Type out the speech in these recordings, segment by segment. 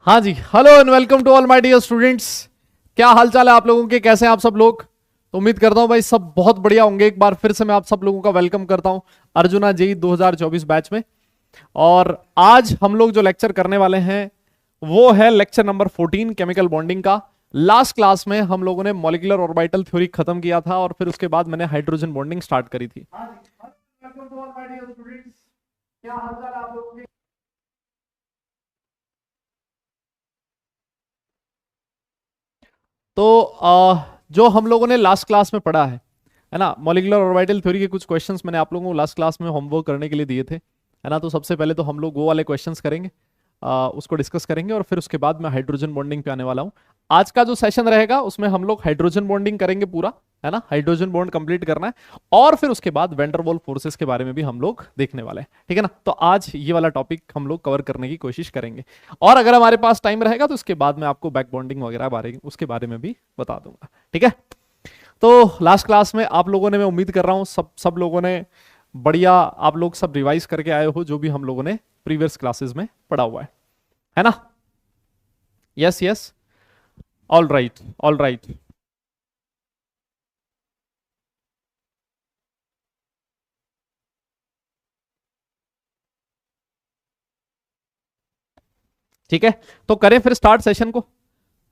हाँ जी, hello and welcome to all my dear students. क्या हाल चाल है आप लोगों के, कैसे हैं आप सब लोग। तो उम्मीद करता हूं भाई सब बहुत बढ़िया होंगे। एक बार फिर से मैं आप सब लोगों का वेलकम करता हूं अर्जुना जेई 2024 बैच में। और आज हम लोग जो लेक्चर करने वाले हैं वो है लेक्चर नंबर 14 केमिकल बॉन्डिंग का। लास्ट क्लास में हम लोगों ने मॉलिक्यूलर ऑर्बिटल थ्योरी खत्म किया था और फिर उसके बाद मैंने हाइड्रोजन बॉन्डिंग स्टार्ट करी थी। क्या हाल चाल है आप लोगों के। तो जो हम लोगों ने लास्ट क्लास में पढ़ा है ना, मॉलिक्यूलर ऑर्बिटल थ्योरी के कुछ क्वेश्चंस मैंने आप लोगों को लास्ट क्लास में होमवर्क करने के लिए दिए थे, है ना। तो सबसे पहले तो हम लोग वो वाले क्वेश्चंस करेंगे, उसको डिस्कस करेंगे और फिर उसके बाद मैं हाइड्रोजन बॉन्डिंग पे आने वाला हूँ। आज का जो सेशन रहेगा उसमें हम लोग हाइड्रोजन बॉन्डिंग करेंगे पूरा, है ना। हाइड्रोजन बॉन्ड कंप्लीट करना है और फिर उसके बाद वैंडरवाल फोर्सेस के बारे में भी हम लोग देखने वाले हैं, ठीक है ना। तो आज ये वाला टॉपिक हम लोग कवर करने की कोशिश करेंगे और अगर हमारे पास टाइम रहेगा तो उसके बाद मैं आपको बैक बॉन्डिंग वगैरह बारे उसके बारे में भी बता दूंगा, ठीक है। तो लास्ट क्लास में आप लोगों ने, मैं उम्मीद कर रहा हूं सब लोगों ने बढ़िया, आप लोग सब रिवाइज करके आए हो जो भी हम लोगों ने प्रीवियस क्लासेस में पढ़ा हुआ है ना। Yes yes, all right all right. ठीक है, तो करें फिर स्टार्ट सेशन को।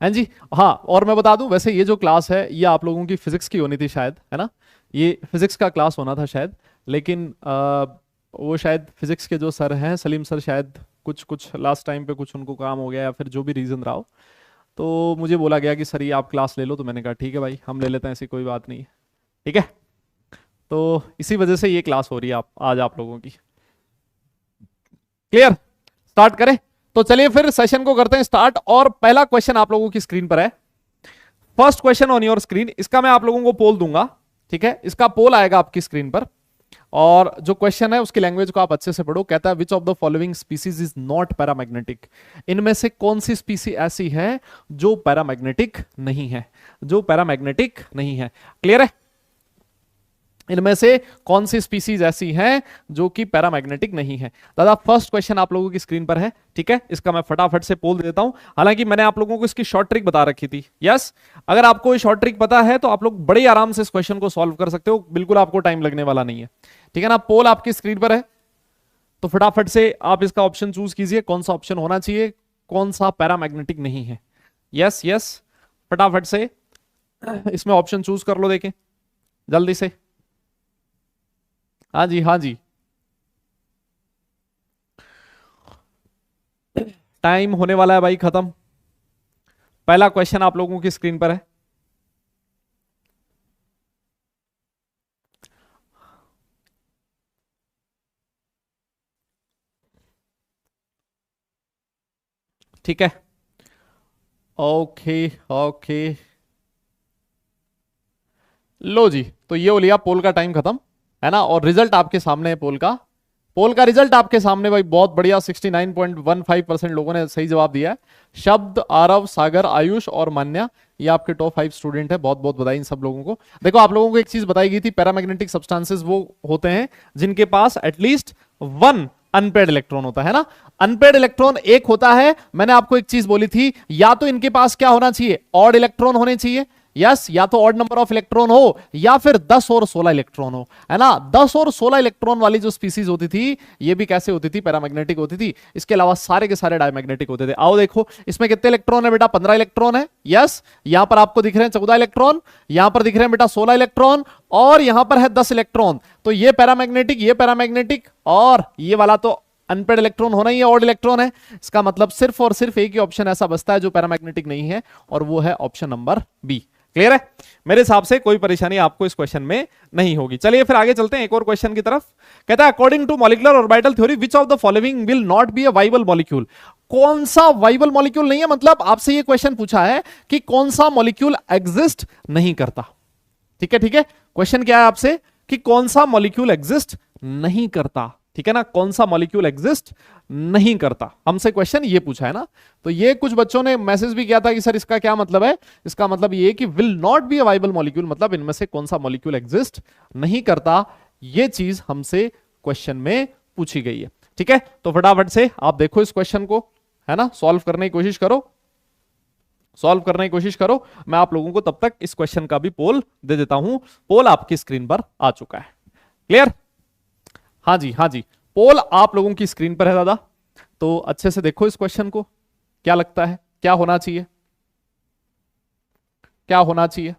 हैं जी। हाँ, और मैं बता दूं वैसे ये जो क्लास है ये आप लोगों की फिजिक्स की होनी थी शायद, है ना। ये फिजिक्स का क्लास होना था शायद, लेकिन वो शायद फिजिक्स के जो सर हैं सलीम सर, शायद कुछ कुछ लास्ट टाइम पे कुछ उनको काम हो गया या फिर जो भी रीज़न रहा हो, तो मुझे बोला गया कि सर ये आप क्लास ले लो। तो मैंने कहा ठीक है भाई, हम ले लेते हैं, ऐसी कोई बात नहीं है, ठीक है। तो इसी वजह से ये क्लास हो रही है आज आप लोगों की। क्लियर, स्टार्ट करें। तो चलिए फिर सेशन को करते हैं स्टार्ट। और पहला क्वेश्चन आप लोगों की स्क्रीन पर है, first question on your screen. इसका मैं आप लोगों को पोल दूंगा, ठीक है। इसका पोल आएगा आपकी स्क्रीन पर और जो क्वेश्चन है उसकी लैंग्वेज को आप अच्छे से पढ़ो। कहता है विच of the following species is not paramagnetic. इनमें से कौन सी स्पीसी ऐसी है जो पैरामैग्नेटिक नहीं है, जो पैरामैग्नेटिक नहीं है। क्लियर है, इनमें से कौन सी स्पीसीज ऐसी हैं जो कि पैरामैग्नेटिक नहीं है। दादा फर्स्ट क्वेश्चन आप लोगों की स्क्रीन पर है, ठीक है। इसका मैं फटाफट से पोल दे देता हूं। हालांकि मैंने आप लोगों को इसकी शॉर्ट ट्रिक बता रखी थी। यस, अगर आपको ये शॉर्ट ट्रिक पता है तो आप लोग बड़े आराम से इस क्वेश्चन को सॉल्व कर सकते हो, बिल्कुल आपको टाइम लगने वाला नहीं है, ठीक है ना। पोल आपकी स्क्रीन पर है, तो फटाफट से आप इसका ऑप्शन चूज कीजिए, कौन सा ऑप्शन होना चाहिए, कौन सा पैरामैग्नेटिक नहीं है। यस यस, फटाफट से इसमें ऑप्शन चूज कर लो, देखें जल्दी से। हाँ जी हाँ जी, टाइम होने वाला है भाई खत्म। पहला क्वेश्चन आप लोगों की स्क्रीन पर है। ठीक है, ओके ओके, लो जी। तो ये हो लिया, पोल का टाइम खत्म, है ना। और रिजल्ट आपके सामने है, पोल का रिजल्ट आपके सामने भाई। बहुत बढ़िया, 69.15% लोगों ने सही जवाब दिया है। शब्द, आरव, सागर, आयुष और मान्या, ये आपके टॉप 5 स्टूडेंट है। बहुत बहुत बधाई इन सब लोगों को। देखो आप लोगों को एक चीज बताई गई थी, पैरामैग्नेटिक सब्सटेंसेस वो होते हैं जिनके पास एटलीस्ट वन अनपेड इलेक्ट्रॉन होता है ना। अनपेड इलेक्ट्रॉन एक होता है। मैंने आपको एक चीज बोली थी, या तो इनके पास क्या होना चाहिए, ऑड इलेक्ट्रॉन होने चाहिए। यस, या तो ऑड नंबर ऑफ इलेक्ट्रॉन हो या फिर 10 और 16 इलेक्ट्रॉन हो, है ना। 10 और 16 इलेक्ट्रॉन वाली जो स्पीसीज होती थी ये भी कैसे होती थी, पैरामैग्नेटिक होती थी। इसके अलावा सारे के सारे डायमैग्नेटिक होते थे। आओ देखो इसमें कितने इलेक्ट्रॉन है बेटा, 15 इलेक्ट्रॉन है। यस, यहां पर आपको दिख रहे हैं 14 इलेक्ट्रॉन, यहां पर दिख रहे हैं बेटा 16 इलेक्ट्रॉन और यहां पर है 10 इलेक्ट्रॉन। तो ये पैरामैग्नेटिक, ये पैरामैग्नेटिक और ये वाला तो अनपेड इलेक्ट्रॉन होना ही है, ऑड इलेक्ट्रॉन है। इसका मतलब सिर्फ और सिर्फ एक ही ऑप्शन ऐसा बचता है जो पैरामैग्नेटिक नहीं है और वो है ऑप्शन नंबर बी। क्लियर है, मेरे हिसाब से कोई परेशानी आपको इस क्वेश्चन में नहीं होगी। चलिए फिर आगे चलते हैं एक और क्वेश्चन की तरफ। कहता है according to molecular orbital theory which of the following will not be a viable molecule. कौन सा वाइबल मॉलिक्यूल नहीं है, मतलब आपसे ये क्वेश्चन पूछा है कि कौन सा मॉलिक्यूल एग्जिस्ट नहीं करता। ठीक है ठीक है, क्वेश्चन क्या है आपसे कि कौन सा मॉलिक्यूल एग्जिस्ट नहीं करता, ठीक है ना। कौन सा मॉलिक्यूल एग्जिस्ट नहीं करता, हमसे क्वेश्चन ये पूछा है ना। तो ये कुछ बच्चों ने मैसेज भी किया था कि सर इसका क्या मतलब है। इसका मतलब ये कि will not be a viable molecule, मतलब इनमें से कौन सा मॉलिक्यूल एग्जिस्ट नहीं करता। ये चीज हमसे क्वेश्चन में पूछी गई है। ठीक है, तो फटाफट से आप देखो इस क्वेश्चन को, है ना, सॉल्व करने की कोशिश करो, सॉल्व करने की कोशिश करो। मैं आप लोगों को तब तक इस क्वेश्चन का भी पोल दे देता हूं। पोल आपकी स्क्रीन पर आ चुका है। क्लियर? हाँ जी, हाँ जी, पोल आप लोगों की स्क्रीन पर है दादा। तो अच्छे से देखो इस क्वेश्चन को, क्या लगता है क्या होना चाहिए, क्या होना चाहिए?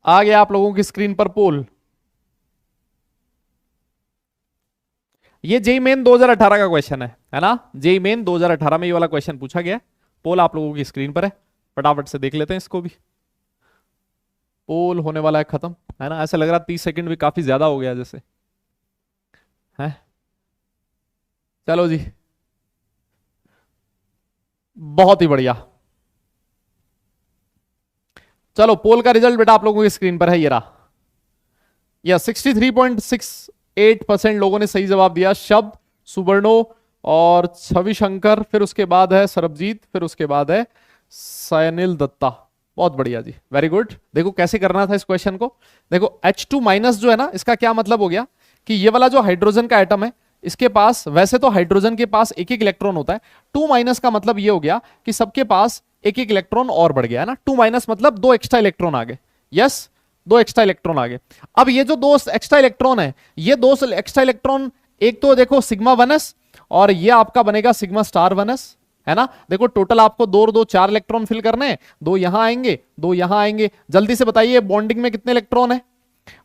आ गया आप लोगों की स्क्रीन पर पोल। ये जेई मेन 2018 का क्वेश्चन है ना, जेई मेन 2018 में ये वाला क्वेश्चन पूछा गया। पोल आप लोगों की स्क्रीन पर है, फटाफट से देख लेते हैं इसको भी। पोल होने वाला है खत्म, है ना। ऐसा लग रहा 30 सेकंड भी काफी ज्यादा हो गया जैसे, है। चलो जी, बहुत ही बढ़िया। चलो पोल का रिजल्ट बेटा आप लोगों की स्क्रीन पर है, ये रहा। या 63.68% लोगों ने सही जवाब दिया। शब्द, सुवर्णो और छवि शंकर, फिर उसके बाद है सरबजीत, फिर उसके बाद है सैनिल दत्ता। बहुत बढ़िया जी, वेरी गुड। देखो कैसे करना था इस क्वेश्चन को। देखो H2 माइनस जो है ना, इसका क्या मतलब हो गया कि ये वाला जो हाइड्रोजन का एटम है, इसके पास, वैसे तो हाइड्रोजन के पास एक एक इलेक्ट्रॉन होता है। 2 माइनस का मतलब ये हो गया कि सबके पास एक एक इलेक्ट्रॉन और बढ़ गया, है ना। 2 माइनस मतलब 2 एक्स्ट्रा इलेक्ट्रॉन आ गए। यस, 2 एक्स्ट्रा इलेक्ट्रॉन आ गए। अब ये जो 2 एक्स्ट्रा इलेक्ट्रॉन है, ये 2 एक्स्ट्रा इलेक्ट्रॉन, एक तो देखो सिग्मा 1s और ये आपका बनेगा सिग्मा स्टार 1s, है ना। देखो टोटल आपको 2 और 2 4 इलेक्ट्रॉन फिल करने हैं। 2 यहां आएंगे, 2 यहां आएंगे। जल्दी से बताइए बॉन्डिंग में कितने इलेक्ट्रॉन है?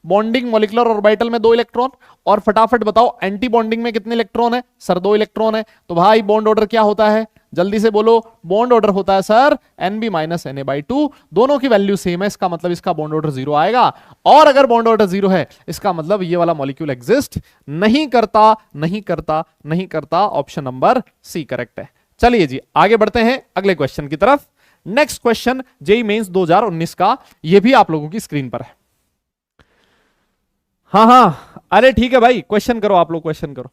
बॉन्डिंग मॉलिक्यूलर ऑर्बिटल में 2 इलेक्ट्रॉन। और फटाफट बताओ एंटी बॉन्डिंग में कितने इलेक्ट्रॉन है? सर 2 इलेक्ट्रॉन है। तो भाई बॉन्ड ऑर्डर क्या होता है? जल्दी से बोलो। बॉन्ड ऑर्डर होता है सर Nb माइनस Na/2। दोनों की वैल्यू सेम है, इसका मतलब इसका बॉन्ड ऑर्डर 0 आएगा। और अगर बॉन्ड ऑर्डर 0 है, इसका मतलब ये वाला मॉलिक्यूल एग्जिस्ट नहीं करता, नहीं करता, नहीं करता। ऑप्शन नंबर सी करेक्ट है। चलिए जी आगे बढ़ते हैं अगले क्वेश्चन की तरफ। नेक्स्ट क्वेश्चन जेई मेंस 2019 का, यह भी आप लोगों की स्क्रीन पर है। हाँ हाँ, अरे ठीक है भाई, क्वेश्चन करो आप लोग, क्वेश्चन करो।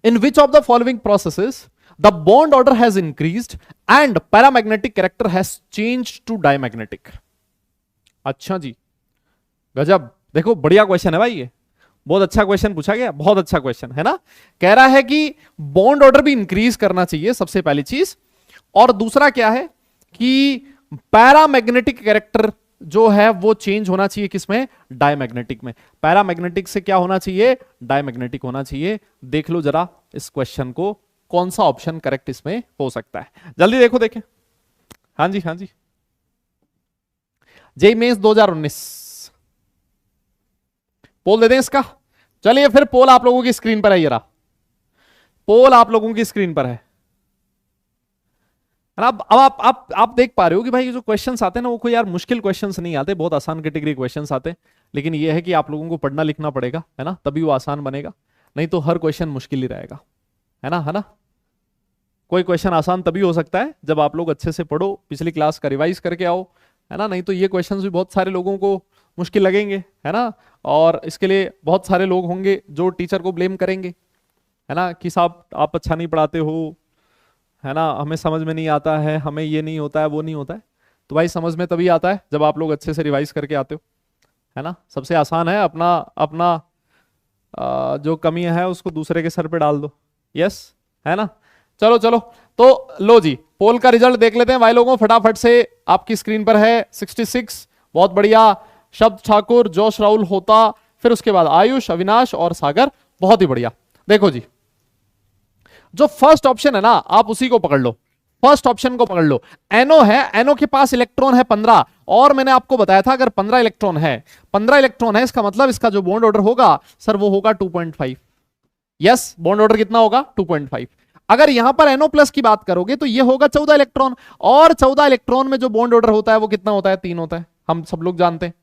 In which of the following processes the bond order has increased and paramagnetic character has changed to diamagnetic? अच्छा जी, गजब। देखो बढ़िया क्वेश्चन है भाई, ये बहुत अच्छा क्वेश्चन पूछा गया, बहुत अच्छा क्वेश्चन है ना। कह रहा है कि बॉन्ड ऑर्डर भी इंक्रीज करना चाहिए, सबसे पहली चीज। और दूसरा क्या है कि पैरामैग्नेटिक कैरेक्टर जो है वो चेंज होना चाहिए, किसमें? डायमैग्नेटिक में। पैरामैग्नेटिक से क्या होना चाहिए? डायमैग्नेटिक होना चाहिए। देख लो जरा इस क्वेश्चन को, कौन सा ऑप्शन करेक्ट इसमें हो सकता है। जल्दी देखो, देखें। हाँ जी, हाँ जी, जेईई मेंस 2019 पोल दे दें इसका। चलिए फिर पोल आप लोगों की स्क्रीन पर है, ये रहा पोल आप लोगों की स्क्रीन पर है। अब आप देख पा रहे हो कि भाई जो क्वेश्चंस आते हैं ना, वो कोई यार मुश्किल क्वेश्चंस नहीं आते, बहुत आसान कैटेगरी क्वेश्चंस आते हैं। लेकिन ये है कि आप लोगों को पढ़ना लिखना पड़ेगा, है ना, तभी वो आसान बनेगा। नहीं तो हर क्वेश्चन मुश्किल ही रहेगा, है ना, है ना। कोई क्वेश्चन आसान तभी हो सकता है जब आप लोग अच्छे से पढ़ो, पिछली क्लास का रिवाइज करके आओ, है ना। नहीं तो ये क्वेश्चंस भी बहुत सारे लोगों को मुश्किल लगेंगे, है ना। और इसके लिए बहुत सारे लोग होंगे जो टीचर को ब्लेम करेंगे, है ना, कि साहब आप अच्छा नहीं पढ़ाते हो, है ना, हमें समझ में नहीं आता है, हमें ये नहीं होता है, वो नहीं होता है। तो भाई समझ में तभी आता है जब आप लोग अच्छे से रिवाइज करके आते हो, है ना। सबसे आसान है अपना अपना जो कमी है उसको दूसरे के सर पे डाल दो। यस, है ना। चलो चलो, तो लो जी पोल का रिजल्ट देख लेते हैं भाई लोगों, फटाफट से। आपकी स्क्रीन पर है 66, बहुत बढ़िया। शब्द ठाकुर, जोश राहुल होता, फिर उसके बाद आयुष, अविनाश और सागर, बहुत ही बढ़िया। देखो जी, जो फर्स्ट ऑप्शन है ना, आप उसी को पकड़ लो, फर्स्ट ऑप्शन को पकड़ लो। एनओ है, एनओ के पास इलेक्ट्रॉन है 15, और मैंने आपको बताया था अगर 15 इलेक्ट्रॉन है, 15 इलेक्ट्रॉन है, इसका मतलब इसका जो बॉन्ड ऑर्डर होगा सर वो होगा 2.5। यस, बॉन्ड ऑर्डर कितना होगा? 2.5। अगर यहां पर NO प्लस की बात करोगे तो ये होगा 14 इलेक्ट्रॉन, और 14 इलेक्ट्रॉन में जो बॉन्ड ऑर्डर होता है वो कितना होता है? 3 होता है, हम सब लोग जानते हैं,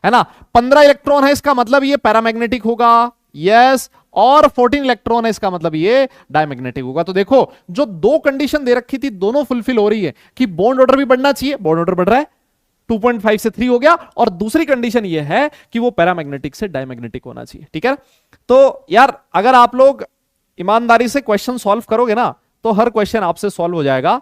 है ना। 15 इलेक्ट्रॉन है, इसका मतलब ये पैरामैग्नेटिक होगा। यस, और 14 इलेक्ट्रॉन है, इसका मतलब ये डायमैग्नेटिक होगा। तो देखो जो दो कंडीशन दे रखी थी दोनों फुलफिल हो रही है कि बॉन्ड ऑर्डर भी बढ़ना चाहिए, बॉन्ड ऑर्डर बढ़ रहा है, 2.5 से 3 हो गया, और दूसरी कंडीशन ये है कि वो पैरामैग्नेटिक से डायमैग्नेटिक होना चाहिए। ठीक है, तो यार अगर आप लोग ईमानदारी से क्वेश्चन सॉल्व करोगे ना तो हर क्वेश्चन आपसे सॉल्व हो जाएगा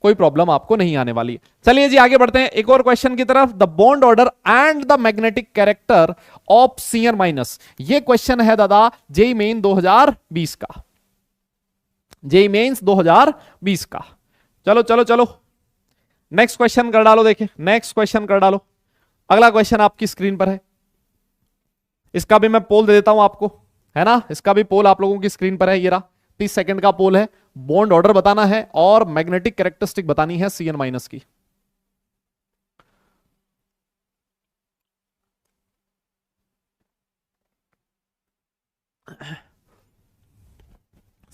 कोई प्रॉब्लम आपको नहीं आने वाली है। चलिए जी आगे बढ़ते हैं एक और क्वेश्चन की तरफ। The bond order and the magnetic character of Cn minus, ये क्वेश्चन है दादा जेई मेन 2020 का, जेई मेन्स 2020 का। चलो चलो चलो नेक्स्ट क्वेश्चन कर डालो, देखिए नेक्स्ट क्वेश्चन कर डालो। अगला क्वेश्चन आपकी स्क्रीन पर है, इसका भी मैं पोल दे देता हूं आपको, है ना, इसका भी पोल आप लोगों की स्क्रीन पर है, ये रहा 30 सेकंड का पोल है। बॉन्ड ऑर्डर बताना है और मैग्नेटिक कैरेक्टरिस्टिक बतानी है Cn माइनस की।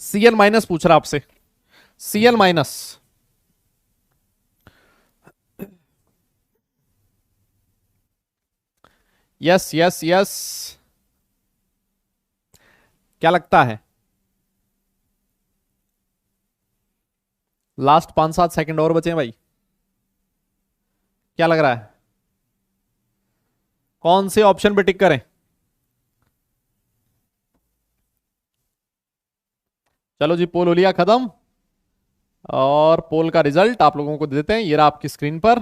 Cn माइनस पूछ रहा आपसे, Cn minus. Yes yes yes, क्या लगता है? लास्ट 5-7 सेकंड और बचे हैं भाई, क्या लग रहा है कौन से ऑप्शन पे टिक करें? चलो जी पोल हो लिया खत्म, और पोल का रिजल्ट आप लोगों को देते हैं, ये रहा आपकी स्क्रीन पर।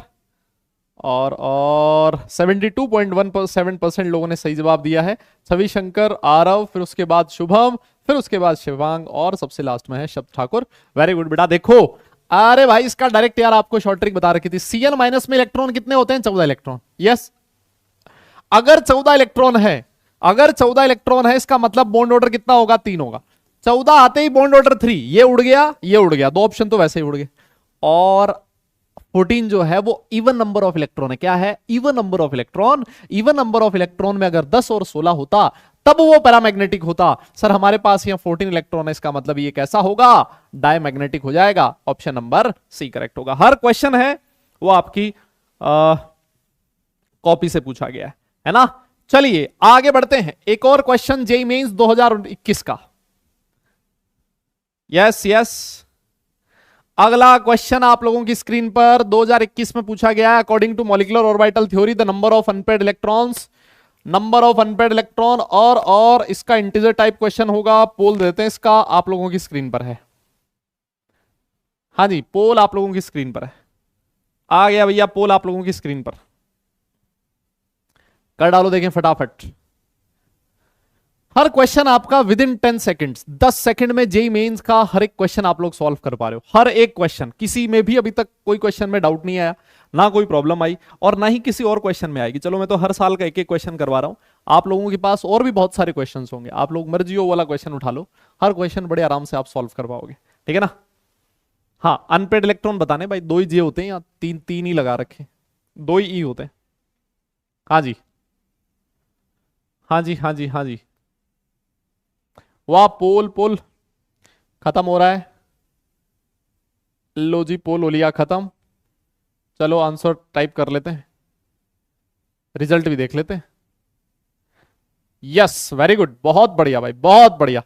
और 72.17% लोगों ने सही जवाब दिया है। छवि शंकर, आरव, फिर उसके बाद शुभम, फिर उसके बाद शिवांग, और सबसे लास्ट में है शब्द ठाकुर। वेरी गुड बेटा। देखो अरे भाई इसका डायरेक्ट यार आपको शॉर्ट ट्रिक बता रखी थी। Cn माइनस में इलेक्ट्रॉन कितने होते हैं? 14 इलेक्ट्रॉन। यस, अगर 14 इलेक्ट्रॉन है, अगर 14 इलेक्ट्रॉन है इसका मतलब बॉन्ड ऑर्डर कितना होगा? 3 होगा। 14 आते ही बॉन्ड ऑर्डर 3, ये उड़ गया, ये उड़ गया, 2 ऑप्शन तो वैसे ही उड़ गए। और 14 जो है वो इवन नंबर ऑफ इलेक्ट्रॉन है। क्या है? Even number of electron. Even number of electron में अगर 10 और 16 होता तब वो पैरामैग्नेटिक होता। सर हमारे पास यहाँ 14 इलेक्ट्रॉन है, इसका मतलब ये कैसा होगा? डायमैग्नेटिक हो जाएगा। ऑप्शन नंबर सी करेक्ट होगा। हर क्वेश्चन है वो आपकी कॉपी से पूछा गया है ना। चलिए आगे बढ़ते हैं, एक और क्वेश्चन जेईई मेंस 2021 का। यस यस, अगला क्वेश्चन आप लोगों की स्क्रीन पर 2021 में पूछा गया है। According to molecular orbital theory the number of unpaired electrons, number of unpaired electron, और इसका इंटीजर टाइप क्वेश्चन होगा। पोल देते हैं इसका, आप लोगों की स्क्रीन पर है। हाँ जी पोल आप लोगों की स्क्रीन पर है, आ गया भैया पोल आप लोगों की स्क्रीन पर, कर डालो देखें फटाफट। हर क्वेश्चन आपका विद इन 10 सेकंड्स, 10 सेकंड में जेईई मेंस का हर एक क्वेश्चन आप लोग सॉल्व कर पा रहे हो। हर एक क्वेश्चन, किसी में भी अभी तक कोई क्वेश्चन में डाउट नहीं आया, ना कोई प्रॉब्लम आई, और ना ही किसी और क्वेश्चन में आएगी। चलो मैं तो हर साल का एक एक क्वेश्चन करवा रहा हूं, आप लोगों के पास और भी बहुत सारे क्वेश्चन होंगे, आप लोग मर्जी हो वाला क्वेश्चन उठा लो, हर क्वेश्चन बड़े आराम से आप सॉल्व कर पाओगे। ठीक है ना। हाँ अनपेड इलेक्ट्रॉन बताने भाई, 2 ही जे होते हैं या 3 ही लगा रखे? 2 ही ई होते हैं। हाँ जी हाँ जी हाँ जी हाँ जी। वाह पोल पोल खत्म हो रहा है। लो जी पोल हो लिया खत्म। चलो आंसर टाइप कर लेते हैं, रिजल्ट भी देख लेते हैं। यस वेरी गुड, बहुत बढ़िया भाई बहुत बढ़िया।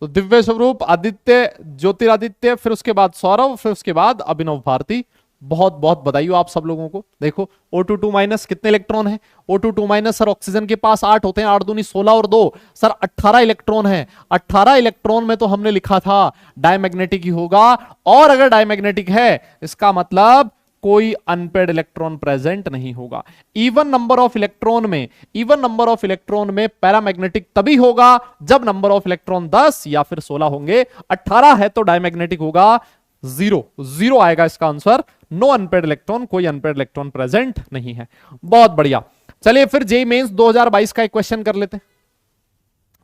तो दिव्य स्वरूप, आदित्य, ज्योतिरादित्य, फिर उसके बाद सौरव, फिर उसके बाद अभिनव भारती। बहुत बहुत बधाई हो आप सब लोगों को। देखो O22 माइनस कितने इलेक्ट्रॉन है? O22 माइनस सर ऑक्सीजन के पास 8 होते हैं, 8 दूनी 16 और 2 सर 18 इलेक्ट्रॉन है। 18 इलेक्ट्रॉन में तो हमने लिखा था डायमैग्नेटिक ही होगा, और अगर डायमैग्नेटिक है इसका मतलब कोई अनपेड इलेक्ट्रॉन प्रेजेंट नहीं होगा। इवन नंबर ऑफ इलेक्ट्रॉन में, इवन नंबर ऑफ इलेक्ट्रॉन में पैरामैग्नेटिक तभी होगा जब नंबर ऑफ इलेक्ट्रॉन 10 या फिर 16 होंगे। 18 है तो डायमैग्नेटिक होगा। 0 0 आएगा इसका आंसर। नो अनपेड इलेक्ट्रॉन, कोई अनपेड इलेक्ट्रॉन प्रेजेंट नहीं है। बहुत बढ़िया। चलिए फिर जेईई मेंस 2022 का एक क्वेश्चन कर लेते हैं।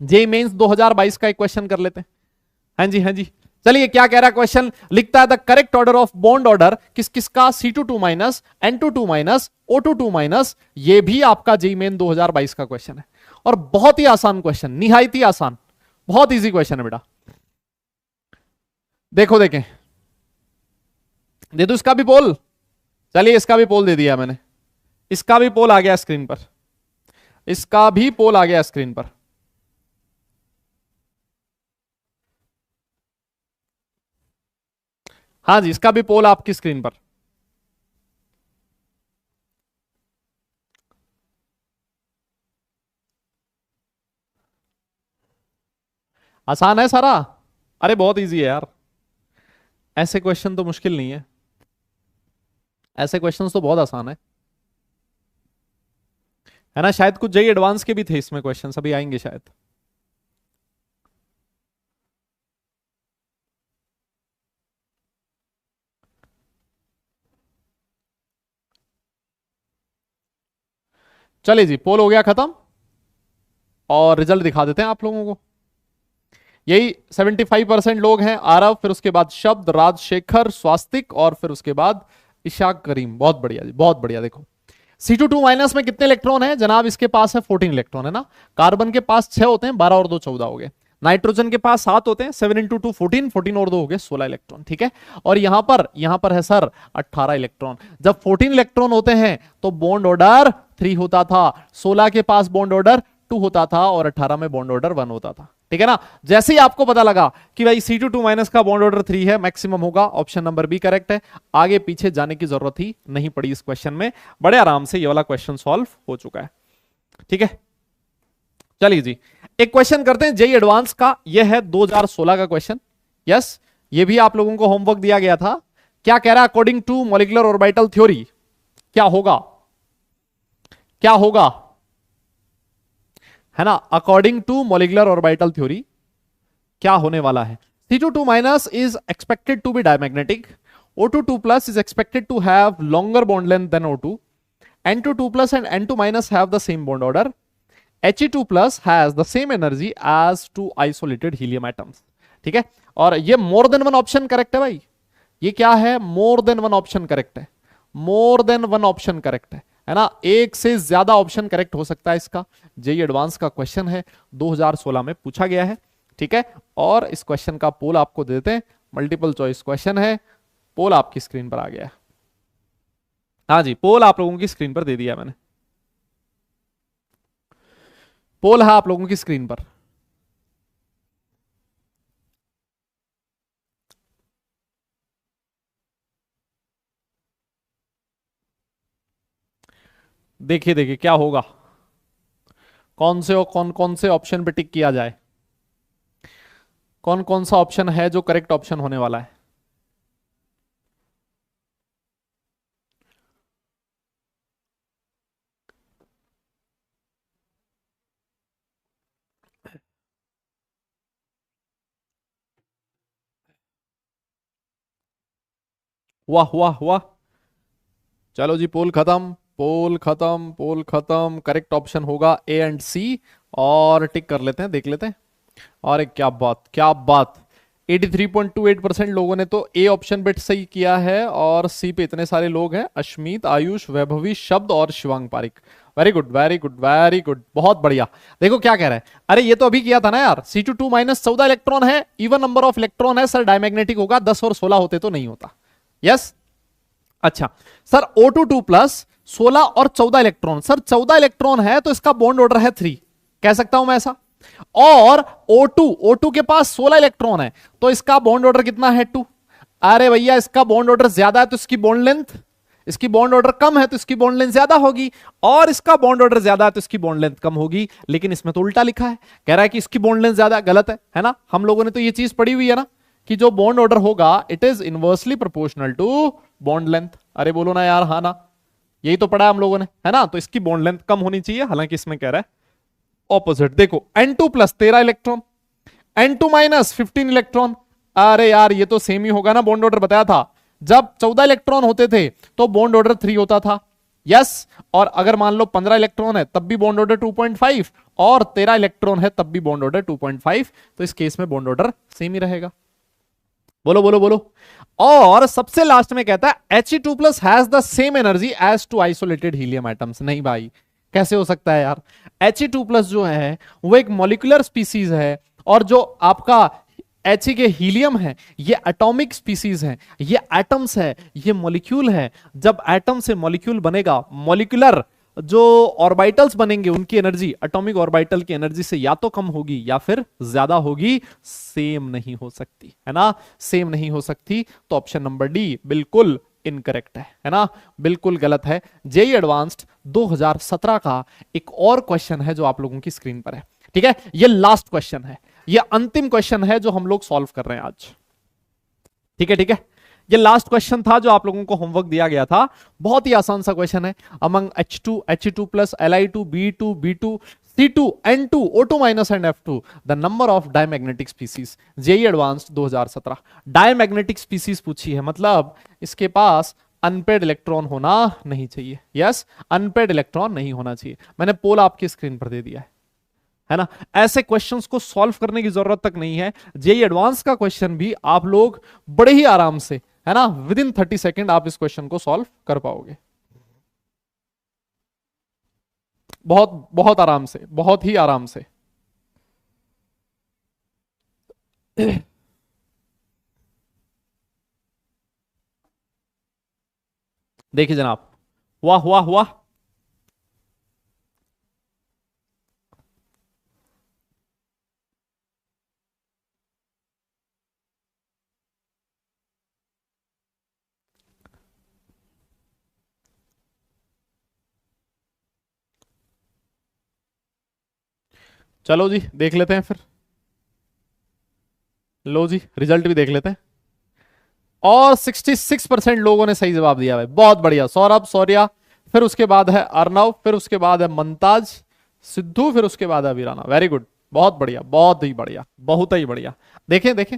जेईई मेंस 2022 का एक क्वेश्चन कर लेते हैं। हाँ जी हाँ जी। चलिए क्या कह रहा है क्वेश्चन? लिखता है the correct order of bond order किस किसका? C22 minus, N22 minus, O22 minus. ये भी आपका जेईई मेन 2022 का क्वेश्चन है, और बहुत ही आसान क्वेश्चन, निहायत ही आसान, बहुत इजी क्वेश्चन है बेटा। देखो देखें, दे दो इसका भी पोल। चलिए इसका भी पोल दे दिया मैंने, इसका भी पोल आ गया स्क्रीन पर, इसका भी पोल आ गया स्क्रीन पर। हाँ जी इसका भी पोल आपकी स्क्रीन पर। आसान है सारा, अरे बहुत इजी है यार, ऐसे क्वेश्चन तो मुश्किल नहीं है। ऐसे क्वेश्चंस तो बहुत आसान है ना। शायद कुछ जेई एडवांस के भी थे इसमें क्वेश्चंस, अभी आएंगे शायद। चलिए जी, पोल हो गया खत्म और रिजल्ट दिखा देते हैं आप लोगों को। यही 75% लोग हैं। आरव, फिर उसके बाद शब्द, राजशेखर, स्वास्तिक और फिर उसके बाद इशाक करीम। बहुत बढ़िया जी, बहुत बढ़िया। देखो C2 माइनस में कितने इलेक्ट्रॉन है जनाब? इसके पास है 14 इलेक्ट्रॉन, है ना। कार्बन के पास 6 होते हैं, 12 और 2 14 हो गए। नाइट्रोजन के पास 7 होते हैं, 7 इंटू 2 14, 14 और 2 हो गए 16 इलेक्ट्रॉन, ठीक है। और यहां पर है सर 18 इलेक्ट्रॉन। जब 14 इलेक्ट्रॉन होते हैं तो बॉन्ड ऑर्डर 3 होता था, 16 के पास बॉन्ड ऑर्डर 2 होता था और 18 में बॉन्ड ऑर्डर 1 होता था, ठीक है ना। जैसे ही आपको पता लगा कि भाई C2 माइनस का बॉन्ड ऑर्डर 3 है, मैक्सिमम होगा, ऑप्शन नंबर बी करेक्ट है। आगे पीछे जाने की जरूरत ही नहीं पड़ी इस क्वेश्चन में, बड़े आराम से ये वाला क्वेश्चन सॉल्व हो चुका है, ठीक है। चलिए जी, एक क्वेश्चन करते हैं जेई एडवांस का। यह है 2016 का क्वेश्चन। यस, ये भी आप लोगों को होमवर्क दिया गया था। क्या कह रहा है? According to molecular orbital theory क्या होगा? क्या होगा, है ना। According to molecular orbital theory क्या होने वाला है? C2 minus is expected to be diamagnetic, O2 plus is expected to have longer bond length than O2, N2 plus and N2 minus have the same bond order, He2 plus has the same energy as two isolated helium atoms, ठीक है। और ये more than one option correct है भाई। ये क्या है? More than one option correct है। More than one option correct है ना। एक से ज्यादा ऑप्शन करेक्ट हो सकता है इसका। जेई एडवांस का क्वेश्चन है, 2016 में पूछा गया है, ठीक है। और इस क्वेश्चन का पोल आपको दे देते हैं, मल्टीपल चॉइस क्वेश्चन है। पोल आपकी स्क्रीन पर आ गया है। हाँ जी, पोल आप लोगों की स्क्रीन पर दे दिया मैंने। पोल है आप लोगों की स्क्रीन पर। देखिए देखिए क्या होगा, कौन से और कौन कौन से ऑप्शन पे टिक किया जाए, कौन कौन सा ऑप्शन है जो करेक्ट ऑप्शन होने वाला है। वाह वाह वाह। चलो जी, पोल खत्म, पोल खत्म, पोल खत्म। करेक्ट ऑप्शन होगा ए एंड सी। और टिक कर लेते हैं, देख लेते हैं। और एक क्या बात, क्या बात, 83.28% लोगों ने तो ए ऑप्शन पे सही किया है और सी पे इतने सारे लोग हैं। अश्मीत, आयुष, वैभवी, शब्द और Shivang Pareek. Very good very good very good, बहुत बढ़िया। देखो क्या कह रहा है, अरे ये तो अभी किया था ना यार। C2 माइनस 14 इलेक्ट्रॉन है, इवन नंबर ऑफ इलेक्ट्रॉन है सर, डायमैग्नेटिक होगा। 10 और 16 होते तो नहीं होता। यस, अच्छा सर O2 प्लस 16 और 14 इलेक्ट्रॉन, सर 14 इलेक्ट्रॉन है तो इसका बॉन्ड ऑर्डर है 3, कह सकता हूं मैं ऐसा। और O2 के पास 16 इलेक्ट्रॉन है तो इसका बॉन्ड ऑर्डर कितना है? 2। अरे भैया, इसका बॉन्ड ऑर्डर ज्यादा है तो इसकी बॉन्ड लेंथ, इसकी बॉन्ड ऑर्डर कम है तो इसकी बॉन्ड लेंथ ज्यादा होगी, और इसका बॉन्ड ऑर्डर ज्यादा है तो इसकी बॉन्ड लेंथ कम होगी। लेकिन इसमें तो उल्टा लिखा है, कह रहा है कि इसकी बॉन्ड लेंथ ज्यादा। गलत है ना। हम लोगों ने तो ये चीज पढ़ी हुई है ना कि जो बॉन्ड ऑर्डर होगा it is inversely proportional to bond length. अरे बोलो ना यार, हाँ ना, यही तो पढ़ा है हम लोगों ने, है ना। तो इसकी बॉन्ड लेंथ कम होनी चाहिए, हालांकि इसमें कह रहा है ऑपोजिट। देखो N2 plus 13 electron, N2 minus 15 electron. अरे यार ये तो सेम ही होगा ना, बॉन्ड ऑर्डर बताया था। जब 14 इलेक्ट्रॉन होते थे तो बॉन्ड ऑर्डर 3 होता था। यस, और अगर मान लो 15 इलेक्ट्रॉन है तब भी बॉन्ड ऑर्डर 2.5, और 13 इलेक्ट्रॉन है तब भी बॉन्ड ऑर्डर 2.5। तो इस केस में बॉन्ड ऑर्डर सेम ही रहेगा। बोलो बोलो बोलो। और सबसे लास्ट में कहता है He2 plus has the same energy as two isolated helium atoms. नहीं भाई, कैसे हो सकता है यार। He2 प्लस जो है वो एक मॉलिक्यूलर स्पीसीज है, और जो आपका He के हीलियम है ये एटॉमिक स्पीसीज है, ये एटम्स है, ये मॉलिक्यूल है। जब एटम से मॉलिक्यूल बनेगा, मॉलिक्यूलर जो ऑर्बिटल्स बनेंगे उनकी एनर्जी एटॉमिक ऑर्बिटल की एनर्जी से या तो कम होगी या फिर ज्यादा होगी, सेम नहीं हो सकती, है ना। सेम नहीं हो सकती, तो ऑप्शन नंबर डी बिल्कुल इनकरेक्ट है ना, बिल्कुल गलत है। जेई एडवांस्ड 2017 का एक और क्वेश्चन है जो आप लोगों की स्क्रीन पर है, ठीक है। ये लास्ट क्वेश्चन है, ये अंतिम क्वेश्चन है जो हम लोग सॉल्व कर रहे हैं आज, ठीक है ठीक है। ये लास्ट क्वेश्चन था जो आप लोगों को होमवर्क दिया गया था, बहुत ही आसान सा क्वेश्चन है। Among H2 He2 plus Li2 B2 B2 C2 N2 O2 minus and F2 the number of diamagnetic species, JEE Advanced 2017। Diamagnetic species पूछी है, मतलब इसके पास अनपेड इलेक्ट्रॉन होना नहीं चाहिए। यस, अनपेड इलेक्ट्रॉन नहीं होना चाहिए। मैंने पोल आपकी स्क्रीन पर दे दिया है ना। ऐसे क्वेश्चंस को सॉल्व करने की जरूरत तक नहीं है। जेई एडवांस का क्वेश्चन भी आप लोग बड़े ही आराम से, है ना, विद इन 30 सेकेंड आप इस क्वेश्चन को सॉल्व कर पाओगे, बहुत बहुत आराम से, बहुत ही आराम से। देखिए जनाब, वाह वाह वाह, चलो जी देख लेते हैं फिर। लो जी रिजल्ट भी देख लेते हैं। और 66% लोगों ने सही जवाब दिया है, बहुत बढ़िया। सौरभ, सौर्या, फिर उसके बाद है अर्नव, फिर उसके बाद है मंताज, सिद्धू, फिर उसके बाद है वीराना। वेरी गुड, बहुत बढ़िया, बहुत ही बढ़िया, बहुत ही बढ़िया। देखें देखें,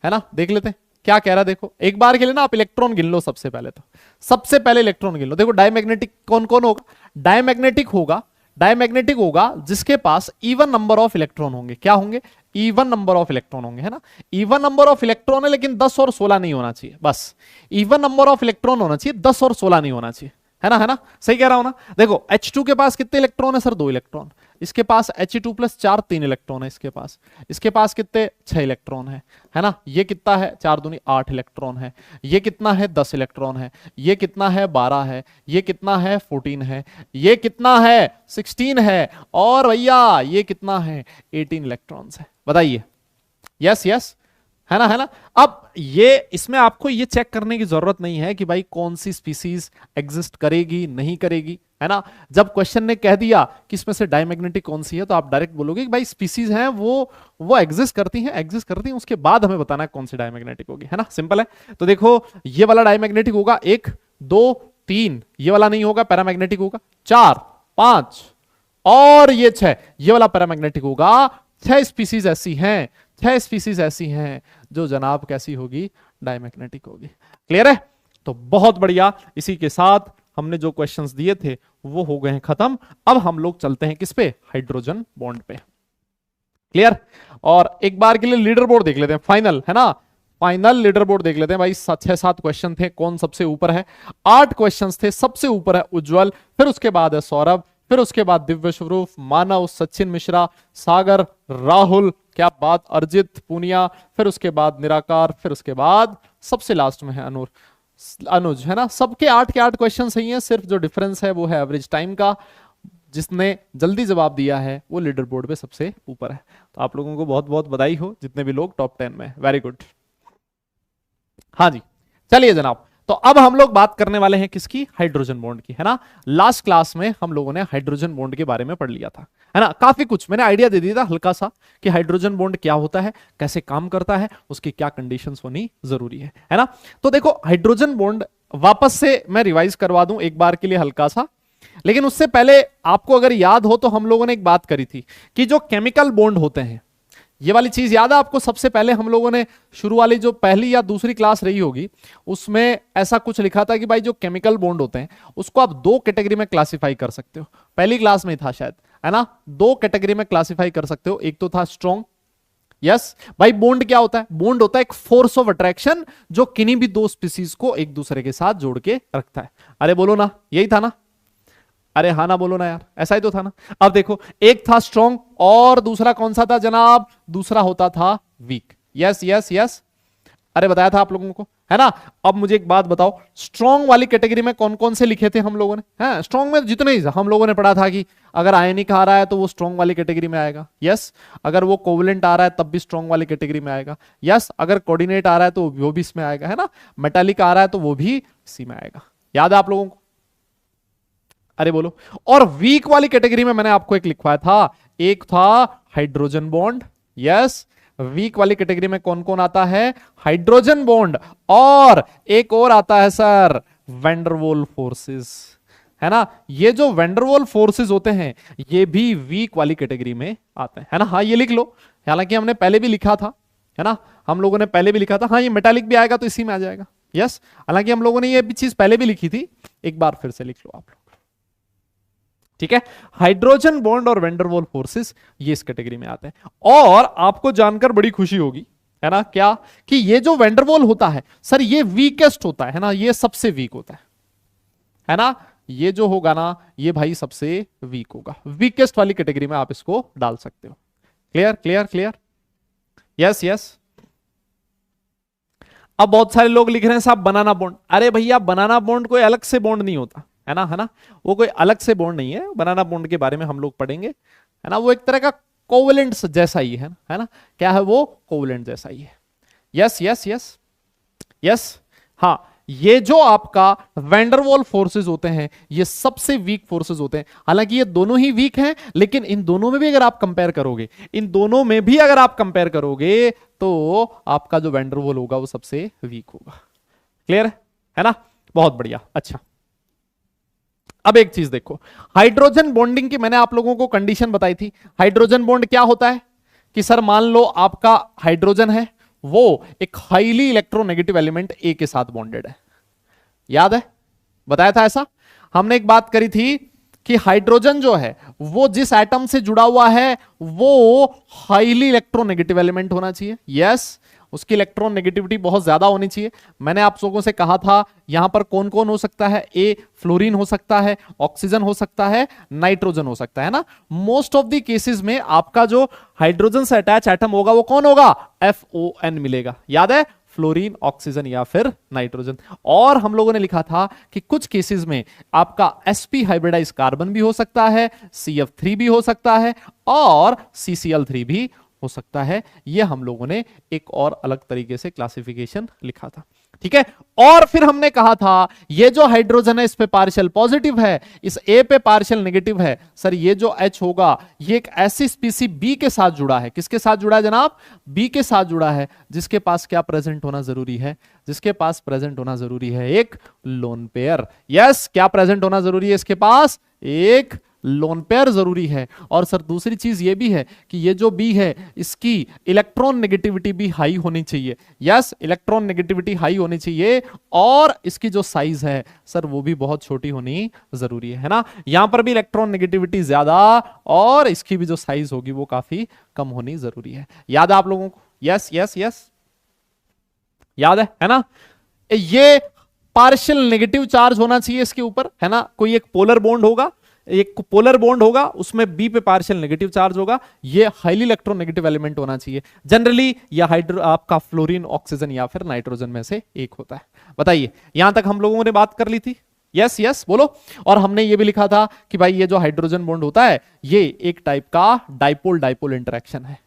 है ना, देख लेते हैं क्या कह रहा है। देखो एक बार के लिए ना आप इलेक्ट्रॉन गिन लो सबसे पहले, तो सबसे पहले इलेक्ट्रॉन गिन लो। देखो डायमैग्नेटिक कौन कौन होगा, डायमैग्नेटिक होगा, डायमैग्नेटिक होगा जिसके पास इवन नंबर ऑफ इलेक्ट्रॉन होंगे। क्या होंगे, इवन नंबर ऑफ इलेक्ट्रॉन होंगे, है ना। इवन नंबर ऑफ इलेक्ट्रॉन है, लेकिन 10 और 16 नहीं होना चाहिए, बस इवन नंबर ऑफ इलेक्ट्रॉन होना चाहिए, 10 और 16 नहीं होना चाहिए, है ना, है ना, सही कह रहा हूं ना। देखो H2 के पास कितने इलेक्ट्रॉन है सर, 2 इलेक्ट्रॉन। इसके पास He2 प्लस 4 3 इलेक्ट्रॉन है इसके पास कितने, 6 इलेक्ट्रॉन है ना। ये कितना है, 4 दूनी 8 इलेक्ट्रॉन है। ये कितना है, 10 इलेक्ट्रॉन है। ये कितना है, 12 है। ये कितना है, 14 है। ये कितना है, 16 है। और भैया ये कितना है, 18 इलेक्ट्रॉन्स है। बताइए, यस यस, है ना, है ना। अब ये इसमें आपको ये चेक करने की जरूरत नहीं है कि भाई कौन सी स्पीसीज एग्जिस्ट करेगी नहीं करेगी, है ना। जब क्वेश्चन ने कह दिया कि इसमें से डायमैग्नेटिक कौन सी है, तो आप डायरेक्ट बोलोगे कि भाई स्पीसीज हैं वो एग्जिस्ट करती हैं, उसके बाद हमें बताना है कौन सी डायमैग्नेटिक होगी, है ना, सिंपल है। तो देखो ये वाला डायमैग्नेटिक होगा, 1 2 3, ये वाला नहीं होगा, पैरामैग्नेटिक होगा 4 5, और ये 6, ये वाला पैरामैग्नेटिक होगा। 6 स्पीसीज ऐसी हैं, 6 स्पीसीज ऐसी हैं जो जनाब कैसी होगी, डायमैग्नेटिक होगी। क्लियर है, तो बहुत बढ़िया। इसी के साथ हमने जो क्वेश्चंस दिए थे वो हो गए हैं खत्म। अब हम लोग चलते हैं किस पे, हाइड्रोजन बॉन्ड पे। क्लियर, और एक बार के लिए लीडर बोर्ड देख लेते हैं, फाइनल, है ना, फाइनल लीडर बोर्ड देख लेते हैं भाई। 6-7 क्वेश्चन थे, कौन सबसे ऊपर है, 8 क्वेश्चन थे, सबसे ऊपर है उज्जवल, फिर उसके बाद है सौरभ, फिर उसके बाद दिव्य स्वरूप, मानव, सचिन मिश्रा, सागर, राहुल, क्या बात, अर्जित पूनिया, फिर उसके बाद निराकार, फिर उसके बाद सबसे लास्ट में है अनुज, है ना। सबके 8 के 8 क्वेश्चन सही हैं, सिर्फ जो डिफरेंस है वो है एवरेज टाइम का। जिसने जल्दी जवाब दिया है वो लीडर बोर्ड पे सबसे ऊपर है। तो आप लोगों को बहुत बहुत बधाई हो, जितने भी लोग टॉप 10 में, वेरी गुड। हाँ जी, चलिए जनाब, तो अब हम लोग बात करने वाले हैं किसकी, हाइड्रोजन बॉन्ड की, है ना। लास्ट क्लास में हम लोगों ने हाइड्रोजन बॉन्ड के बारे में पढ़ लिया था, है ना। काफी कुछ मैंने आइडिया दे दिया था हल्का सा कि हाइड्रोजन बॉन्ड क्या होता है, कैसे काम करता है, उसकी क्या कंडीशंस होनी जरूरी है ना। तो देखो हाइड्रोजन बॉन्ड वापस से मैं रिवाइज करवा दूं एक बार के लिए हल्का सा, लेकिन उससे पहले आपको अगर याद हो तो हम लोगों ने एक बात करी थी कि जो केमिकल बॉन्ड होते हैं, ये वाली चीज याद है आपको। सबसे पहले हम लोगों ने शुरू वाली जो पहली या दूसरी क्लास रही होगी उसमें ऐसा कुछ लिखा था कि भाई जो केमिकल बॉन्ड होते हैं उसको आप 2 कैटेगरी में क्लासिफाई कर सकते हो। पहली क्लास में था शायद, है ना, 2 कैटेगरी में क्लासिफाई कर सकते हो। एक तो था स्ट्रॉन्ग, यस भाई। बॉन्ड क्या होता है, बॉन्ड होता है एक फोर्स ऑफ अट्रैक्शन जो किन्हीं भी 2 स्पीसीज को एक दूसरे के साथ जोड़ के रखता है। अरे बोलो ना, यही था ना, अरे हाँ ना बोलो ना यार, ऐसा ही तो था ना। अब देखो एक था स्ट्रॉन्ग और दूसरा कौन सा था जनाब, दूसरा होता था वीक। यस यस यस, अरे बताया था आप लोगों को, है ना। अब मुझे एक बात बताओ, स्ट्रॉन्ग वाली कैटेगरी में कौन कौन से लिखे थे हम लोगों ने, हैं स्ट्रॉन्ग में जितने ही हम लोगों ने पढ़ा था कि अगर आयनिक आ रहा है तो वो स्ट्रॉन्ग वाली कैटेगरी में आएगा, यस। अगर वो कोवलेंट आ रहा है तब भी स्ट्रॉन्ग वाली कैटेगरी में आएगा, यस। अगर कोऑर्डिनेट आ रहा है तो वो भी इसमें आएगा, है ना। मेटालिक आ रहा है तो वो भी इसी में आएगा, याद है आप लोगों को, अरे बोलो। और वीक वाली कैटेगरी में मैंने आपको एक लिखवाया था, एक था हाइड्रोजन बॉन्ड, यस, वीक वाली कैटेगरी में कौन कौन आता है? हाइड्रोजन बॉन्ड, और एक और आता है सर वैंडरवॉल फोर्सेस, है ना। ये जो वैंडरवॉल फोर्सेस होते हैं ये भी वीक वाली कैटेगरी में आते हैं, है ना। हाँ ये लिख लो, हालांकि हमने पहले भी लिखा था, है ना, हम लोगों ने पहले भी लिखा था। हाँ ये मेटालिक भी आएगा तो इसी में आ जाएगा, यस। हालांकि हम लोगों ने ये भी चीज पहले भी लिखी थी, एक बार फिर से लिख लो आप लोग, ठीक है। हाइड्रोजन बॉन्ड और वैंडरवॉल फोर्सेस ये इस कैटेगरी में आते हैं। और आपको जानकर बड़ी खुशी होगी, है ना, क्या कि ये जो वैंडरवॉल होता है सर ये वीकेस्ट होता है ना, ये सबसे वीक होता है ना। ये जो होगा ना ये भाई सबसे वीक होगा, वीकेस्ट वाली कैटेगरी में आप इसको डाल सकते हो। Clear clear clear, yes yes. अब बहुत सारे लोग लिख रहे हैं साहब बनाना बॉन्ड। अरे भैया बनाना बॉन्ड कोई अलग से बॉन्ड नहीं होता, है ना, है ना, वो कोई अलग से बॉन्ड नहीं है। बनाना बॉन्ड के बारे में हम लोग पढ़ेंगे, है ना। वो एक तरह का कोवलेंट जैसा ही है ना, क्या है वो? कोवलेंट जैसा ही है। Yes yes yes yes. हाँ ये जो आपका वैंडरवॉल फोर्सेस होते हैं ये सबसे वीक फोर्सेस होते हैं। हालांकि ये दोनों ही वीक हैं, लेकिन इन दोनों में भी अगर आप कंपेयर करोगे, इन दोनों में भी अगर आप कंपेयर करोगे तो आपका जो वैंडरवॉल होगा वो सबसे वीक होगा। क्लियर है ना, बहुत बढ़िया। अच्छा अब एक चीज देखो, हाइड्रोजन बॉन्डिंग की मैंने आप लोगों को कंडीशन बताई थी। हाइड्रोजन बॉन्ड क्या होता है कि सर मान लो आपका हाइड्रोजन है, वो एक हाईली इलेक्ट्रोनेगेटिव एलिमेंट ए के साथ बॉन्डेड है। याद है, बताया था ऐसा। हमने एक बात करी थी कि हाइड्रोजन जो है वो जिस एटम से जुड़ा हुआ है वो हाईली इलेक्ट्रोनेगेटिव एलिमेंट होना चाहिए। यस, उसकी इलेक्ट्रॉन नेगेटिविटी बहुत ज्यादा होनी चाहिए। मैंने आप लोगों से कहा था यहां पर कौन कौन हो सकता है? ए फ्लोरीन हो सकता है, ऑक्सीजन हो सकता है, नाइट्रोजन हो सकता है ना। मोस्ट ऑफ द केसेस में आपका जो हाइड्रोजन से अटैच एटम होगा वो कौन होगा? FON मिलेगा। याद है, फ्लोरीन, ऑक्सीजन या फिर नाइट्रोजन। और हम लोगों ने लिखा था कि कुछ केसेस में आपका sp हाइब्रिडाइज कार्बन भी हो सकता है, CF3 भी हो सकता है और CCl3 भी हो सकता है। ये हम लोगों ने एक और अलग तरीके से क्लासिफिकेशन लिखा था, ठीक है। और फिर हमने कहा था ये जो हाइड्रोजन है इस पे पार्शियल पॉजिटिव है, इस ए पे पार्शियल नेगेटिव है। सर ये जो H होगा ये एक ऐसी स्पीसी बी के साथ जुड़ा है। किसके साथ जुड़ा है जनाब? बी के साथ जुड़ा है, जिसके पास क्या प्रेजेंट होना जरूरी है? जिसके पास प्रेजेंट होना जरूरी है एक लोन पेयर। यस, क्या प्रेजेंट होना जरूरी है इसके पास? एक लोन पेयर जरूरी है। और सर दूसरी चीज ये भी है कि ये जो बी है इसकी इलेक्ट्रॉन नेगेटिविटी भी हाई होनी चाहिए। यस, इलेक्ट्रॉन नेगेटिविटी हाई होनी चाहिए। और इसकी जो साइज है सर वो भी बहुत छोटी होनी जरूरी है ना। यहां पर भी इलेक्ट्रॉन नेगेटिविटी ज्यादा और इसकी भी जो साइज होगी वो काफी कम होनी जरूरी है। याद है आप लोगों को? यस यस यस, याद है ना। ये पार्शियल नेगेटिव चार्ज होना चाहिए इसके ऊपर, है ना। कोई एक पोलर बॉन्ड होगा, एक पोलर बॉन्ड होगा, उसमें बी पे पार्शियल नेगेटिव चार्ज होगा। ये हाईली इलेक्ट्रोनेगेटिव एलिमेंट होना चाहिए। जनरली यह हाइड्रो आपका फ्लोरीन, ऑक्सीजन या फिर नाइट्रोजन में से एक होता है। बताइए, यहां तक हम लोगों ने बात कर ली थी। यस यस बोलो। और हमने ये भी लिखा था कि भाई ये जो हाइड्रोजन बॉन्ड होता है ये एक टाइप का डाइपोल डाइपोल इंटरेक्शन है।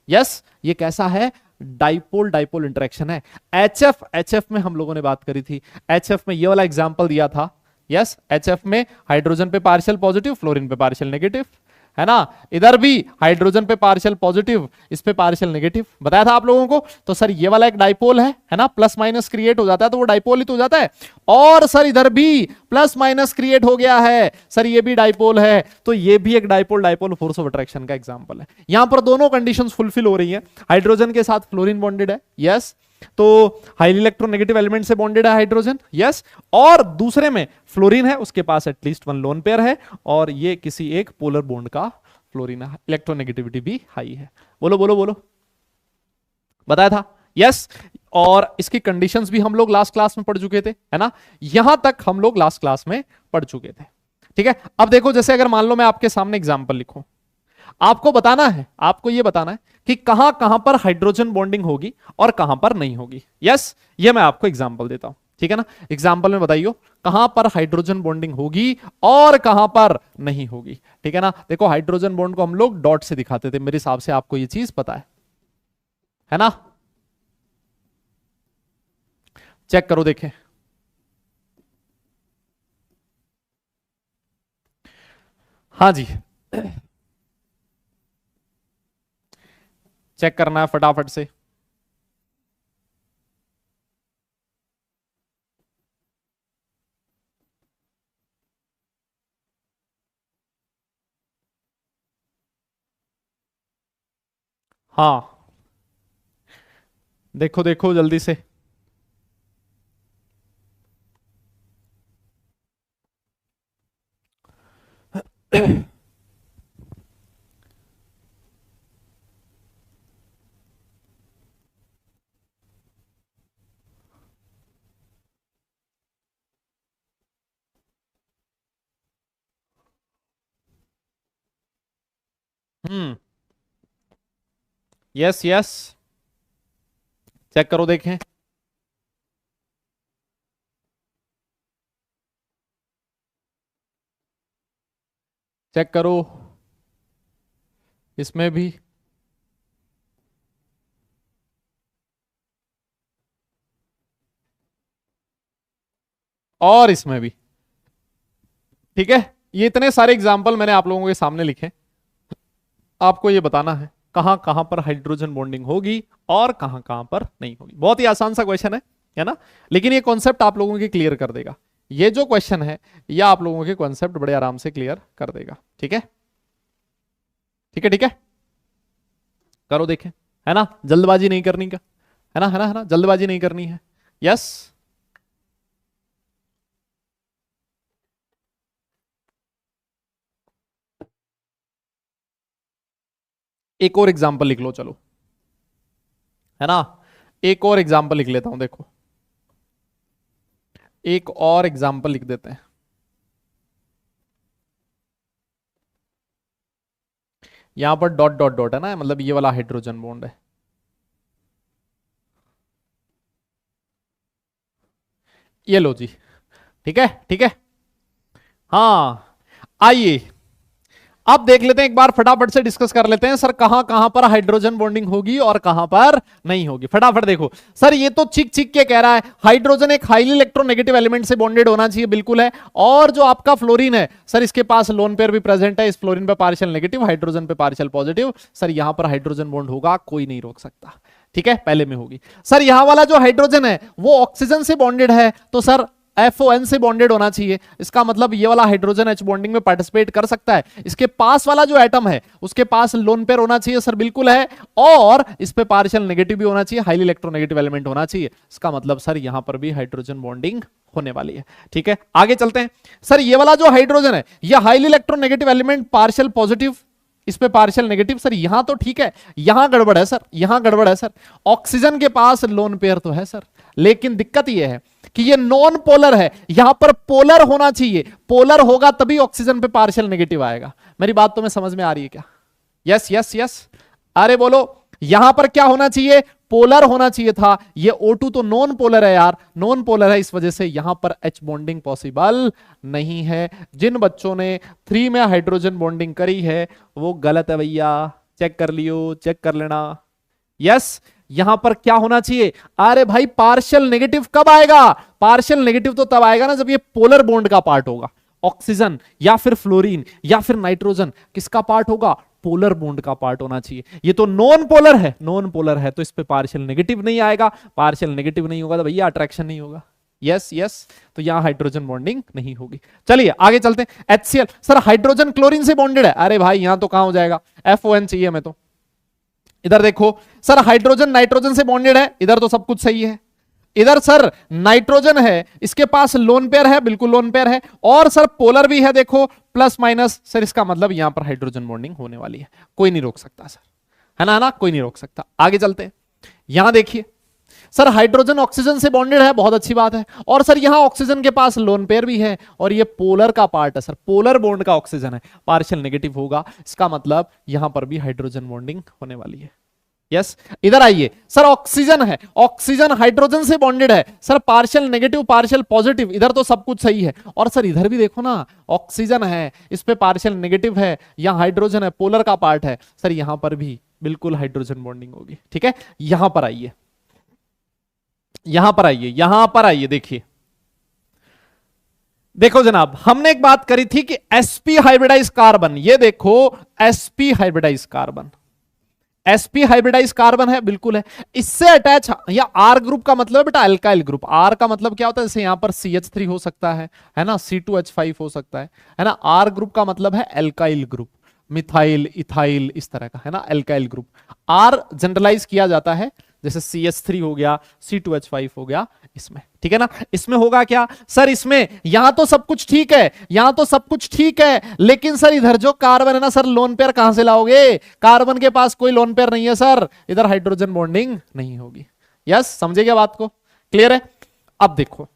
यस, ये कैसा है? डाइपोल डाइपोल इंटरेक्शन है। HF में हम लोगों ने बात करी थी, HF में ये वाला एग्जांपल दिया था। यस, HF में हाइड्रोजन पे पार्शियल पॉजिटिव, फ्लोरीन पे पार्शियल नेगेटिव, है ना। इधर भी हाइड्रोजन पे पार्शियल पॉजिटिव, इस पे पार्शियल नेगेटिव, बताया था आप लोगों को। तो सर ये वाला एक डाइपोल है ना, प्लस माइनस क्रिएट हो जाता है तो वो डाइपोल ही तो हो जाता है। और सर इधर भी प्लस माइनस क्रिएट हो गया है, सर ये भी डाइपोल है, तो ये भी एक dipole dipole force of attraction का एग्जांपल है। यहां पर दोनों कंडीशंस फुलफिल हो रही है। हाइड्रोजन के साथ फ्लोरीन बॉन्डेड है, यस, तो हाईली इलेक्ट्रोनेगेटिव एलिमेंट से बॉन्डेड है हाइड्रोजन, यस। और दूसरे में फ्लोरीन है, उसके पास एटलीस्ट वन लोन पेयर है और ये किसी एक पोलर बॉन्ड का फ्लोरीन है, इलेक्ट्रोनेगेटिविटी भी हाई है। बोलो बोलो बोलो, बताया था, यस। और इसकी कंडीशंस भी हम लोग लास्ट क्लास में पढ़ चुके थे, है ना। यहां तक हम लोग लास्ट क्लास में पढ़ चुके थे, ठीक है। अब देखो, जैसे अगर मान लो मैं आपके सामने एग्जांपल लिखूं, आपको बताना है, आपको यह बताना है कि कहां कहां पर हाइड्रोजन बॉन्डिंग होगी और कहां पर नहीं होगी। यस, ये मैं आपको एग्जांपल देता हूं, ठीक है ना। एग्जांपल में बताइए कहां पर हाइड्रोजन बॉन्डिंग होगी और कहां पर नहीं होगी, ठीक है ना। देखो, हाइड्रोजन बॉन्ड को हम लोग डॉट से दिखाते थे, मेरे हिसाब से आपको यह चीज पता है ना। चेक करो, देखें, हाँ जी, चेक करना है फटाफट से। हाँ देखो देखो जल्दी से। हम्म। यस यस, चेक करो देखें। चेक करो इसमें भी। और इसमें भी। ठीक है, ये इतने सारे एग्जाम्पल मैंने आप लोगों के सामने लिखे। आपको ये बताना है कहां कहां पर हाइड्रोजन बॉन्डिंग होगी और कहां कहां पर नहीं होगी। बहुत ही आसान सा क्वेश्चन है ना, लेकिन ये कॉन्सेप्ट आप लोगों के क्लियर कर देगा। ये जो क्वेश्चन है ये आप लोगों के कॉन्सेप्ट बड़े आराम से क्लियर कर देगा। ठीक है ठीक है ठीक है, करो देखें। है ना, जल्दबाजी नहीं करनी का, है ना है ना है ना, जल्दबाजी नहीं करनी है। यस, एक और एग्जांपल लिख लो चलो, है ना। एक और एग्जांपल लिख लेता हूं, देखो एक और एग्जांपल लिख देते हैं। यहां पर डॉट डॉट डॉट है ना, मतलब ये वाला हाइड्रोजन बॉन्ड है। ये लो जी, ठीक है ठीक है। हाँ आइए अब देख लेते हैं, एक बार फटाफट से डिस्कस कर लेते हैं सर कहां कहां पर हाइड्रोजन बॉन्डिंग होगी और कहां पर नहीं होगी। फटाफट देखो सर, ये तो चिक चिक के कह रहा है हाइड्रोजन एक हाईली इलेक्ट्रोनेगेटिव एलिमेंट से बॉन्डेड होना चाहिए, बिल्कुल है। और जो आपका फ्लोरीन है सर, इसके पास लोन पेयर भी प्रेजेंट है, इस फ्लोरीन पे पार्शियल नेगेटिव, हाइड्रोजन पे पार्शियल पॉजिटिव। सर यहां पर हाइड्रोजन बॉन्ड होगा, कोई नहीं रोक सकता। ठीक है, पहले में होगी। सर यहां वाला जो हाइड्रोजन है वो ऑक्सीजन से बॉन्डेड है, तो सर FON से बॉन्डेड होना चाहिए। इसका मतलब ये वाला हाइड्रोजन H बॉन्डिंग में पार्टिसिपेट कर सकता है। इसके पास वाला जो एटम है उसके पास लोन पेयर होना चाहिए, सर बिल्कुल है। और इस पे पार्शियल नेगेटिव भी होना चाहिए, हाईली इलेक्ट्रोनेगेटिव एलिमेंट होना चाहिए। इसका मतलब सर यहां पर भी हाइड्रोजन बॉन्डिंग होने वाली है। ठीक है, आगे चलते हैं। सर ये वाला जो हाइड्रोजन है ये highly electronegative element, partial positive, इस पे पार्शियल नेगेटिव। सर यहां तो ठीक है, यहां गड़बड़ है सर, यहां गड़बड़ है सर। ऑक्सीजन के पास लोन पेयर तो है सर, लेकिन दिक्कत यह है कि ये नॉन पोलर है, यहां पर पोलर होना चाहिए। पोलर होगा तभी ऑक्सीजन पे पार्शियल नेगेटिव आएगा। मेरी बात तुम्हें समझ में आ रही है क्या? यस यस यस, अरे बोलो। यहां पर क्या होना चाहिए? पोलर होना चाहिए था। ये O2 तो नॉन पोलर है यार, नॉन पोलर है, इस वजह से यहां पर H बॉन्डिंग पॉसिबल नहीं है। जिन बच्चों ने 3 में हाइड्रोजन बॉन्डिंग करी है वो गलत है भैया, चेक कर लियो, चेक कर लेना। यस, यहां पर क्या होना चाहिए? अरे भाई पार्शियल नेगेटिव कब आएगा? पार्शियल नेगेटिव तो तब आएगा ना जब ये पोलर बॉन्ड का पार्ट होगा। ऑक्सीजन या फिर फ्लोरीन या फिर नाइट्रोजन किसका पार्ट होगा? पोलर बॉन्ड का पार्ट होना चाहिए। ये तो नॉन पोलर है, नॉन पोलर है तो इस पे पार्शियल नेगेटिव नहीं आएगा। पार्शियल नेगेटिव नहीं होगा तो भैया अट्रैक्शन नहीं होगा। यस यस, तो यहां हाइड्रोजन बॉन्डिंग नहीं होगी। चलिए आगे चलते हैं। HCl, सर हाइड्रोजन क्लोरीन से बॉन्डेड है। अरे भाई यहां तो कहां हो जाएगा? FON चाहिए हमें तो। इधर देखो सर, हाइड्रोजन नाइट्रोजन से बॉन्डेड है, इधर तो सब कुछ सही है। इधर सर नाइट्रोजन है, इसके पास लोन पेयर है, बिल्कुल लोन पेयर है। और सर पोलर भी है, देखो प्लस माइनस। सर इसका मतलब यहां पर हाइड्रोजन बॉन्डिंग होने वाली है, कोई नहीं रोक सकता सर, है ना, कोई नहीं रोक सकता। आगे चलते हैं। यहां देखिए सर, हाइड्रोजन ऑक्सीजन से बॉन्डेड है, बहुत अच्छी बात है। और सर यहां ऑक्सीजन के पास लोन पेयर भी है और ये पोलर का पार्ट है सर, पोलर बॉन्ड का ऑक्सीजन है, पार्शियल नेगेटिव होगा। इसका मतलब यहां पर भी हाइड्रोजन बॉन्डिंग होने वाली है। यस, इधर आइए सर, ऑक्सीजन है, ऑक्सीजन हाइड्रोजन से बॉन्डेड है sir, partial negative partial positive, इधर तो सब कुछ सही है। और सर इधर भी देखो ना, ऑक्सीजन है, इस पे पार्शियल नेगेटिव है, यहां हाइड्रोजन है, पोलर का पार्ट है। सर यहां पर भी बिल्कुल हाइड्रोजन बॉन्डिंग होगी। ठीक है, यहां पर आइए, यहां पर आइए, यहां पर आइए, देखिए देखो जनाब, हमने एक बात करी थी कि sp हाइब्रिडाइज कार्बन, ये देखो sp hybridise carbon, sp hybridise carbon है, बिल्कुल है। इससे अटैच, या R ग्रुप का मतलब बेटा अल्काइल ग्रुप। R का मतलब क्या होता है, जैसे यहां पर CH3 हो सकता है ना, C2H5 हो सकता है ना। R ग्रुप का मतलब है अल्काइल ग्रुप, मिथाइल, इथाइल, इस तरह का, है ना, अल्काइल ग्रुप। R जनरलाइज किया जाता है, जैसे CH3 हो गया, C2H5 हो गया, इसमें, ठीक है ना। इसमें होगा क्या सर, इसमें यहां तो सब कुछ ठीक है, यहां तो सब कुछ ठीक है, लेकिन सर इधर जो कार्बन है ना सर, लोन पेयर कहां से लाओगे? कार्बन के पास कोई लोन पेयर नहीं है सर, इधर हाइड्रोजन बॉन्डिंग नहीं होगी। यस, समझे क्या बात को? क्लियर है? अब देखो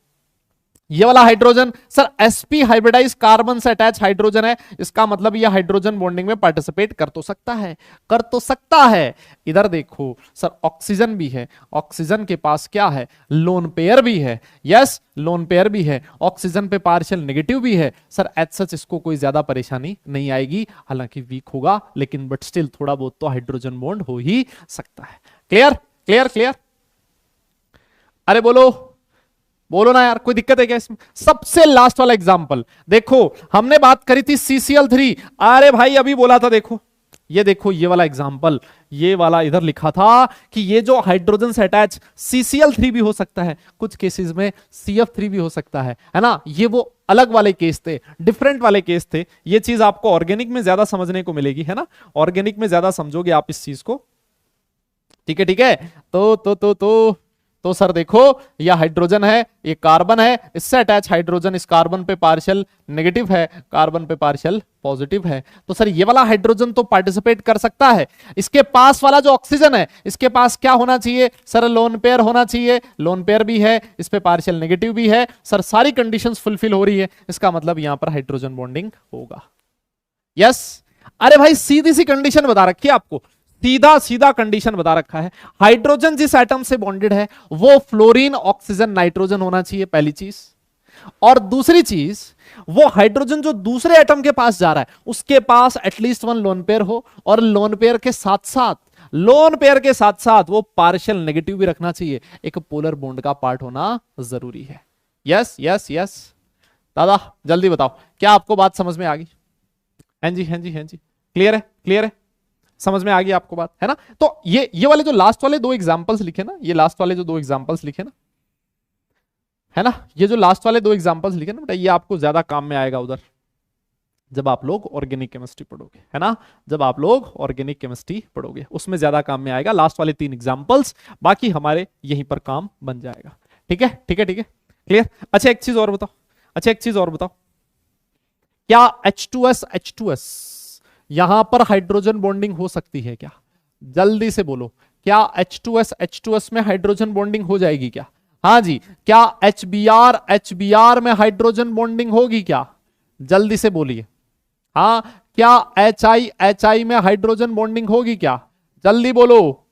ये वाला hydrogen sir sp hybridise carbon से अटैच हाइड्रोजन है, इसका मतलब ये हाइड्रोजन बॉन्डिंग में पार्टिसिपेट कर तो सकता है, कर तो सकता है। इधर देखो सर ऑक्सीजन भी है, ऑक्सीजन के पास क्या है, लोन पेयर भी है। यस, लोन पेयर भी है, ऑक्सीजन पे पार्शियल नेगेटिव भी है सर। एज सच इसको कोई ज्यादा परेशानी नहीं आएगी, हालांकि वीक होगा, लेकिन बट स्टिल थोड़ा बहुत तो हाइड्रोजन बॉन्ड हो ही सकता है। Clear clear clear? अरे बोलो बोलो ना यार, कोई दिक्कत है क्या इसमें? सबसे लास्ट वाला एग्जांपल देखो, हमने बात करी थी CCl3। अरे भाई अभी बोला था, देखो ये देखो ये वाला एग्जांपल, ये वाला इधर लिखा था कि ये जो हाइड्रोजन से अटैच CCl3 भी हो सकता है, कुछ केसेस में CF3 भी हो सकता है ना। ये वो अलग वाले केस थे, डिफरेंट वाले केस थे। ये चीज आपको ऑर्गेनिक में ज्यादा समझने को मिलेगी, है ना, ऑर्गेनिक में ज्यादा समझोगे आप इस चीज को। ठीक है ठीक है। तो सर देखो ये हाइड्रोजन है, ये कार्बन है, इससे अटैच हाइड्रोजन इस कार्बन पे पार्शियल नेगेटिव है, कार्बन पे पार्शियल पॉजिटिव है। तो सर ये वाला हाइड्रोजन तो पार्टिसिपेट कर सकता है। इसके पास वाला जो ऑक्सीजन है, इसके पास क्या होना चाहिए सर, लोन पेयर होना चाहिए, लोन पेयर भी है, इस पे पार्शियल नेगेटिव भी है सर, सारी कंडीशंस फुलफिल हो रही है, इसका मतलब यहां पर हाइड्रोजन बॉन्डिंग होगा। यस, अरे भाई सीधी सी कंडीशन बता रखी है आपको, सीधा सीधा कंडीशन बता रखा है। हाइड्रोजन जिस एटम से बॉन्डेड है वो फ्लोरीन ऑक्सीजन नाइट्रोजन होना चाहिए, पहली चीज। और दूसरी चीज, वो हाइड्रोजन जो दूसरे एटम के पास जा रहा है उसके पास एटलीस्ट वन लोन पेयर हो, और लोन पेयर के साथ साथ वो पार्शियल नेगेटिव भी रखना चाहिए, एक पोलर बॉन्ड का पार्ट होना जरूरी है। यस यस यस दादा जल्दी बताओ, क्या आपको बात समझ में आ गई? हाँ जी हाँ जी हाँ जी, क्लियर है क्लियर है, समझ में आ गई आपको बात, है ना। तो ये वाले जो लास्ट वाले दो एग्जांपल्स लिखे ना, ये लास्ट वाले जो दो एग्जांपल्स लिखे ना, है ना, ये जो लास्ट वाले दो एग्जांपल्स लिखे ना बेटा, ये आपको ज्यादा काम में आएगा उधर जब आप लोग ऑर्गेनिक केमिस्ट्री पढ़ोगे, है ना, जब आप लोग ऑर्गेनिक केमिस्ट्री पढ़ोगे उसमें ज्यादा काम में आएगा लास्ट वाले 3 एग्जांपल्स, बाकी हमारे यहीं पर काम बन जाएगा। ठीक है ठीक है ठीक है, क्लियर। अच्छा एक चीज और बताओ, क्या H2S यहां पर हाइड्रोजन बॉन्डिंग हो सकती है क्या? जल्दी से बोलो, क्या H2S में हाइड्रोजन बॉन्डिंग हो जाएगी क्या? हाँ जी, क्या HBr में हाइड्रोजन बॉन्डिंग होगी क्या? जल्दी से बोलिए। हाँ, क्या HI में हाइड्रोजन बॉन्डिंग होगी क्या? जल्दी बोलो,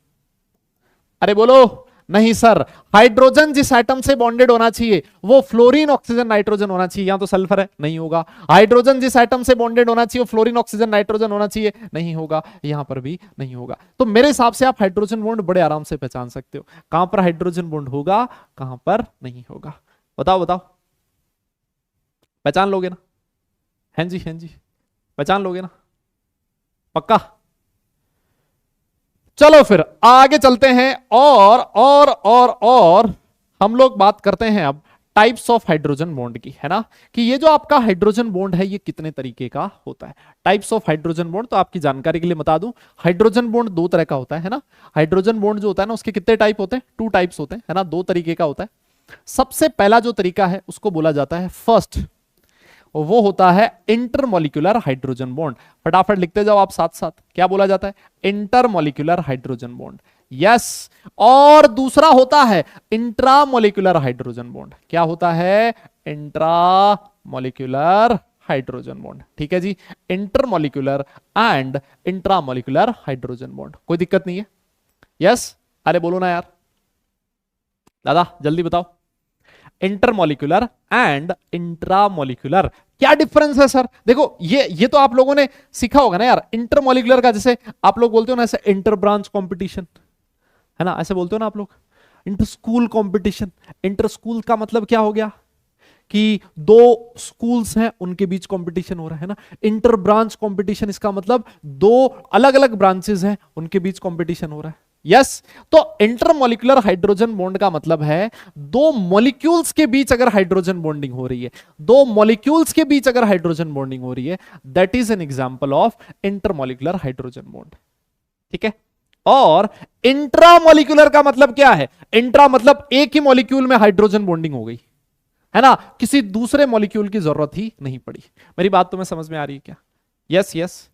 अरे बोलो। नहीं सर, हाइड्रोजन जिस एटम से बॉन्डेड होना चाहिए वो फ्लोरीन ऑक्सीजन नाइट्रोजन होना चाहिए, यहां तो सल्फर है, नहीं होगा। हाइड्रोजन जिस एटम से बॉन्डेड होना चाहिए वो फ्लोरीन ऑक्सीजन नाइट्रोजन होना चाहिए, नहीं होगा, यहां पर भी नहीं होगा। तो मेरे हिसाब से आप हाइड्रोजन बॉन्ड बड़े आराम से पहचान सकते हो, कहां पर हाइड्रोजन बॉन्ड होगा, कहां पर नहीं होगा। बताओ, पहचान लोगे ना? हाँ जी पहचान लोगे ना, पक्का? चलो फिर आगे चलते हैं, और हम लोग बात करते हैं अब टाइप्स ऑफ हाइड्रोजन बॉन्ड की, है ना, कि ये जो आपका हाइड्रोजन बॉन्ड है ये कितने तरीके का होता है। टाइप्स ऑफ हाइड्रोजन बॉन्ड, तो आपकी जानकारी के लिए बता दूं, हाइड्रोजन बॉन्ड 2 तरह का होता है ना। हाइड्रोजन बॉन्ड जो होता है ना उसके कितने टाइप होते हैं? 2 टाइप्स होते हैं, है ना, 2 तरीके का होता है। सबसे पहला जो तरीका है उसको बोला जाता है फर्स्ट, वो होता है इंटरमोलिकुलर हाइड्रोजन बॉन्ड। फटाफट लिखते जाओ आप साथ साथ, क्या बोला जाता है? Intermolecular hydrogen bond. यस, और दूसरा होता है इंट्रामोलिकुलर हाइड्रोजन बॉन्ड। क्या होता है? Intramolecular hydrogen bond. ठीक है जी, intermolecular and intramolecular hydrogen bond, कोई दिक्कत नहीं है। यस, अरे बोलो ना यार दादा, जल्दी बताओ। इंटरमोलिकुलर एंड इंट्रामोलिकुलर, क्या डिफरेंस है सर? देखो ये तो आप लोगों ने सीखा होगा ना यार। इंटरमोलिकुलर का जैसे आप लोग बोलते हो ना, ऐसे इंटर ब्रांच कॉम्पिटिशन, है ना, ऐसे बोलते हो ना आप लोग। Inter school competition, inter school का मतलब क्या हो गया कि दो स्कूल्स हैं उनके बीच कंपटीशन हो रहा है ना, इंटर ब्रांच कंपटीशन, इसका मतलब दो अलग अलग ब्रांचेस हैं उनके बीच कंपटीशन हो रहा है। यस तो इंटरमॉलिक्यूलर हाइड्रोजन बॉन्ड का मतलब है दो मॉलिक्यूल्स के बीच अगर हाइड्रोजन बॉन्डिंग हो रही है, दो मॉलिक्यूल्स के बीच अगर हाइड्रोजन बॉन्डिंग हो रही है, that is an example of intermolecular hydrogen bond. ठीक है, और इंट्रामॉलिक्यूलर का मतलब क्या है? इंट्रा मतलब एक ही मॉलिक्यूल में हाइड्रोजन बॉन्डिंग हो गई है ना, किसी दूसरे मॉलिक्यूल की जरूरत ही नहीं पड़ी। मेरी बात तुम्हें समझ में आ रही है क्या? यस यस,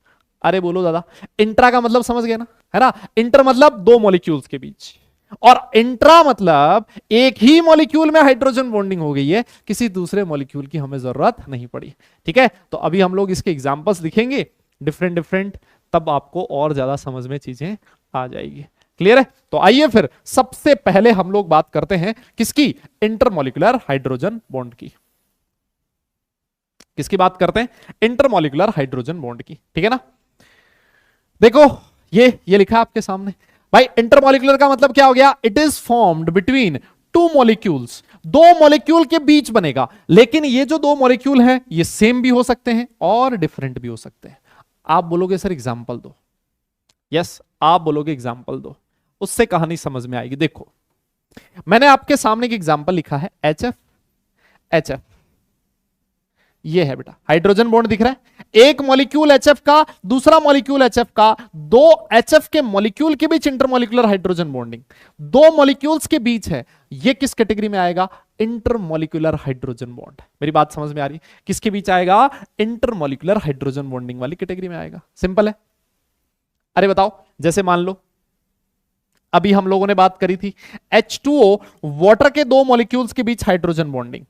अरे बोलो दादा। इंट्रा का मतलब समझ गए ना, है ना, इंटर मतलब दो मॉलिक्यूल्स के बीच, और इंट्रा मतलब एक ही मॉलिक्यूल में हाइड्रोजन बॉन्डिंग हो गई है, किसी दूसरे मॉलिक्यूल की हमें जरूरत नहीं पड़ी। ठीक है, तो अभी हम लोग इसके एग्जांपल्स लिखेंगे डिफरेंट डिफरेंट, तब आपको और ज्यादा समझ में चीजें आ जाएगी। क्लियर है? तो आइए फिर सबसे पहले हम लोग बात करते हैं किसकी? इंटरमॉलिक्यूलर हाइड्रोजन बॉन्ड की। किसकी बात करते हैं? इंटरमॉलिक्यूलर हाइड्रोजन बॉन्ड की। ठीक है ना, देखो ये लिखा आपके सामने भाई, इंटरमॉलिक्यूलर का मतलब क्या हो गया? It is formed between two molecules, दो मॉलिक्यूल के बीच बनेगा, लेकिन ये जो दो मॉलिक्यूल हैं ये सेम भी हो सकते हैं और डिफरेंट भी हो सकते हैं। आप बोलोगे सर एग्जांपल दो, यस आप बोलोगे एग्जांपल दो, उससे कहानी समझ में आएगी। देखो मैंने आपके सामने एक एग्जांपल लिखा है HF HF, ये है बेटा हाइड्रोजन बॉन्ड दिख रहा है, एक मॉलिक्यूल HF का दूसरा मॉलिक्यूल HF का, दो HF के मॉलिक्यूल के बीच इंटरमॉलिक्यूलर हाइड्रोजन बॉन्डिंग, दो मॉलिक्यूल्स के बीच है, ये किस कैटेगरी में आएगा? Intermolecular hydrogen bond. मेरी बात समझ में आ रही? किसके बीच आएगा? इंटरमॉलिक्यूलर हाइड्रोजन बॉन्डिंग वाली कैटेगरी में आएगा। सिंपल है। अरे बताओ, जैसे मान लो अभी हम लोगों ने बात करी थी H2O, वाटर के दो मॉलिक्यूल्स के बीच हाइड्रोजन बॉन्डिंग,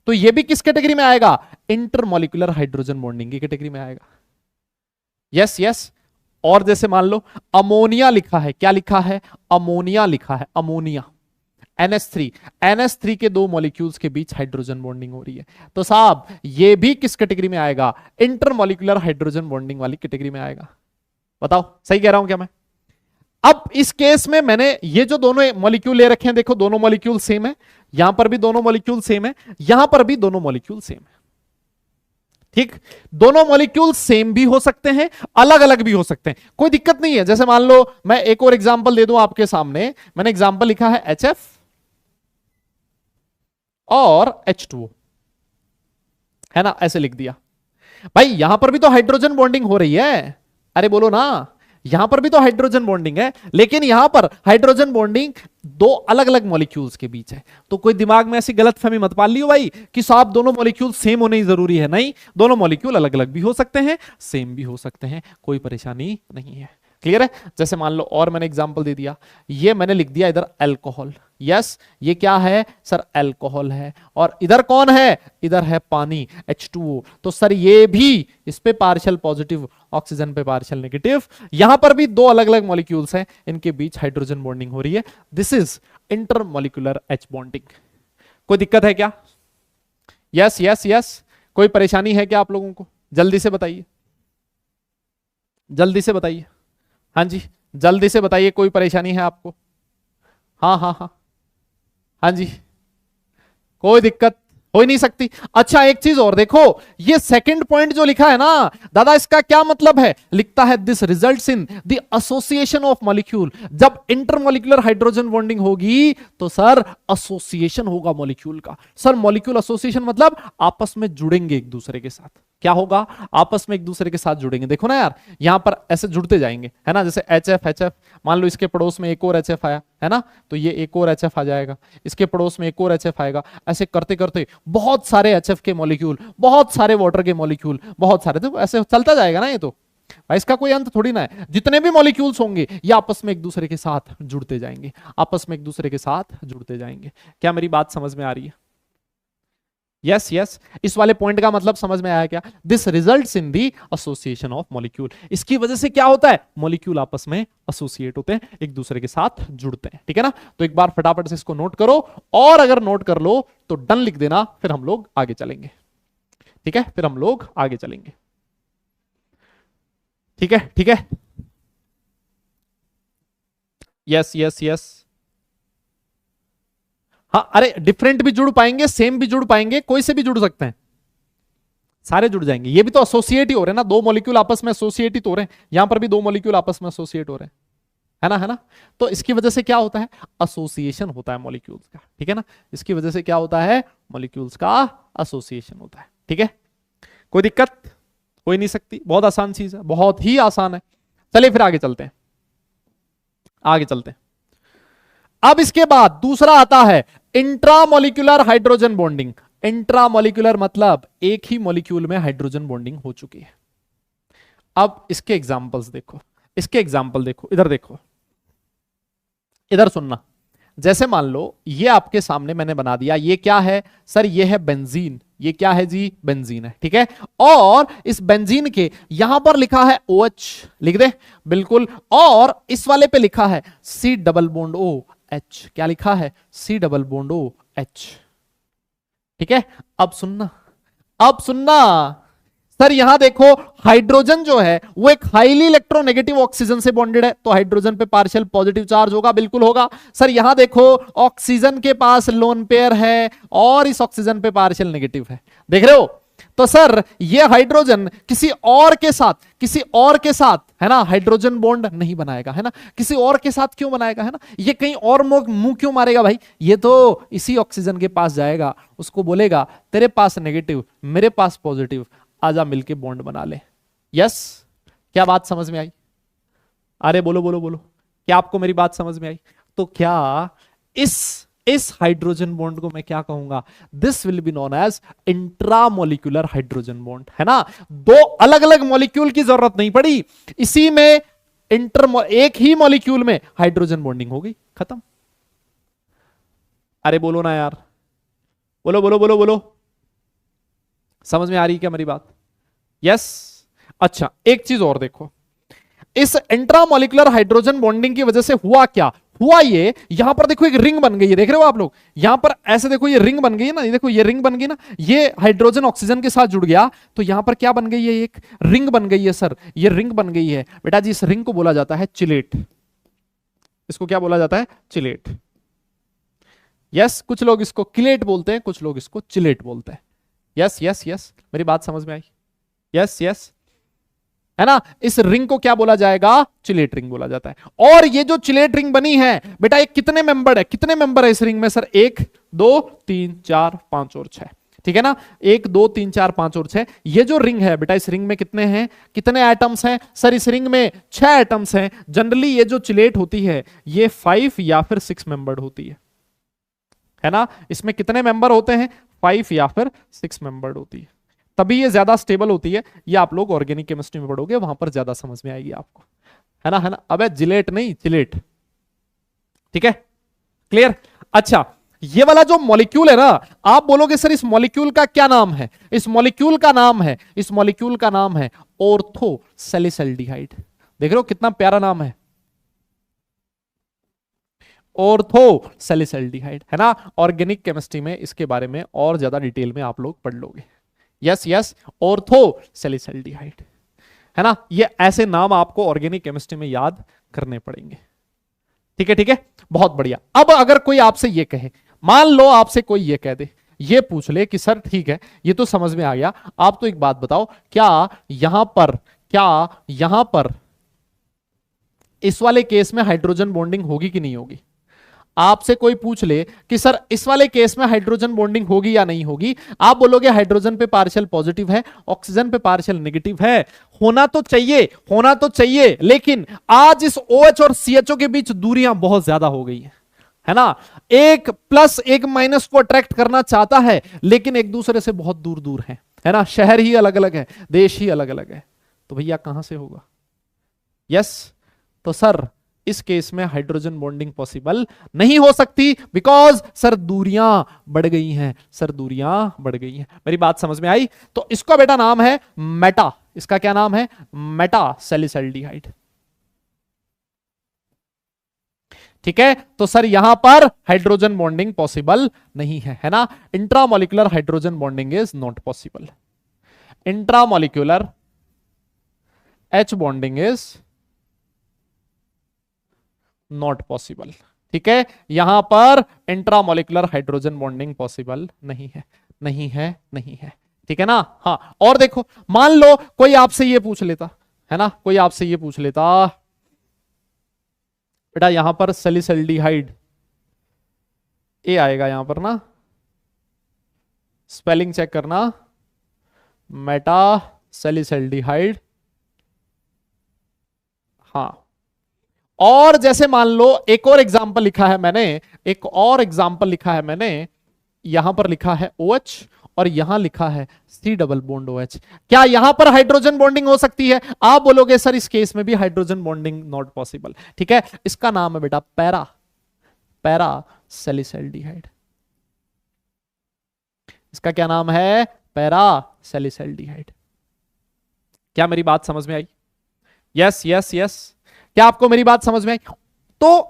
तो ये भी किस कैटेगरी में आएगा? इंटरमॉलिक्यूलर हाइड्रोजन बॉन्डिंग की कैटेगरी में आएगा। यस यस, और जैसे मान लो अमोनिया लिखा है, क्या लिखा है? अमोनिया लिखा है, अमोनिया NH3 के दो मॉलिक्यूल्स के बीच हाइड्रोजन बॉन्डिंग हो रही है, तो साहब ये भी किस कैटेगरी में आएगा? इंटरमॉलिक्यूलर हाइड्रोजन बॉन्डिंग वाली कैटेगरी में आएगा। बताओ सही कह रहा हूं क्या मैं? अब इस केस में मैंने ये जो दोनों मॉलिक्यूल ले रखे हैं, देखो दोनों मॉलिक्यूल सेम है, यहां पर भी दोनों मॉलिक्यूल सेम है, यहां पर भी दोनों मॉलिक्यूल सेम है। ठीक, दोनों मॉलिक्यूल सेम भी हो सकते हैं, अलग अलग भी हो सकते हैं, कोई दिक्कत नहीं है। जैसे मान लो मैं एक और एग्जांपल दे दूं आपके सामने, मैंने एग्जांपल लिखा है HF और H2O, है ना, ऐसे लिख दिया। भाई यहां पर भी तो हाइड्रोजन बॉन्डिंग हो रही है, अरे बोलो ना, यहां पर भी तो हाइड्रोजन बॉन्डिंग है, लेकिन यहां पर हाइड्रोजन बॉन्डिंग दो अलग अलग मॉलिक्यूल्स के बीच है। तो कोई दिमाग में ऐसी गलतफहमी मत पाल लियो भाई कि साहब दोनों मॉलिक्यूल सेम होने ही जरूरी है, नहीं, दोनों मॉलिक्यूल अलग अलग भी हो सकते हैं, सेम भी हो सकते हैं, कोई परेशानी नहीं है। क्लियर है? जैसे मान लो और मैंने एग्जांपल दे दिया, ये मैंने लिख दिया इधर अल्कोहल, यस ये क्या है सर? अल्कोहल है, और इधर कौन है? इधर है पानी H2O, तो सर ये भी इस पे पार्शियल पॉजिटिव, ऑक्सीजन पे पार्शियल नेगेटिव, यहां पर भी दो अलग अलग मॉलिक्यूल्स हैं, इनके बीच हाइड्रोजन बॉन्डिंग हो रही है, this is intermolecular H bonding. कोई दिक्कत है क्या? यस यस यस, कोई परेशानी है क्या आप लोगों को? जल्दी से बताइए, जल्दी से बताइए, हाँ जी जल्दी से बताइए, कोई परेशानी है आपको? हाँ हाँ हाँ हाँ जी, कोई दिक्कत हो ही नहीं सकती। अच्छा एक चीज और देखो, ये सेकंड पॉइंट जो लिखा है ना दादा, इसका क्या मतलब है? लिखता है this results in the association of molecule. जब इंटरमॉलिक्यूलर हाइड्रोजन बॉन्डिंग होगी तो सर एसोसिएशन होगा मॉलिक्यूल का। सर मॉलिक्यूल एसोसिएशन मतलब आपस में जुड़ेंगे एक दूसरे के साथ, क्या होगा? आपस में एक दूसरे के साथ जुड़ेंगे। देखो ना यार, यहां पर ऐसे जुड़ते जाएंगे, है ना, जैसे HF मान लो इसके पड़ोस में एक और HF आया, है ना, तो ये एक और HF आ जाएगा, इसके पड़ोस में एक और HF आएगा, ऐसे करते करते बहुत सारे HF के मॉलिक्यूल, बहुत सारे वाटर के मॉलिक्यूल, बहुत सारे, तो ऐसे चलता जाएगा ना ये तो भाई, इसका कोई अंत थोड़ी ना है। जितने भी मॉलिक्यूल्स होंगे ये आपस में एक दूसरे के साथ जुड़ते जाएंगे, आपस में एक दूसरे के साथ जुड़ते जाएंगे। क्या मेरी बात समझ में आ रही है? यस यस, इस वाले पॉइंट का मतलब समझ में आया क्या? This results in the association of molecule. इसकी वजह से क्या होता है? मॉलिक्यूल आपस में एसोसिएट होते हैं, एक दूसरे के साथ जुड़ते हैं। ठीक है ना, तो एक बार फटाफट से इसको नोट करो, और अगर नोट कर लो तो डन लिख देना, फिर हम लोग आगे चलेंगे। ठीक है, फिर हम लोग आगे चलेंगे। ठीक है ठीक है, यस यस यस, हाँ, अरे डिफरेंट भी जुड़ पाएंगे, सेम भी जुड़ पाएंगे, कोई से भी जुड़ सकते हैं, सारे जुड़ जाएंगे। ये भी तो एसोसिएट ही हो रहे हैं ना, दो मॉलिक्यूल आपस में एसोसिएट ही तो हो रहे हैं, यहां पर भी दो मॉलिक्यूल आपस में एसोसिएट हो रहे हैं, है ना, है ना। तो इसकी वजह से क्या होता है, एसोसिएशन होता है मॉलिक्यूल्स का, ठीक है ना। इसकी वजह से क्या होता है, मॉलिक्यूल्स का एसोसिएशन होता है, ठीक है। कोई दिक्कत हो ही नहीं सकती, बहुत आसान चीज है, बहुत ही आसान है। चलिए फिर आगे चलते हैं, आगे चलते हैं। अब इसके बाद दूसरा आता है इंट्रामोलिकुलर हाइड्रोजन बॉन्डिंग। इंट्रामोलिकुलर मतलब एक ही मॉलिक्यूल में हाइड्रोजन बॉन्डिंग हो चुकी है। अब इसके एग्जांपल्स देखो, इसके एग्जांपल देखो, इधर देखो, इधर सुनना। जैसे मान लो ये आपके सामने मैंने बना दिया, ये क्या है सर, ये है बेंजीन, ये क्या है जी, बेंजीन है, ठीक है। और इस बेंजीन के यहां पर लिखा है OH, लिख दे बिल्कुल, और इस वाले पे लिखा है C double bond O H, क्या लिखा है, C double bond O H, ठीक है। अब सुनना, अब सुनना सर, यहां देखो हाइड्रोजन जो है वो एक हाईली इलेक्ट्रोनेगेटिव ऑक्सीजन से बॉन्डेड है, तो हाइड्रोजन पे पार्शियल पॉजिटिव चार्ज होगा, बिल्कुल होगा। सर यहां देखो ऑक्सीजन के पास लोन पेयर है और इस ऑक्सीजन पे पार्शियल नेगेटिव है, देख रहे हो। तो सर ये हाइड्रोजन किसी और के साथ, किसी और के साथ, है ना, हाइड्रोजन बॉन्ड नहीं बनाएगा, है ना। किसी और के साथ क्यों बनाएगा, है ना, ये कहीं और मुंह क्यों मारेगा भाई, ये तो इसी ऑक्सीजन के पास जाएगा, उसको बोलेगा तेरे पास नेगेटिव, मेरे पास पॉजिटिव, आजा मिलके बॉन्ड बना ले। यस, क्या बात समझ में आई, अरे बोलो बोलो बोलो, क्या आपको मेरी बात समझ में आई। तो क्या इस हाइड्रोजन बॉन्ड को मैं क्या कहूंगा, this will be known as intramolecular hydrogen bond, है ना। दो अलग अलग मॉलिक्यूल की जरूरत नहीं पड़ी, इसी में एक ही मॉलिक्यूल में हाइड्रोजन बॉन्डिंग हो गई, खत्म। अरे बोलो ना यार, बोलो बोलो बोलो बोलो, समझ में आ रही क्या मेरी बात। यस। अच्छा एक चीज और देखो, इस इंट्रामोलिकुलर हाइड्रोजन बॉन्डिंग की वजह से हुआ क्या, हुआ ये, यहां पर देखो एक रिंग बन गई है, देख रहे हो आप लोग, यहां पर ऐसे देखो ये रिंग बन गई है ना, ये देखो ये रिंग बन गई ना, ये हाइड्रोजन ऑक्सीजन के साथ जुड़ गया, तो यहां पर क्या बन गई है, एक रिंग बन गई है सर, ये रिंग बन गई है बेटा जी, इस रिंग को बोला जाता है चिलेट, इसको क्या बोला जाता है, चिलेट। यस, कुछ लोग इसको किलेट बोलते हैं, कुछ लोग इसको चिलेट बोलते हैं। यस यस यस, मेरी बात समझ में आई, यस यस, है ना। इस रिंग को क्या बोला जाएगा, चिलेट रिंग बोला जाता है। और ये जो चिलेट रिंग बनी है बेटा, ये कितने मेंबर है, कितने मेंबर है इस रिंग में सर, 1 2 3 4 5 और 6, ठीक है ना, 1 2 3 4 5 और 6। ये जो रिंग है बेटा, इस रिंग में कितने हैं, कितने एटम्स हैं सर, इस रिंग में 6 एटम्स हैं। जनरली ये जो चिलेट होती है ये 5 या फिर 6 मेंबर्ड होती है ना। इसमें कितने मेंबर होते हैं, 5 या फिर 6 मेंबर्ड होती है, तभी ये ज्यादा स्टेबल होती है। ये आप लोग ऑर्गेनिक केमिस्ट्री में पढ़ोगे, वहां पर ज्यादा समझ में आएगी आपको, है ना, है ना। अबे जिलेट नहीं, चिलेट, ठीक है, क्लियर। अच्छा ये वाला जो मॉलिक्यूल है ना, आप बोलोगे सर इस मॉलिक्यूल का क्या नाम है, इस मॉलिक्यूल का नाम है, इस मॉलिक्यूल का नाम है ऑर्थो सैलिसल्डिहाइड। देख रहे हो कितना प्यारा नाम है, ऑर्थो सैलिसल्डिहाइड, है ना। ऑर्गेनिक केमिस्ट्री में इसके बारे में और ज्यादा डिटेल में आप लोग पढ़ लोगे। यस यस, ऑर्थो सैलिसल्डिहाइड, है ना। ये ऐसे नाम आपको ऑर्गेनिक केमिस्ट्री में याद करने पड़ेंगे, ठीक है, ठीक है, बहुत बढ़िया। अब अगर कोई आपसे ये कहे, मान लो आपसे कोई ये कह दे, ये पूछ ले कि सर ठीक है ये तो समझ में आ गया, आप तो एक बात बताओ, क्या यहां पर इस वाले केस में हाइड्रोजन बॉन्डिंग होगी कि नहीं होगी। आपसे कोई पूछ ले कि सर इस वाले केस में हाइड्रोजन बॉन्डिंग होगी या नहीं होगी, आप बोलोगे हाइड्रोजन पे पार्शियल पॉजिटिव है, ऑक्सीजन पे पार्शियल नेगेटिव है, होना तो चाहिए, होना तो चाहिए, लेकिन आज इस OH और CHO के बीच दूरियां बहुत ज्यादा हो गई है ना। एक प्लस एक माइनस को अट्रैक्ट करना चाहता है, लेकिन एक दूसरे से बहुत दूर दूर है ना, शहर ही अलग अलग है, देश ही अलग अलग है, तो भैया कहां से होगा। यस, तो सर इस केस में हाइड्रोजन बॉन्डिंग पॉसिबल नहीं हो सकती, बिकॉज सर दूरियां बढ़ गई हैं, सर दूरियां बढ़ गई हैं। मेरी बात समझ में आई। तो इसका बेटा नाम है मेटा, इसका क्या नाम है, मेटा सैलिसल्डिहाइड, ठीक है। तो सर यहां पर हाइड्रोजन बॉन्डिंग पॉसिबल नहीं है ना। Intramolecular hydrogen bonding is not possible, intramolecular H bonding is not possible, ठीक है, यहां पर इंट्रामोलिकुलर हाइड्रोजन बॉन्डिंग पॉसिबल नहीं है, नहीं है, नहीं है। ठीक है ना। हाँ, और देखो, मान लो कोई आपसे ये पूछ लेता, है ना, कोई आपसे ये पूछ लेता बेटा यहां पर सैलिसल्डिहाइड, ए आएगा यहां पर ना, स्पेलिंग चेक करना, मेटा सैलिसल्डिहाइड। हाँ, और जैसे मान लो एक और एग्जांपल लिखा है मैंने, एक और एग्जांपल लिखा है मैंने, यहां पर लिखा है OH और यहां लिखा है C डबल बॉन्ड OH। क्या यहां पर हाइड्रोजन बॉन्डिंग हो सकती है? आप बोलोगे सर इस केस में भी हाइड्रोजन बॉन्डिंग नॉट पॉसिबल। ठीक है, इसका नाम है बेटा पैरा सैलिसल्डिहाइड। इसका क्या नाम है? पैरा सैलिसल्डिहाइड। क्या मेरी बात समझ में आई? यस यस यस, क्या आपको मेरी बात समझ में आई? तो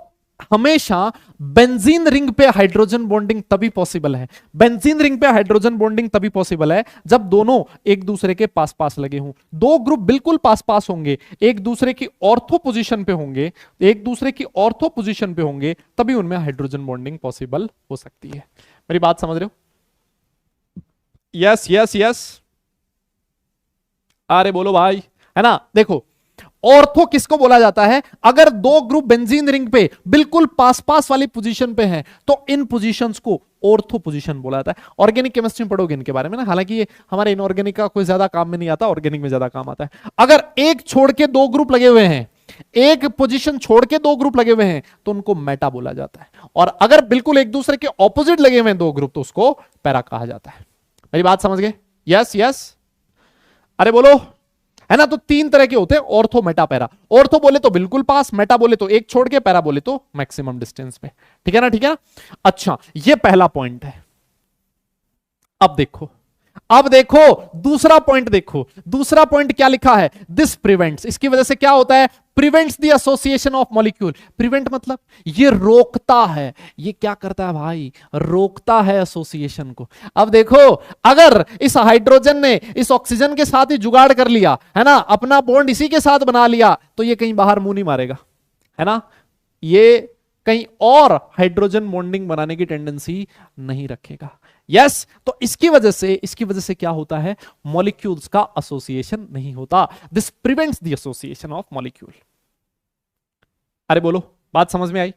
हमेशा बेंजीन रिंग पे हाइड्रोजन बॉन्डिंग तभी पॉसिबल है, बेंजीन रिंग पे हाइड्रोजन बॉन्डिंग तभी पॉसिबल है जब दोनों एक दूसरे के पास पास लगे हों। दो ग्रुप बिल्कुल पास पास होंगे, एक दूसरे की ऑर्थो पोजीशन पे होंगे, एक दूसरे की ऑर्थो पोजीशन पे होंगे, तभी उनमें हाइड्रोजन बॉन्डिंग पॉसिबल हो सकती है। मेरी बात समझ रहे हो? यस यस यस, अरे बोलो भाई, है ना। देखो, ऑर्थो किसको बोला जाता है? अगर दो ग्रुप बेंजीन रिंग पे बिल्कुल पास पास वाली पोजीशन पे हैं तो इन पोजीशंस को ऑर्थो पोजीशन बोला जाता है। ऑर्गेनिक केमिस्ट्री में पढ़ोगे इनके बारे में ना, हालांकि ये हमारे इनऑर्गेनिक का कोई ज्यादा काम में नहीं आता, ऑर्गेनिक में ज्यादा काम आता है। अगर एक छोड़ के दो ग्रुप लगे हुए हैं, एक पोजीशन छोड़ के दो ग्रुप लगे हुए हैं तो उनको मेटा बोला जाता है, और अगर बिल्कुल एक दूसरे के ऑपोजिट लगे हुए हैं दो ग्रुप तो उसको पैरा कहा जाता है। मेरी बात समझ गए? यस यस, अरे बोलो, है ना। तो तीन तरह के होते हैं, ऑर्थो मेटा पैरा। ऑर्थो बोले तो बिल्कुल पास, मेटा बोले तो एक छोड़ के, पैरा बोले तो मैक्सिमम डिस्टेंस पे। ठीक है ना, ठीक है ना। अच्छा, ये पहला पॉइंट है। अब देखो, अब देखो दूसरा पॉइंट, देखो दूसरा पॉइंट क्या लिखा है? दिस प्रिवेंट्स, इसकी वजह से क्या होता है? Prevents the association of molecule. Prevent मतलब ये रोकता है, ये क्या करता है भाई? रोकता है एसोसिएशन को। अब देखो, अगर इस हाइड्रोजन ने इस ऑक्सीजन के साथ ही जुगाड़ कर लिया, है ना, अपना बॉन्ड इसी के साथ बना लिया, तो ये कहीं बाहर मुंह नहीं मारेगा, है ना, ये कहीं और हाइड्रोजन बॉन्डिंग बनाने की टेंडेंसी नहीं रखेगा। यस, तो इसकी वजह से क्या होता है? मॉलिक्यूल्स का एसोसिएशन नहीं होता। This prevents the association of molecule. अरे बोलो, बात समझ में आई?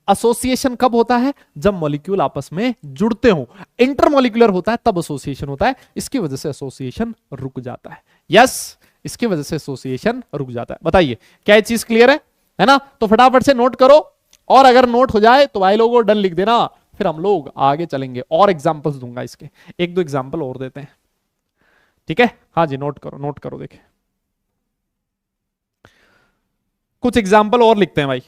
एसोसिएशन कब होता है? जब मॉलिक्यूल आपस में जुड़ते हो। इंटरमॉलिक्यूलर होता है तब एसोसिएशन होता है, इसकी वजह से एसोसिएशन रुक जाता है। यस, इसकी वजह से एसोसिएशन रुक जाता है। बताइए, क्या ये चीज क्लियर है ना? तो फटाफट से नोट करो, और अगर नोट हो जाए तो भाई लोगों डन लिख देना, फिर हम लोग आगे चलेंगे। और एग्जांपल्स दूंगा इसके, एक दो एग्जांपल और देते हैं। ठीक है, हाँ जी, नोट करो, नोट करो। देखिए, कुछ एग्जांपल और लिखते हैं भाई।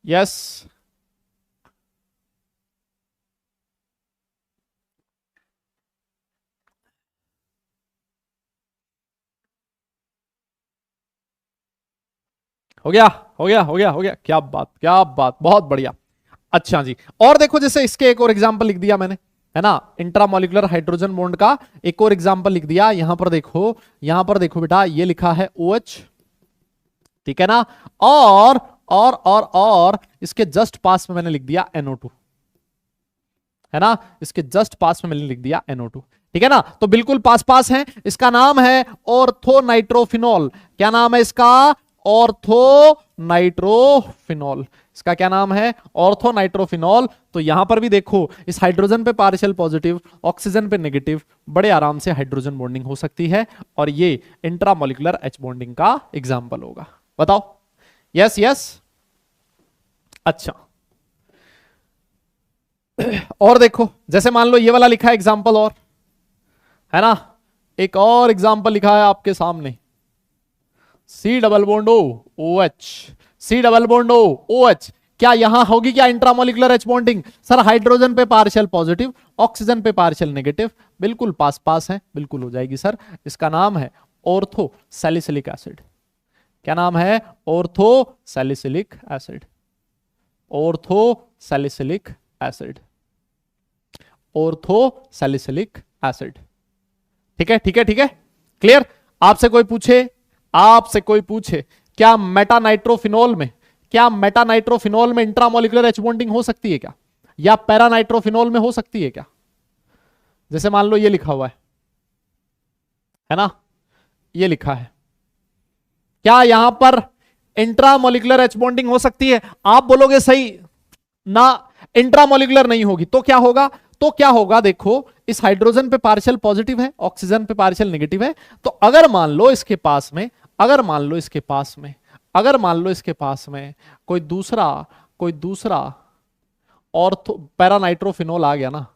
यस, हो गया, हो गया, हो गया, हो गया। क्या बात, क्या बात, बहुत बढ़िया। अच्छा जी, और देखो, जैसे इसके एक और एग्जांपल लिख दिया मैंने, है ना, इंट्रामॉलिक्यूलर हाइड्रोजन बॉन्ड का एक और एग्जांपल लिख दिया। यहां पर देखो, यहां पर देखो बेटा, ये लिखा है OH, ठीक है ना, और इसके जस्ट पास में मैंने लिख दिया NO2, है ना, इसके जस्ट पास में मैंने लिख दिया NO2। ठीक है ना, तो बिल्कुल पास पास है। इसका नाम है ऑर्थो नाइट्रोफिनॉल। क्या नाम है इसका? Ortho nitrophenol. इसका क्या नाम है? Ortho nitrophenol. तो यहां पर भी देखो, इस हाइड्रोजन पे पार्शियल पॉजिटिव, ऑक्सीजन पे नेगेटिव, बड़े आराम से हाइड्रोजन बॉन्डिंग हो सकती है, और ये इंट्रामॉलिक्यूलर H बॉन्डिंग का एग्जाम्पल होगा। बताओ, यस यस। अच्छा, और देखो, जैसे मान लो ये वाला लिखा है एग्जाम्पल, और है ना, एक और एग्जाम्पल लिखा है आपके सामने, C double bond O OH, C double bond O OH। क्या यहां होगी क्या intramolecular H bonding? Sir hydrogen पे पार्शियल पॉजिटिव, ऑक्सीजन पे पार्शियल नेगेटिव, बिल्कुल पास पास है, बिल्कुल हो जाएगी सर। इसका नाम है ऑर्थो सैलिसिलिक एसिड। क्या नाम है? Ortho salicylic acid, ortho salicylic acid, ortho salicylic acid. ठीक है, ठीक है, ठीक है, क्लियर। आपसे कोई पूछे, आपसे कोई पूछे क्या मेटानाइट्रोफिनोल में इंट्रामोलिकुलर एच बॉन्डिंग हो सकती है क्या, या पैरानाइट्रोफिनोल में हो सकती है क्या? जैसे मान लो ये लिखा हुआ है ना, ये लिखा है, क्या यहां पर इंट्रामोलिकुलर एच बॉन्डिंग हो सकती है? आप बोलोगे सही ना, इंट्रामोलिकुलर नहीं होगी। तो क्या होगा, देखो इस हाइड्रोजन पे पार्शियल पॉजिटिव है, ऑक्सीजन पे पार्शियल नेगेटिव है। तो अगर मान लो इसके पास में कोई दूसरा और पैरानाइट्रोफिनोल आ गया ना,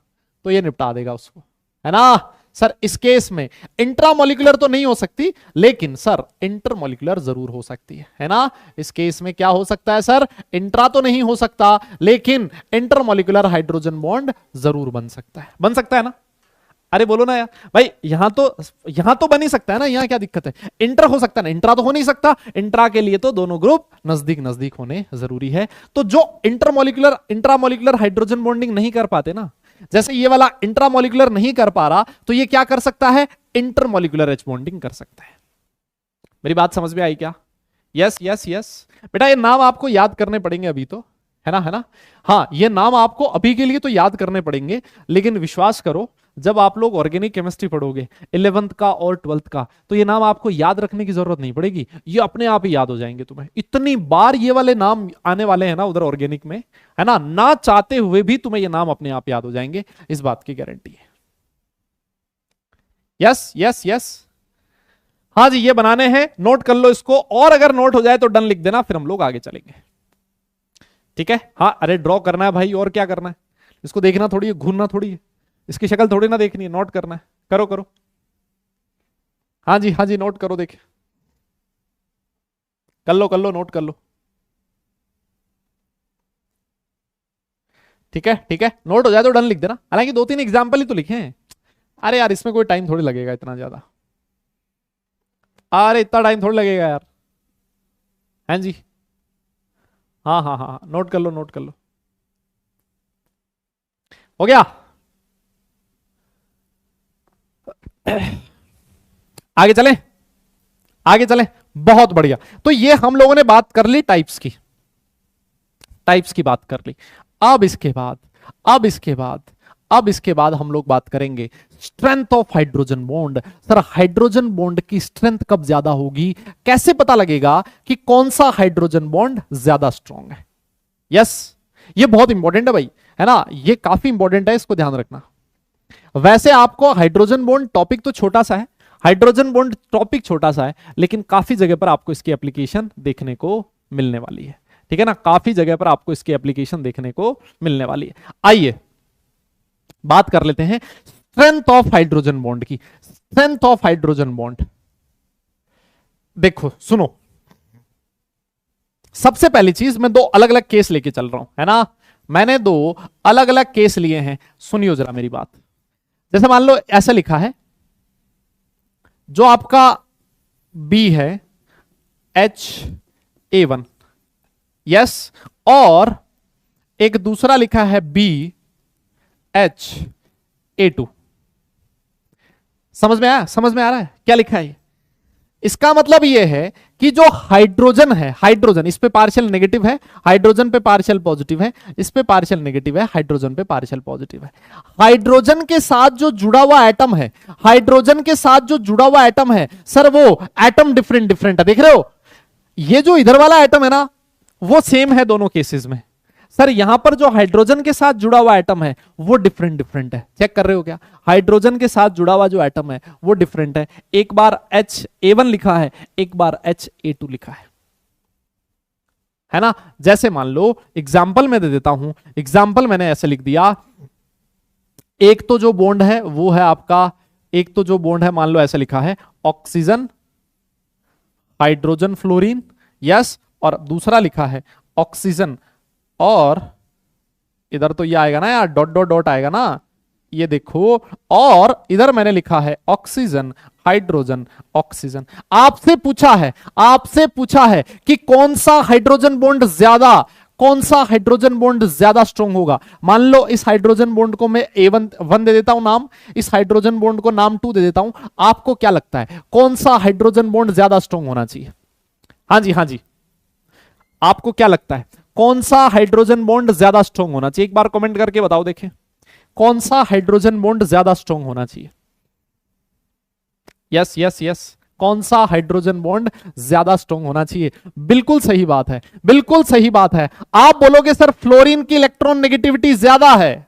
तो ये निपटा देगा उसको, है ना सर। इस केस में इंट्रामोलिकुलर तो नहीं हो सकती, लेकिन सर इंटरमोलिकुलर जरूर हो सकती है ना। इस केस में क्या हो सकता है सर, इंट्रा तो नहीं हो सकता, लेकिन इंटरमोलिकुलर हाइड्रोजन बॉन्ड जरूर बन सकता है ना। अरे बोलो ना यार भाई, यहां तो बन ही सकता है ना, यहां क्या दिक्कत है? इंटर हो सकता है ना, इंट्रा तो हो नहीं सकता। इंट्रा के लिए तो दोनों ग्रुप नजदीक होने जरूरी है। तो जो इंट्रामोलिकुलर हाइड्रोजन बॉन्डिंग नहीं कर पाते ना, जैसे ये वाला इंट्रामोलिकुलर नहीं कर पा रहा, तो ये क्या कर सकता है, इंटरमोलिकुलर एच बॉन्डिंग कर सकता है। मेरी बात समझ में आई क्या? यस बेटा, ये नाम आपको याद करने पड़ेंगे अभी तो, है ना। हाँ, ये नाम आपको अभी के लिए तो याद करने पड़ेंगे, लेकिन विश्वास करो जब आप लोग ऑर्गेनिक केमिस्ट्री पढ़ोगे 11th का और 12th का, तो ये नाम आपको याद रखने की जरूरत नहीं पड़ेगी, ये अपने आप ही याद हो जाएंगे तुम्हें। इतनी बार ये वाले नाम आने वाले हैं ना उधर ऑर्गेनिक में, है ना चाहते हुए भी तुम्हें ये नाम अपने आप याद हो जाएंगे, इस बात की गारंटी है। यस हाँ जी, ये बनाने हैं, नोट कर लो इसको, और अगर नोट हो जाए तो डन लिख देना, फिर हम लोग आगे चलेंगे। ठीक है, हाँ, अरे ड्रॉ करना है भाई, और क्या करना है, इसको देखना थोड़ी है, घूरना थोड़ी है, इसकी शक्ल थोड़ी ना देखनी है, नोट करना है। करो हाँ जी नोट करो, देख कर लो नोट कर लो। ठीक है नोट हो जाए तो डन लिख देना, हालांकि 2-3 एग्जाम्पल ही तो लिखे हैं। अरे यार इसमें कोई टाइम थोड़ी लगेगा इतना ज्यादा, अरे इतना टाइम थोड़ी लगेगा यार। हाँ जी, हाँ नोट कर लो हो गया। आगे चलें, बहुत बढ़िया। तो ये हम लोगों ने बात कर ली टाइप्स की बात कर ली। अब इसके बाद हम लोग बात करेंगे strength of hydrogen bond. Sir hydrogen bond की स्ट्रेंथ कब ज्यादा होगी, कैसे पता लगेगा कि कौन सा हाइड्रोजन बॉन्ड ज्यादा स्ट्रांग है? यस, ये बहुत इंपॉर्टेंट है भाई, है ना, ये काफी इंपॉर्टेंट है, इसको ध्यान रखना। वैसे आपको हाइड्रोजन बॉन्ड टॉपिक तो छोटा सा है, लेकिन काफी जगह पर आपको इसकी एप्लीकेशन देखने को मिलने वाली है। ठीक है ना, काफी जगह पर आपको इसकी एप्लीकेशन देखने को मिलने वाली है। आइए बात कर लेते हैं स्ट्रेंथ ऑफ हाइड्रोजन बॉन्ड की। स्ट्रेंथ ऑफ हाइड्रोजन बॉन्ड देखो, सुनो, सबसे पहली चीज, मैं 2 अलग अलग केस लेके चल रहा हूं, है ना, मैंने 2 अलग अलग केस लिए हैं, सुनियो जरा मेरी बात। जैसे मान लो ऐसा लिखा है, जो आपका B है HA1, यस, और एक दूसरा लिखा है BHA2। समझ में आ रहा है क्या लिखा है? इसका मतलब यह है कि जो हाइड्रोजन है, हाइड्रोजन इस पे पार्शियल नेगेटिव है, हाइड्रोजन पे पार्शियल पॉजिटिव है, इस पे पार्शियल नेगेटिव है, हाइड्रोजन पे पार्शियल पॉजिटिव है। हाइड्रोजन के साथ जो जुड़ा हुआ एटम है, सर वो एटम डिफरेंट है, देख रहे हो? ये जो इधर वाला एटम है ना, वो सेम है दोनों केसेस में। सर यहां पर जो हाइड्रोजन के साथ जुड़ा हुआ एटम है वो डिफरेंट है, चेक कर रहे हो क्या? हाइड्रोजन के साथ जुड़ा हुआ जो एटम है वो डिफरेंट है, एक बार HA1 लिखा है, एक बार HA2 लिखा है ना। जैसे मान लो एग्जाम्पल में दे देता हूं, एग्जाम्पल मैंने ऐसे लिख दिया, एक तो जो बॉन्ड है वो है आपका, मान लो ऐसे लिखा है ऑक्सीजन हाइड्रोजन फ्लोरीन, यस, और दूसरा लिखा है ऑक्सीजन, और इधर तो ये आएगा ना यार, डॉट आएगा ना, ये देखो, और इधर मैंने लिखा है ऑक्सीजन हाइड्रोजन आपसे पूछा है कि कौन सा हाइड्रोजन बॉन्ड ज्यादा, कौन सा हाइड्रोजन बॉन्ड ज्यादा स्ट्रॉन्ग होगा? मान लो इस हाइड्रोजन बॉन्ड को मैं A1 दे देता हूं नाम, इस हाइड्रोजन बॉन्ड को नाम 2 दे देता हूं। आपको क्या लगता है कौन सा हाइड्रोजन बॉन्ड ज्यादा स्ट्रॉन्ग होना चाहिए? हाँ जी, हाँ जी, आपको क्या लगता है कौन सा हाइड्रोजन बॉन्ड ज्यादा स्ट्रॉन्ग होना चाहिए? एक बार कमेंट करके बताओ, देखें कौन सा हाइड्रोजन बॉन्ड ज्यादा स्ट्रॉन्ग होना चाहिए। यस यस यस, कौन सा हाइड्रोजन बॉन्ड ज्यादा स्ट्रॉन्ग होना चाहिए? बिल्कुल सही बात है, बिल्कुल सही बात है। आप बोलोगे सर फ्लोरीन की इलेक्ट्रॉन नेगेटिविटी ज्यादा है,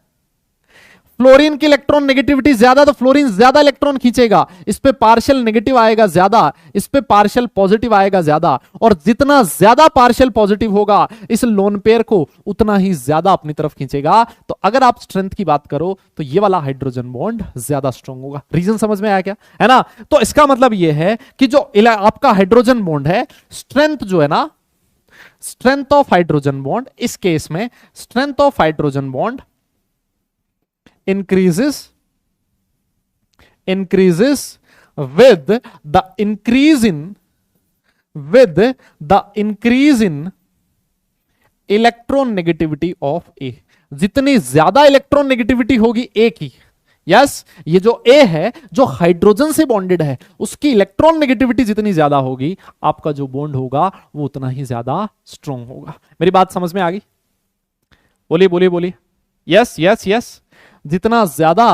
फ्लोरीन की इलेक्ट्रॉन नेगेटिविटी ज्यादा, तो फ्लोरीन ज्यादा इलेक्ट्रॉन खींचेगा, इस पे पार्शियल नेगेटिव आएगा ज्यादा, इस पे पार्शियल पॉजिटिव आएगा ज्यादा, और जितना ज्यादा पार्शियल पॉजिटिव होगा इस लोन पेयर को उतना ही ज्यादा अपनी तरफ खींचेगा। तो अगर आप स्ट्रेंथ की बात करो तो ये वाला हाइड्रोजन बॉन्ड ज्यादा स्ट्रॉन्ग होगा। रीजन समझ में आया क्या? है ना? तो इसका मतलब ये है कि जो आपका हाइड्रोजन बॉन्ड है, स्ट्रेंथ जो है ना, स्ट्रेंथ ऑफ हाइड्रोजन बॉन्ड, इस केस में strength of hydrogen bond increases with the increase in electron negativity of a. जितनी ज्यादा इलेक्ट्रॉन नेगेटिविटी होगी ए की, यस, ये जो ए है जो हाइड्रोजन से बॉन्डेड है, उसकी इलेक्ट्रॉन नेगेटिविटी जितनी ज्यादा होगी, आपका जो बॉन्ड होगा वो उतना ही ज्यादा स्ट्रॉन्ग होगा। मेरी बात समझ में आ गई? बोलिए बोलिए बोलिए। यस यस यस, जितना ज्यादा